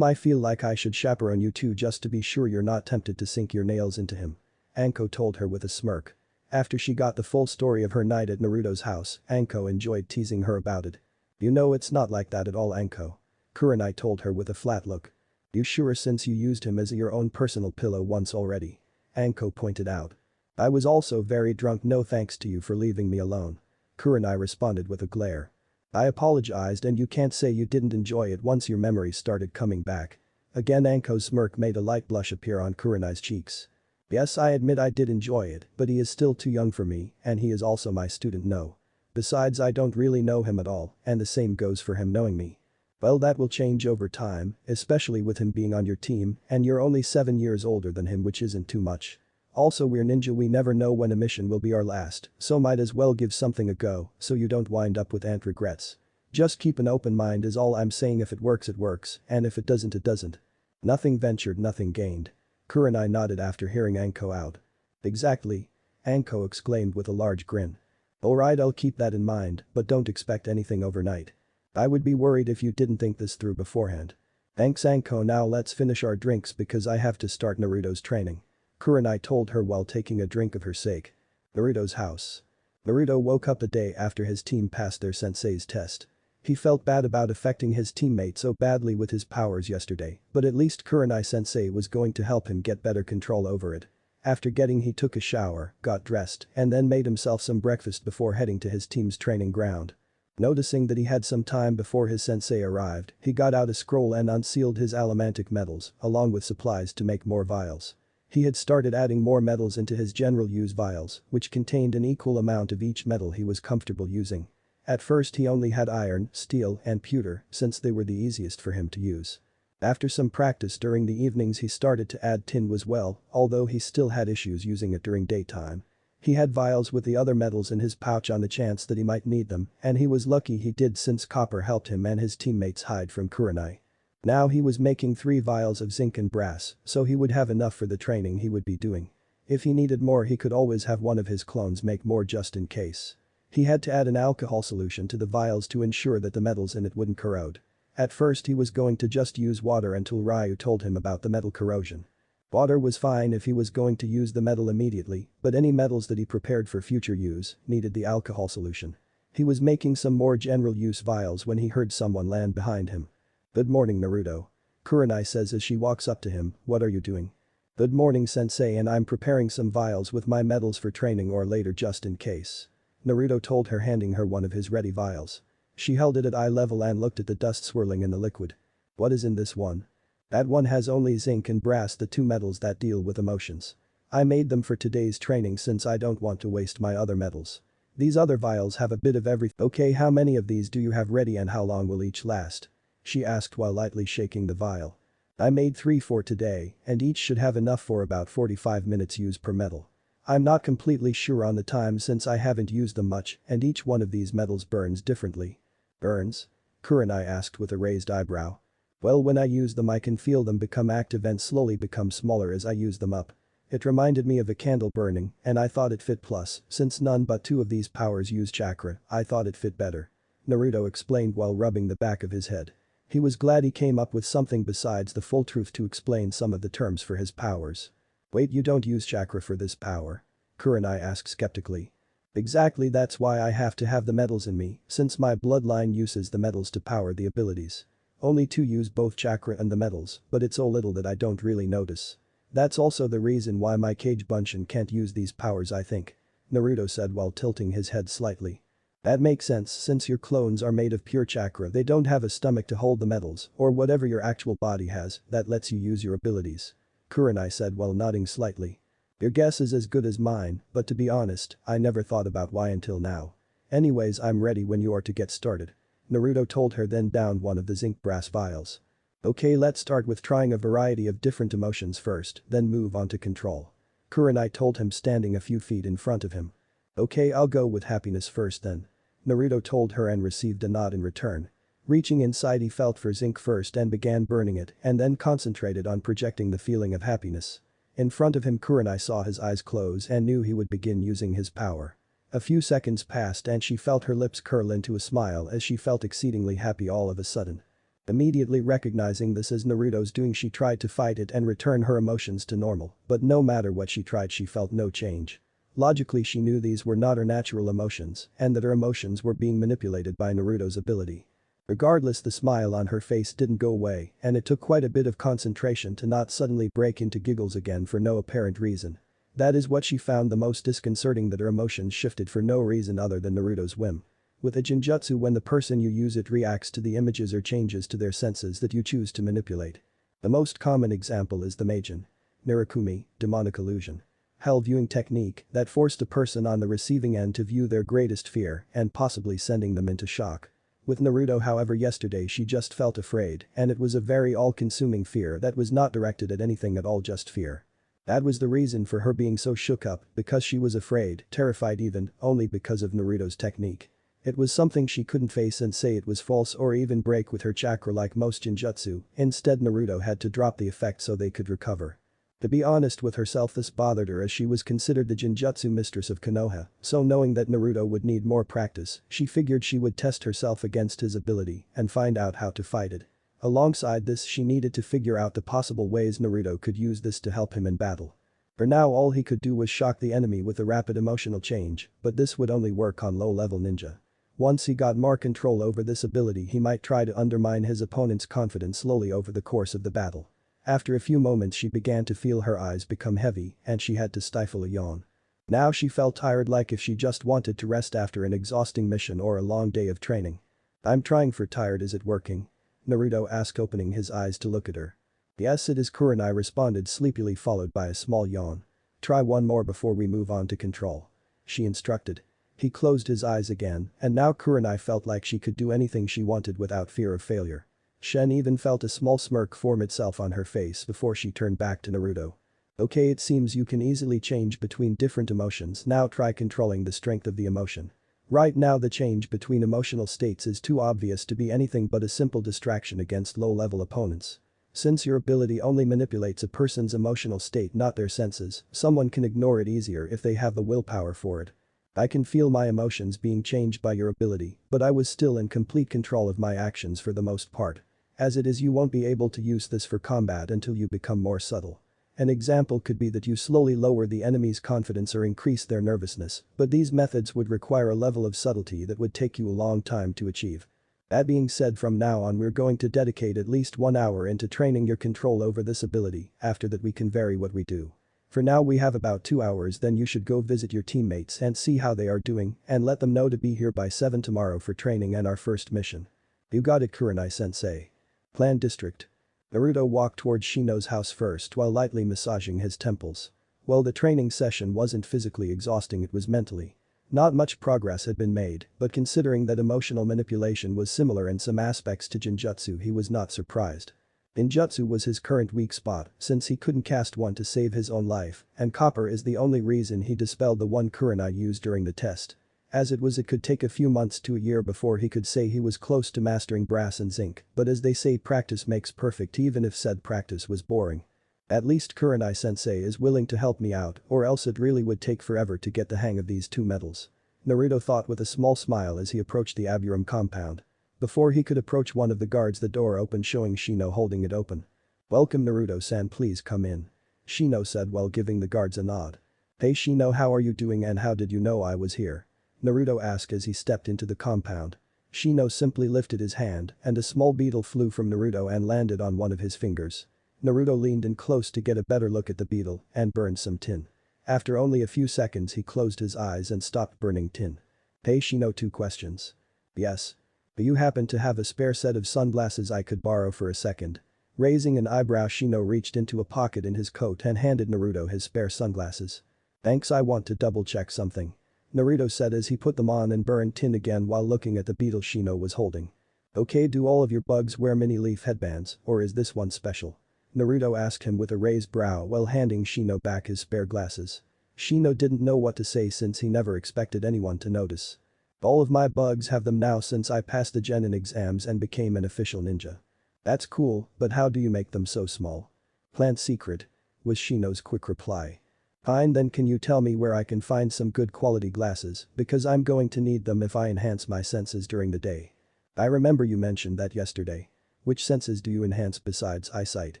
I feel like I should chaperone you too just to be sure you're not tempted to sink your nails into him. Anko told her with a smirk. After she got the full story of her night at Naruto's house, Anko enjoyed teasing her about it. You know it's not like that at all, Anko. Kurenai told her with a flat look. You sure, since you used him as your own personal pillow once already? Anko pointed out. I was also very drunk, no thanks to you for leaving me alone. Kurenai responded with a glare. I apologized and you can't say you didn't enjoy it once your memories started coming back. Again Anko's smirk made a light blush appear on Kurenai's cheeks. Yes, I admit I did enjoy it, but he is still too young for me and he is also my student, no. Besides, I don't really know him at all and the same goes for him knowing me. Well, that will change over time, especially with him being on your team and you're only 7 years older than him, which isn't too much. Also, we're ninja, we never know when a mission will be our last, so might as well give something a go so you don't wind up with ant regrets. Just keep an open mind is all I'm saying. If it works it works and if it doesn't it doesn't. Nothing ventured, nothing gained. Kurenai nodded after hearing Anko out. Exactly. Anko exclaimed with a large grin. Alright, I'll keep that in mind, but don't expect anything overnight. I would be worried if you didn't think this through beforehand. Thanks Anko, now let's finish our drinks because I have to start Naruto's training. Kurenai told her while taking a drink of her sake. Naruto's house. Naruto woke up a day after his team passed their sensei's test. He felt bad about affecting his teammate so badly with his powers yesterday, but at least Kurenai sensei was going to help him get better control over it. After getting he took a shower, got dressed, and then made himself some breakfast before heading to his team's training ground. Noticing that he had some time before his sensei arrived, he got out a scroll and unsealed his allomantic metals, along with supplies to make more vials. He had started adding more metals into his general use vials, which contained an equal amount of each metal he was comfortable using. At first he only had iron, steel, and pewter, since they were the easiest for him to use. After some practice during the evenings he started to add tin as well, although he still had issues using it during daytime. He had vials with the other metals in his pouch on the chance that he might need them, and he was lucky he did since copper helped him and his teammates hide from Kurenai. Now he was making 3 vials of zinc and brass, so he would have enough for the training he would be doing. If he needed more he could always have one of his clones make more just in case. He had to add an alcohol solution to the vials to ensure that the metals in it wouldn't corrode. At first he was going to just use water until Ryu told him about the metal corrosion. Water was fine if he was going to use the metal immediately, but any metals that he prepared for future use needed the alcohol solution. He was making some more general use vials when he heard someone land behind him. Good morning Naruto. Kurenai says as she walks up to him, what are you doing? Good morning sensei, and I'm preparing some vials with my metals for training or later just in case. Naruto told her, handing her one of his ready vials. She held it at eye level and looked at the dust swirling in the liquid. What is in this one? That one has only zinc and brass, the 2 metals that deal with emotions. I made them for today's training since I don't want to waste my other metals. These other vials have a bit of everything. Okay, how many of these do you have ready and how long will each last? She asked while lightly shaking the vial. I made 3 for today, and each should have enough for about 45 minutes use per metal. I'm not completely sure on the time since I haven't used them much and each one of these metals burns differently. Burns? Kurenai asked with a raised eyebrow. Well, when I use them I can feel them become active and slowly become smaller as I use them up. It reminded me of a candle burning and I thought it fit, plus, since none but two of these powers use chakra, I thought it fit better. Naruto explained while rubbing the back of his head. He was glad he came up with something besides the full truth to explain some of the terms for his powers. Wait, you don't use chakra for this power? Kurenai asked skeptically. Exactly, that's why I have to have the metals in me, since my bloodline uses the metals to power the abilities. Only two use both chakra and the metals, but it's so little that I don't really notice. That's also the reason why my Kage Bunshin can't use these powers, I think. Naruto said while tilting his head slightly. That makes sense since your clones are made of pure chakra, they don't have a stomach to hold the metals or whatever your actual body has that lets you use your abilities. Kurenai said while nodding slightly. Your guess is as good as mine, but to be honest, I never thought about why until now. Anyways, I'm ready when you are to get started. Naruto told her, then downed one of the zinc brass vials. Okay, let's start with trying a variety of different emotions first, then move on to control. Kurenai told him, standing a few feet in front of him. Okay, I'll go with happiness first then. Naruto told her and received a nod in return. Reaching inside, he felt for zinc first and began burning it and then concentrated on projecting the feeling of happiness. In front of him, Kurenai saw his eyes close and knew he would begin using his power. A few seconds passed and she felt her lips curl into a smile as she felt exceedingly happy all of a sudden. Immediately recognizing this as Naruto's doing, she tried to fight it and return her emotions to normal, but no matter what she tried, she felt no change. Logically, she knew these were not her natural emotions and that her emotions were being manipulated by Naruto's ability. Regardless, the smile on her face didn't go away and it took quite a bit of concentration to not suddenly break into giggles again for no apparent reason. That is what she found the most disconcerting, that her emotions shifted for no reason other than Naruto's whim. With a jinjutsu, when the person you use it reacts to the images or changes to their senses that you choose to manipulate. The most common example is the Meijin Nirakumi, demonic illusion. Hell viewing technique that forced a person on the receiving end to view their greatest fear and possibly sending them into shock. With Naruto, however, yesterday she just felt afraid and it was a very all-consuming fear that was not directed at anything at all, just fear. That was the reason for her being so shook up, because she was afraid, terrified even, only because of Naruto's technique. It was something she couldn't face and say it was false or even break with her chakra like most jinjutsu. Instead, Naruto had to drop the effect so they could recover. To be honest with herself, this bothered her as she was considered the jinjutsu mistress of Konoha, so knowing that Naruto would need more practice, she figured she would test herself against his ability and find out how to fight it. Alongside this, she needed to figure out the possible ways Naruto could use this to help him in battle. For now, all he could do was shock the enemy with a rapid emotional change, but this would only work on low-level ninja. Once he got more control over this ability, he might try to undermine his opponent's confidence slowly over the course of the battle. After a few moments, she began to feel her eyes become heavy and she had to stifle a yawn. Now she felt tired, like if she just wanted to rest after an exhausting mission or a long day of training. I'm trying for tired, is it working? Naruto asked, opening his eyes to look at her. Yes, it is, Kurenai responded sleepily, followed by a small yawn. Try one more before we move on to control. She instructed. He closed his eyes again and now Kurenai felt like she could do anything she wanted without fear of failure. Shen even felt a small smirk form itself on her face before she turned back to Naruto. Okay, it seems you can easily change between different emotions, now try controlling the strength of the emotion. Right now the change between emotional states is too obvious to be anything but a simple distraction against low-level opponents. Since your ability only manipulates a person's emotional state, not their senses, someone can ignore it easier if they have the willpower for it. I can feel my emotions being changed by your ability, but I was still in complete control of my actions for the most part. As it is, you won't be able to use this for combat until you become more subtle. An example could be that you slowly lower the enemy's confidence or increase their nervousness, but these methods would require a level of subtlety that would take you a long time to achieve. That being said, from now on we're going to dedicate at least 1 hour into training your control over this ability, after that we can vary what we do. For now we have about 2 hours, then you should go visit your teammates and see how they are doing and let them know to be here by 7 tomorrow for training and our first mission. You got it, Kurenai-sensei. Plan District. Naruto walked towards Shino's house first while lightly massaging his temples. While the training session wasn't physically exhausting, it was mentally. Not much progress had been made, but considering that emotional manipulation was similar in some aspects to Jinjutsu, he was not surprised. Ninjutsu was his current weak spot since he couldn't cast one to save his own life, and copper is the only reason he dispelled the one kunai used during the test. As it was, it could take a few months to a year before he could say he was close to mastering brass and zinc, but as they say, practice makes perfect, even if said practice was boring. At least Kurenai-sensei is willing to help me out, or else it really would take forever to get the hang of these two metals. Naruto thought with a small smile as he approached the Aburum compound. Before he could approach one of the guards, the door opened, showing Shino holding it open. "Welcome Naruto-san, please come in," Shino said while giving the guards a nod. "Hey Shino, how are you doing and how did you know I was here?" Naruto asked as he stepped into the compound. Shino simply lifted his hand and a small beetle flew from Naruto and landed on one of his fingers. Naruto leaned in close to get a better look at the beetle and burned some tin. After only a few seconds he closed his eyes and stopped burning tin. "Hey Shino, 2 questions. Yes. Do you happen to have a spare set of sunglasses I could borrow for a second?" Raising an eyebrow, Shino reached into a pocket in his coat and handed Naruto his spare sunglasses. "Thanks, I want to double check something," Naruto said as he put them on and burned tin again while looking at the beetle Shino was holding. "Okay, do all of your bugs wear mini leaf headbands, or is this one special?" Naruto asked him with a raised brow while handing Shino back his spare glasses. Shino didn't know what to say since he never expected anyone to notice. "All of my bugs have them now since I passed the genin exams and became an official ninja." "That's cool, but how do you make them so small?" "Plant secret," was Shino's quick reply. "Fine, then can you tell me where I can find some good quality glasses, because I'm going to need them if I enhance my senses during the day." "I remember you mentioned that yesterday. Which senses do you enhance besides eyesight?"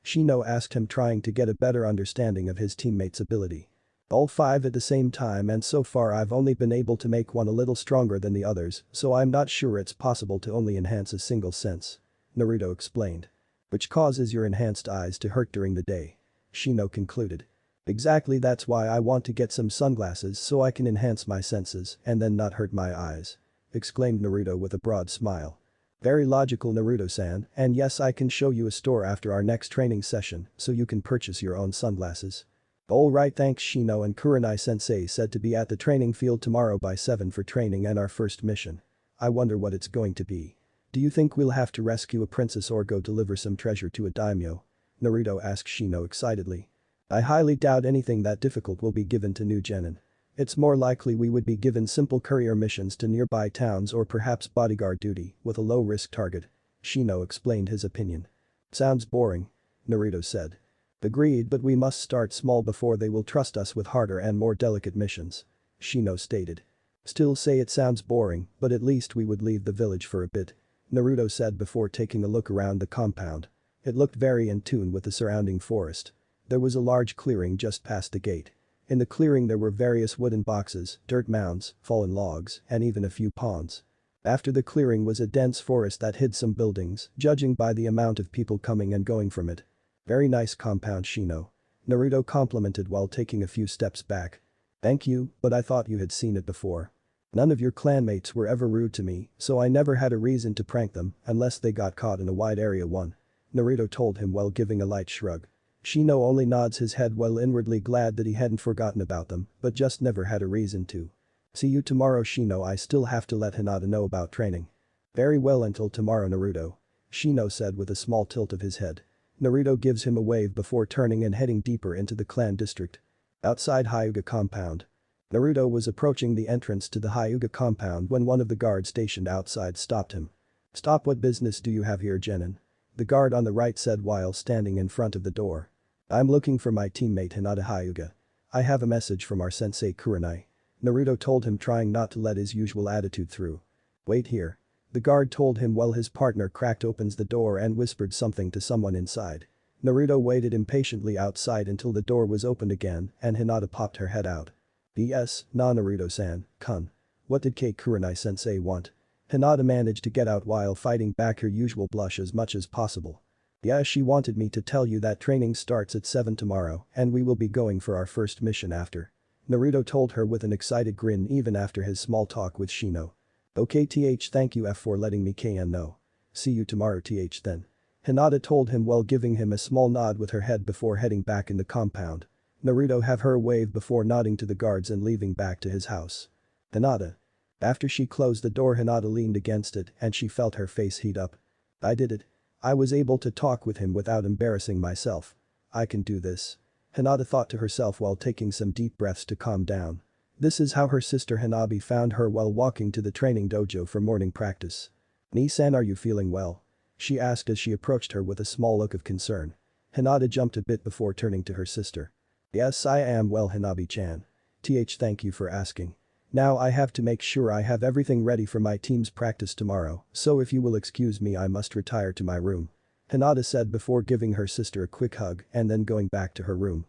Shino asked him, trying to get a better understanding of his teammate's ability. "All 5 at the same time, and so far I've only been able to make one a little stronger than the others, so I'm not sure it's possible to only enhance a single sense," Naruto explained. "Which causes your enhanced eyes to hurt during the day," Shino concluded. "Exactly, that's why I want to get some sunglasses so I can enhance my senses and then not hurt my eyes," exclaimed Naruto with a broad smile. "Very logical Naruto-san, and yes, I can show you a store after our next training session so you can purchase your own sunglasses." "Alright, thanks Shino, and Kurenai-sensei said to be at the training field tomorrow by 7 for training and our first mission. I wonder what it's going to be. Do you think we'll have to rescue a princess or go deliver some treasure to a daimyo?" Naruto asked Shino excitedly. "I highly doubt anything that difficult will be given to new genin. It's more likely we would be given simple courier missions to nearby towns or perhaps bodyguard duty with a low-risk target," Shino explained his opinion. "Sounds boring," Naruto said. "Agreed, but we must start small before they will trust us with harder and more delicate missions," Shino stated. "Still say it sounds boring, but at least we would leave the village for a bit," Naruto said before taking a look around the compound. It looked very in tune with the surrounding forest. There was a large clearing just past the gate. In the clearing there were various wooden boxes, dirt mounds, fallen logs, and even a few ponds. After the clearing was a dense forest that hid some buildings, judging by the amount of people coming and going from it. "Very nice compound Shino," Naruto complimented while taking a few steps back. "Thank you, but I thought you had seen it before. None of your clanmates were ever rude to me, so I never had a reason to prank them unless they got caught in a wide area one," Naruto told him while giving a light shrug. Shino only nods his head while inwardly glad that he hadn't forgotten about them, but just never had a reason to. "See you tomorrow Shino, I still have to let Hinata know about training." "Very well, until tomorrow Naruto," Shino said with a small tilt of his head. Naruto gives him a wave before turning and heading deeper into the clan district. Outside Hyuga compound. Naruto was approaching the entrance to the Hyuga compound when one of the guards stationed outside stopped him. "Stop, what business do you have here, genin?" the guard on the right said while standing in front of the door. "I'm looking for my teammate Hinata Hyuga. I have a message from our sensei Kurenai," Naruto told him, trying not to let his usual attitude through. "Wait here," the guard told him while his partner cracked open the door and whispered something to someone inside. Naruto waited impatiently outside until the door was opened again and Hinata popped her head out. "Yes, nah Naruto-san, kun. What did Kurenai-sensei want?" Hinata managed to get out while fighting back her usual blush as much as possible. "Yeah, she wanted me to tell you that training starts at 7 tomorrow and we will be going for our first mission after," Naruto told her with an excited grin even after his small talk with Shino. "Okay thank you for letting me know. See you tomorrow then," Hinata told him while giving him a small nod with her head before heading back in the compound. Naruto have her wave before nodding to the guards and leaving back to his house. "Hinata." After she closed the door, Hinata leaned against it and she felt her face heat up. "I did it. I was able to talk with him without embarrassing myself. I can do this. Hinata thought to herself while taking some deep breaths to calm down. This is how her sister Hanabi found her while walking to the training dojo for morning practice. "Ni-san, are you feeling well?" she asked as she approached her with a small look of concern. Hinata jumped a bit before turning to her sister. "Yes, I am well, Hanabi-chan. Thank you for asking. Now I have to make sure I have everything ready for my team's practice tomorrow, so if you will excuse me I must retire to my room," Hinata said before giving her sister a quick hug and then going back to her room.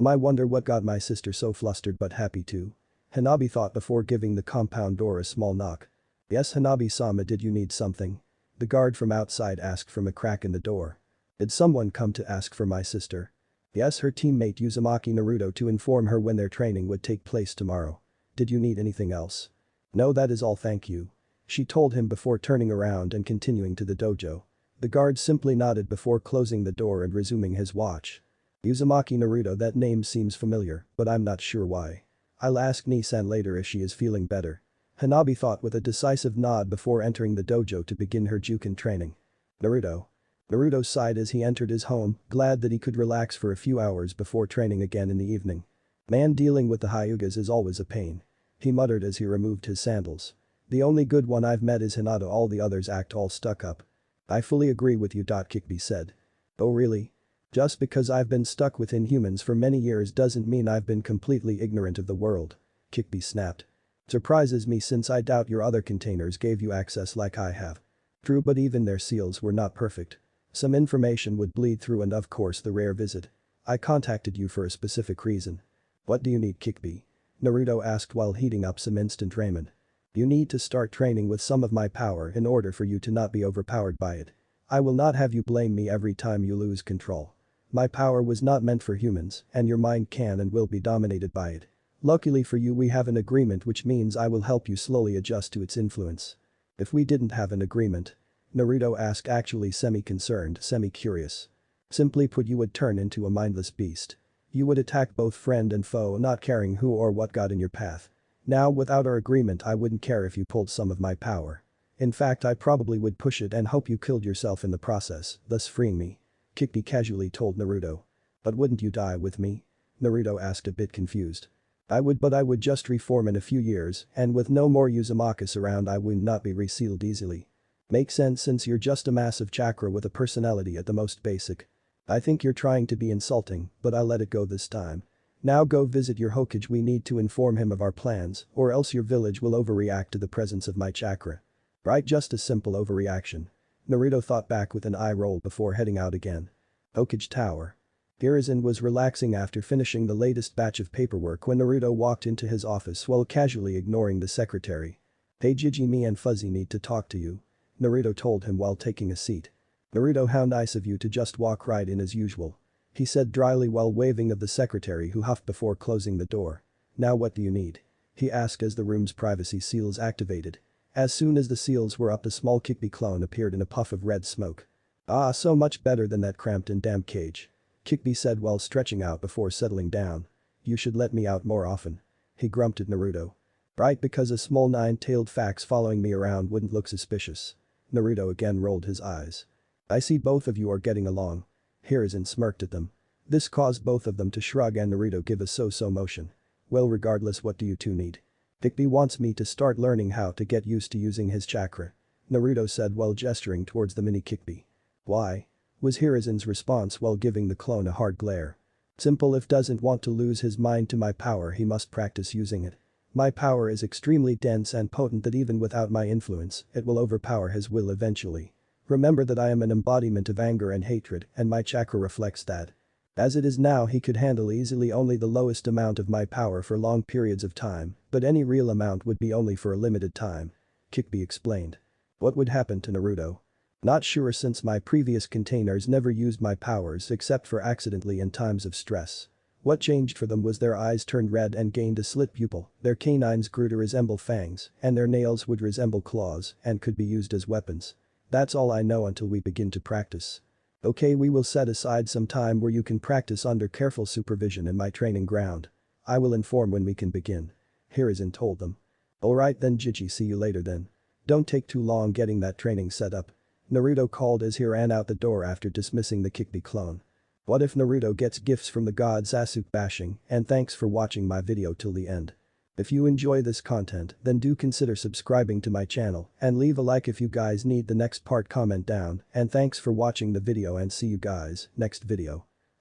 I wonder what got my sister so flustered but happy too. Hanabi thought before giving the compound door a small knock. "Yes, Hanabi-sama, did you need something?" The guard from outside asked from a crack in the door. "Did someone come to ask for my sister?" "Yes, her teammate Uzumaki Naruto to inform her when their training would take place tomorrow. Did you need anything else?" "No, that is all, thank you," she told him before turning around and continuing to the dojo. The guard simply nodded before closing the door and resuming his watch. "Uzumaki Naruto, that name seems familiar, but I'm not sure why. I'll ask Ni-san later if she is feeling better," Hanabi thought with a decisive nod before entering the dojo to begin her Juken training. Naruto sighed as he entered his home, glad that he could relax for a few hours before training again in the evening. "Man, dealing with the Hyugas is always a pain," he muttered as he removed his sandals. "The only good one I've met is Hinata, all the others act all stuck up." "I fully agree with you," Kikbi said. "Oh really? Just because I've been stuck with Inhumans for many years doesn't mean I've been completely ignorant of the world," Kikbi snapped. "Surprises me since I doubt your other containers gave you access like I have." "True, but even their seals were not perfect. Some information would bleed through and of course the rare visit. I contacted you for a specific reason." "What do you need, Kikbi?" Naruto asked while heating up some instant ramen. "You need to start training with some of my power in order for you to not be overpowered by it. I will not have you blame me every time you lose control. My power was not meant for humans, and your mind can and will be dominated by it. Luckily for you we have an agreement, which means I will help you slowly adjust to its influence." "If we didn't have an agreement?" Naruto asked, actually semi-concerned, semi-curious. "Simply put, you would turn into a mindless beast. You would attack both friend and foe, not caring who or what got in your path. Now without our agreement I wouldn't care if you pulled some of my power. In fact, I probably would push it and hope you killed yourself in the process, thus freeing me," Kikbi casually told Naruto. "But wouldn't you die with me?" Naruto asked, a bit confused. "I would, but I would just reform in a few years, and with no more Uzumakas around I would not be resealed easily." "Makes sense since you're just a massive chakra with a personality at the most basic. I think you're trying to be insulting, but I'll let it go this time. Now go visit your Hokage, we need to inform him of our plans, or else your village will overreact to the presence of my chakra." "Right, just a simple overreaction," Naruto thought back with an eye roll before heading out again. Hokage Tower. Hiruzen was relaxing after finishing the latest batch of paperwork when Naruto walked into his office while casually ignoring the secretary. "Hey Gigi, me and Fuzzy need to talk to you," Naruto told him while taking a seat. "Naruto, how nice of you to just walk right in as usual," he said dryly while waving of the secretary, who huffed before closing the door. "Now what do you need?" he asked as the room's privacy seals activated. As soon as the seals were up, a small Kikbi clone appeared in a puff of red smoke. "Ah, so much better than that cramped and damp cage," Kikbi said while stretching out before settling down. "You should let me out more often," he grumped at Naruto. "Right, because a small nine-tailed fox following me around wouldn't look suspicious." Naruto again rolled his eyes. "I see both of you are getting along." Hiruzen smirked at them. This caused both of them to shrug and Naruto give a so-so motion. "Well, regardless, what do you two need?" "Kikbi wants me to start learning how to get used to using his chakra," Naruto said while gesturing towards the mini Kikbi. "Why?" was Hiruzen's response while giving the clone a hard glare. "Simple, if doesn't want to lose his mind to my power he must practice using it. My power is extremely dense and potent that even without my influence, it will overpower his will eventually. Remember that I am an embodiment of anger and hatred and my chakra reflects that. As it is now he could handle easily only the lowest amount of my power for long periods of time, but any real amount would be only for a limited time," Kikbi explained. "What would happen to Naruto?" "Not sure since my previous containers never used my powers except for accidentally in times of stress. What changed for them was their eyes turned red and gained a slit pupil, their canines grew to resemble fangs, and their nails would resemble claws and could be used as weapons. That's all I know until we begin to practice." "Okay, we will set aside some time where you can practice under careful supervision in my training ground. I will inform when we can begin," Hiruzen told them. "Alright then Gigi, see you later then. Don't take too long getting that training set up." Naruto called as he ran out the door after dismissing the Kikbi clone. What if Naruto gets gifts from the god Sasuke bashing, and thanks for watching my video till the end. If you enjoy this content then do consider subscribing to my channel and leave a like if you guys need the next part, comment down, and thanks for watching the video and see you guys next video.